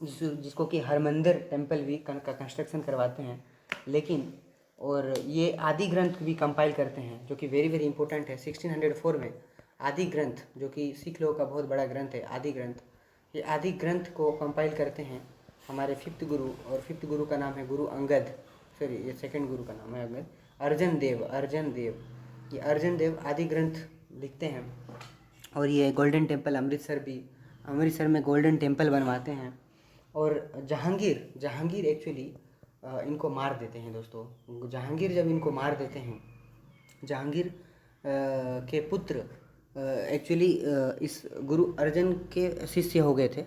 जिसको कि हरमंदिर टेम्पल भी का कंस्ट्रक्शन करवाते हैं। लेकिन और ये आदि ग्रंथ भी कंपाइल करते हैं, जो कि वेरी वेरी इंपॉर्टेंट है। 1604 में आदि ग्रंथ, जो कि सिख लोगों का बहुत बड़ा ग्रंथ है आदि ग्रंथ, ये आदि ग्रंथ को कंपाइल करते हैं हमारे फिफ्थ गुरु, और फिफ्थ गुरु का नाम है गुरु अंगद, सॉरी ये सेकंड गुरु का नाम है अंगद, अर्जन देव। ये अर्जन देव आदि ग्रंथ लिखते हैं। और ये गोल्डन टेम्पल अमृतसर में गोल्डन टेम्पल बनवाते हैं। और जहांगीर एक्चुअली इनको मार देते हैं दोस्तों। जहांगीर जब इनको मार देते हैं, जहांगीर के पुत्र एक्चुअली इस गुरु अर्जन के शिष्य हो गए थे,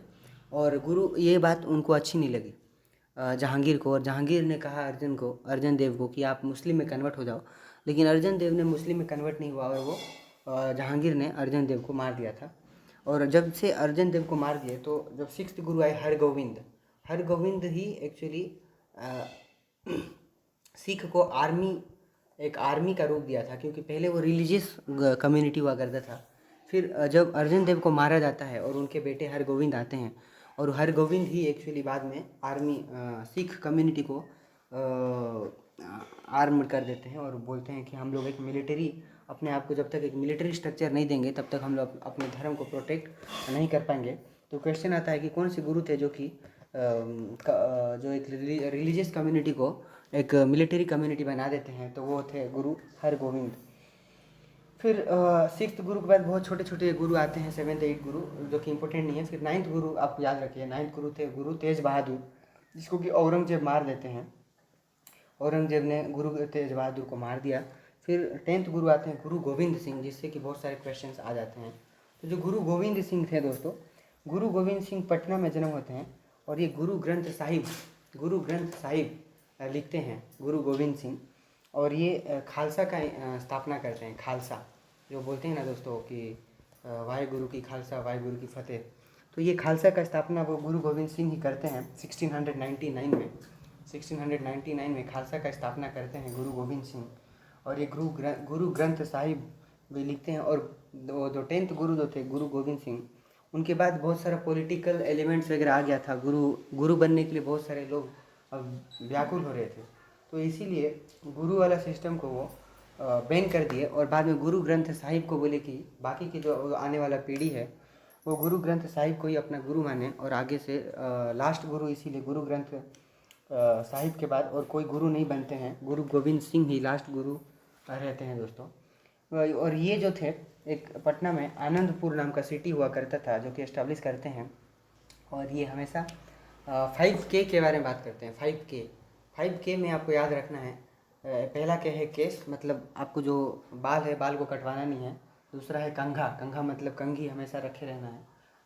और गुरु ये बात उनको अच्छी नहीं लगी जहांगीर को, और जहांगीर ने कहा अर्जन देव को कि आप मुस्लिम में कन्वर्ट हो जाओ। लेकिन अर्जन देव ने मुस्लिम में कन्वर्ट नहीं हुआ, और वो जहांगीर ने अर्जन देव को मार दिया था। और जब से अर्जन देव को मार दिए, तो जब सिक्स्थ गुरु आए हरगोविंद ही एक्चुअली सिख को एक आर्मी का रूप दिया था, क्योंकि पहले वो रिलीजियस कम्युनिटी हुआ करता था। फिर जब अर्जन देव को मारा जाता है और उनके बेटे हरगोविंद आते हैं, और हरगोविंद ही एक्चुअली बाद में सिख कम्युनिटी को आर्म कर देते हैं, और बोलते हैं कि हम लोग एक मिलिट्री, अपने आप को जब तक एक मिलिट्री स्ट्रक्चर नहीं देंगे तब तक हम लोग अपने धर्म को प्रोटेक्ट नहीं कर पाएंगे। तो क्वेश्चन आता है कि कौन से गुरु थे जो एक रिलीजियस कम्युनिटी को एक मिलिट्री कम्युनिटी बना देते हैं, तो वो थे गुरु हरगोविंद। फिर सिक्स्थ गुरु के बाद बहुत छोटे छोटे गुरु आते हैं, 7th 8th गुरु, जो कि इंपॉर्टेंट नहीं है। फिर 9th गुरु आप याद रखिए, 9th गुरु थे गुरु तेज बहादुर, जिसको कि औरंगजेब मार देते हैं। औरंगजेब ने गुरु तेज बहादुर को मार दिया। फिर 10th गुरु आते हैं गुरु गोविंद सिंह, जिससे कि बहुत सारे क्वेश्चंस आ जाते हैं। तो जो गुरु गोविंद सिंह थे दोस्तों, गुरु गोविंद सिंह पटना में जन्म होते हैं, और ये गुरु ग्रंथ साहिब लिखते हैं गुरु गोविंद सिंह। और ये खालसा का स्थापना करते हैं। खालसा जो बोलते हैं ना दोस्तों कि वाहेगुरु की खालसा वाहेगुरु की फतेह, तो ये खालसा का स्थापना वो गुरु गोविंद सिंह ही करते हैं 1699 में खालसा का स्थापना करते हैं गुरु गोविंद सिंह। और ये गुरु ग्रंथ साहिब भी लिखते हैं। और दो 10th गुरु जो थे गुरु गोविंद सिंह, उनके बाद बहुत सारा पॉलिटिकल एलिमेंट्स वगैरह आ गया था। गुरु बनने के लिए बहुत सारे लोग व्याकुल हो रहे थे, तो इसीलिए गुरु वाला सिस्टम को वो बैन कर दिए। और बाद में गुरु ग्रंथ साहिब को बोले कि बाकी की जो आने वाला पीढ़ी है वो गुरु ग्रंथ साहिब को ही अपना गुरु माने, और आगे से लास्ट गुरु, इसीलिए गुरु ग्रंथ साहिब के बाद और कोई गुरु नहीं बनते हैं, गुरु गोविंद सिंह ही लास्ट गुरु रहते हैं दोस्तों। और ये जो थे, एक पटना में आनंदपुर नाम का सिटी हुआ करता था, जो कि एस्टेब्लिश करते हैं। और ये हमेशा 5K के बारे में बात करते हैं। 5K में आपको याद रखना है, पहला क्या है केस, मतलब आपको जो बाल है बाल को कटवाना नहीं है। दूसरा है कंघा मतलब कंघी हमेशा रखे रहना है।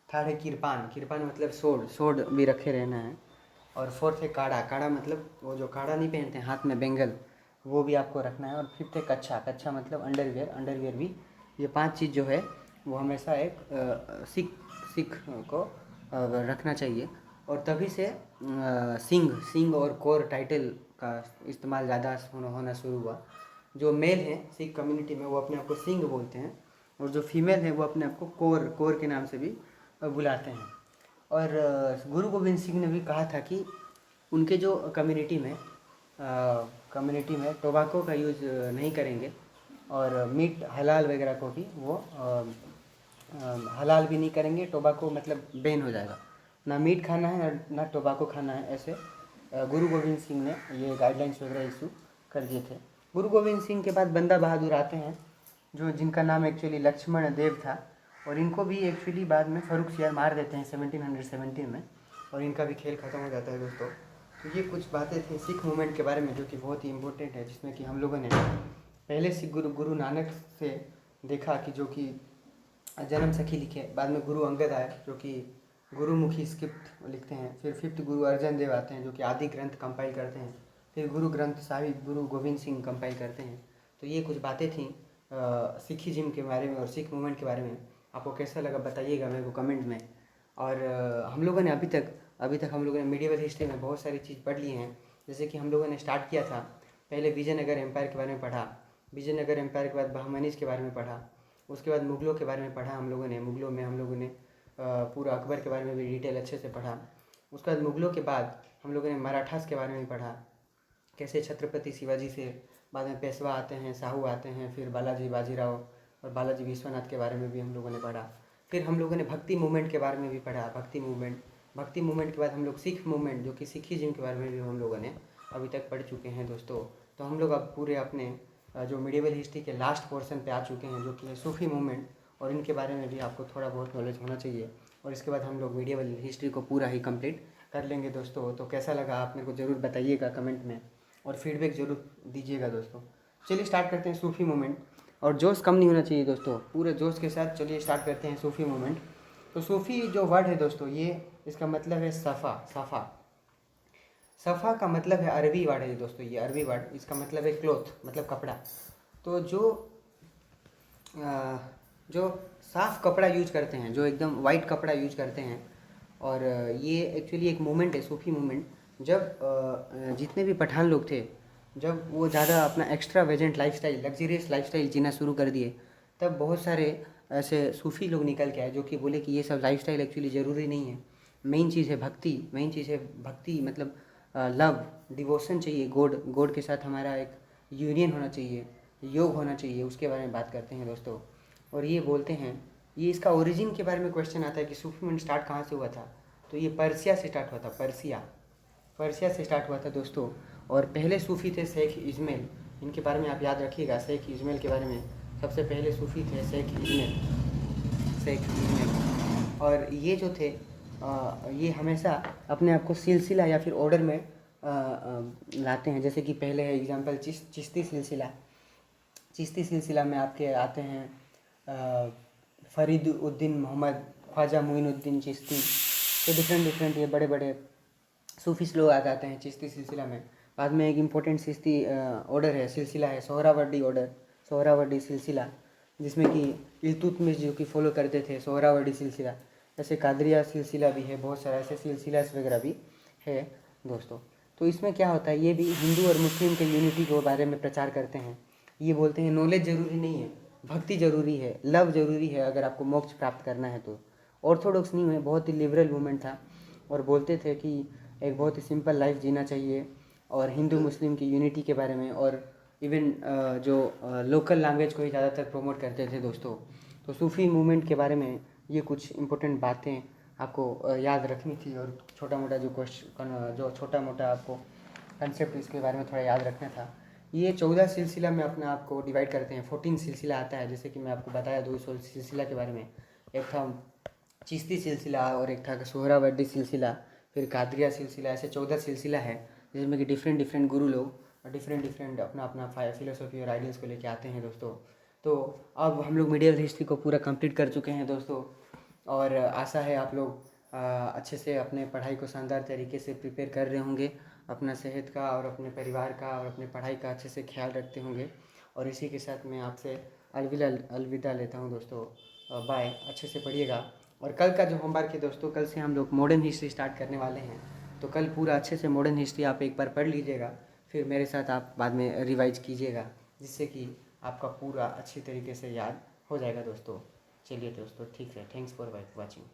थर्ड है किरपान मतलब सोड भी रखे रहना है। और फोर्थ है काड़ा मतलब वो जो काड़ा नहीं पहनते हैं हाथ में, बेंगल, वो भी आपको रखना है। और फिफ्थ है कच्छा मतलब अंडरवियर भी। ये 5 चीज़ जो है वो हमेशा एक सिख को रखना चाहिए। और तभी से सिंह और कोर टाइटल का इस्तेमाल ज़्यादा होना शुरू हुआ। जो मेल हैं सिख कम्युनिटी में वो अपने आप को सिंह बोलते हैं, और जो फीमेल है वो अपने आप को कोर के नाम से भी बुलाते हैं। और गुरु गोविंद सिंह ने भी कहा था कि उनके जो कम्युनिटी में टोबैको का यूज़ नहीं करेंगे, और मीट हलाल वगैरह को भी वो हलाल भी नहीं करेंगे। टोबैको मतलब बैन हो जाएगा, ना मीट खाना है ना टोबैको खाना है। ऐसे गुरु गोविंद सिंह ने ये गाइडलाइंस वगैरह इशू कर दिए थे। गुरु गोविंद सिंह के बाद बंदा बहादुर आते हैं, जिनका नाम एक्चुअली लक्ष्मण देव था, और इनको भी एक्चुअली बाद में फर्रुखसियार मार देते हैं 1717 में, और इनका भी खेल ख़त्म हो जाता है दोस्तों। तो ये कुछ बातें थी सिख मूवमेंट के बारे में, जो कि बहुत ही इम्पोर्टेंट है, जिसमें कि हम लोगों ने पहले सिख गुरु नानक से देखा कि जो कि जन्म सखी लिखे, बाद में गुरु अंगद आए जो कि गुरुमुखी स्क्रिप्ट लिखते हैं। फिर 5th गुरु अर्जन देव आते हैं जो कि आदि ग्रंथ कंपाइल करते हैं। फिर गुरु ग्रंथ साहिब गुरु गोविंद सिंह कंपाइल करते हैं। तो ये कुछ बातें थीं सिखिज्म के बारे में और सिख मूवमेंट के बारे में। आपको कैसा लगा बताइएगा मेरे को कमेंट में। और हम लोगों ने अभी तक हम लोगों ने मिडिवल हिस्ट्री में बहुत सारी चीज़ पढ़ ली हैं। जैसे कि हम लोगों ने स्टार्ट किया था, पहले विजयनगर एम्पायर के बारे में पढ़ा, विजयनगर एम्पायर के बाद बहमनीज के बारे में पढ़ा, उसके बाद मुग़लों के बारे में पढ़ा हम लोगों ने। मुग़लों में हम लोगों ने पूरा अकबर के बारे में भी डिटेल अच्छे से पढ़ा। उसके बाद मुग़लों के बाद हम लोगों ने मराठास के बारे में पढ़ा। कैसे छत्रपति शिवाजी से बाद में पेशवा आते हैं, साहू आते हैं, फिर बालाजी बाजीराव और बालाजी विश्वनाथ के बारे में भी हम लोगों ने पढ़ा। फिर हम लोगों ने भक्ति मूवमेंट के बारे में भी पढ़ा, भक्ति मूवमेंट के बाद हम लोग सिख मूवमेंट जो कि सिखिज़्म के बारे में भी हम लोगों ने अभी तक पढ़ चुके हैं दोस्तों। तो हम लोग अब पूरे अपने जो मिडिवल हिस्ट्री के लास्ट पोर्शन पे आ चुके हैं, जो कि है सूफी मूवमेंट, और इनके बारे में भी आपको थोड़ा बहुत नॉलेज होना चाहिए। और इसके बाद हम लोग मिडिवल हिस्ट्री को पूरा ही कंप्लीट कर लेंगे दोस्तों। तो कैसा लगा आप मेरे को ज़रूर बताइएगा कमेंट में, और फीडबैक ज़रूर दीजिएगा दोस्तों। चलिए स्टार्ट करते हैं सूफी मूवमेंट। और जोश कम नहीं होना चाहिए दोस्तों, पूरे जोश के साथ चलिए स्टार्ट करते हैं सूफी मूवमेंट। तो सूफी जो वर्ड है दोस्तों, ये इसका मतलब है सफ़ा। सफ़ा का मतलब है अरबी वर्ड है दोस्तों, ये अरबी वर्ड, इसका मतलब है क्लोथ, मतलब कपड़ा। तो जो साफ़ कपड़ा यूज करते हैं, जो एकदम वाइट कपड़ा यूज करते हैं, और ये एक्चुअली एक मूवमेंट है, सूफी मूवमेंट। जब जितने भी पठान लोग थे, जब वो ज़्यादा अपना एक्स्ट्रा वेजेंट लाइफस्टाइल, लग्जरियस लाइफस्टाइल जीना शुरू कर दिए, तब बहुत सारे ऐसे सूफ़ी लोग निकल के आए जो कि बोले कि ये सब लाइफस्टाइल एक्चुअली ज़रूरी नहीं है। मेन चीज़ है भक्ति, मेन चीज़ है भक्ति, मतलब लव, डिवोशन चाहिए, गॉड के साथ हमारा एक यूनियन होना चाहिए, योग होना चाहिए, उसके बारे में बात करते हैं दोस्तों। और ये बोलते हैं, ये इसका ओरिजिन के बारे में क्वेश्चन आता है कि सूफी मूवमेंट स्टार्ट कहाँ से हुआ था। तो ये पर्सिया से स्टार्ट हुआ था, पर्सिया से स्टार्ट हुआ था दोस्तों। और पहले सूफ़ी थे शेख इस्माइल, इनके बारे में आप याद रखिएगा, शेख इस्माइल के बारे में। सबसे पहले सूफ़ी थे शेख इस्माइल। और ये जो थे ये हमेशा अपने आप को सिलसिला या फिर ऑर्डर में लाते हैं। जैसे कि पहले है एग्जांपल चिश्ती सिलसिला में आपके आते हैं फरीद उद्दीन मोहम्मद, ख्वाजा मुइनुद्दीन चिश्ती। तो डिफरेंट ये बड़े बड़े सूफीस लोग आ जाते हैं चिश्ती सिलसिला में। बाद में एक इम्पोर्टेंट चिश्ती ऑर्डर है, सिलसिला है सोहरावर्डी ऑर्डर, सोहरावर्डी सिलसिला, जिसमें कि इल्तुतमिश जो कि फॉलो करते थे सोहरावर्डी सिलसिला। ऐसे कादरिया सिलसिला भी है, बहुत सारा ऐसे सिलसिलास वगैरह भी है दोस्तों। तो इसमें क्या होता है, ये भी हिंदू और मुस्लिम के यूनिटी के बारे में प्रचार करते हैं। ये बोलते हैं नॉलेज ज़रूरी नहीं है, भक्ति ज़रूरी है, लव ज़रूरी है अगर आपको मोक्ष प्राप्त करना है तो। ऑर्थोडॉक्स नहीं है, बहुत ही लिबरल मूवमेंट था, और बोलते थे कि एक बहुत ही सिंपल लाइफ जीना चाहिए, और हिंदू मुस्लिम की यूनिटी के बारे में, और इवन जो लोकल लैंग्वेज को ही ज़्यादातर प्रमोट करते थे दोस्तों। तो सूफ़ी मूवमेंट के बारे में ये कुछ इंपॉर्टेंट बातें आपको याद रखनी थी, और छोटा मोटा आपको कंसेप्ट इसके बारे में थोड़ा याद रखना था। ये 14 सिलसिला में अपने आप को डिवाइड करते हैं, 14 सिलसिला आता है, जैसे कि मैं आपको बताया 200 सिलसिला के बारे में। एक था चिश्ती सिलसिला, और एक था सोहरावर्डी सिलसिला, फिर कादरिया सिलसिला, ऐसे 14 सिलसिला है, जिसमें कि डिफरेंट गुरु लोग डिफरेंट अपना फिलोसफी और आइडियल्स को लेके आते हैं दोस्तों। तो अब हम लोग मिडिवल हिस्ट्री को पूरा कंप्लीट कर चुके हैं दोस्तों, और आशा है आप लोग अच्छे से अपने पढ़ाई को शानदार तरीके से प्रिपेयर कर रहे होंगे, अपना सेहत का और अपने परिवार का और अपने पढ़ाई का अच्छे से ख्याल रखते होंगे। और इसी के साथ मैं आपसे अलविदा लेता हूँ दोस्तों। बाय, अच्छे से पढ़िएगा। और कल का जो होमवर्क है दोस्तों, कल से हम लोग मॉडर्न हिस्ट्री स्टार्ट करने वाले हैं, तो कल पूरा अच्छे से मॉडर्न हिस्ट्री आप एक बार पढ़ लीजिएगा, फिर मेरे साथ आप बाद में रिवाइज कीजिएगा, जिससे कि आपका पूरा अच्छी तरीके से याद हो जाएगा दोस्तों। चलिए दोस्तों, ठीक है, थैंक्स फॉर वॉचिंग।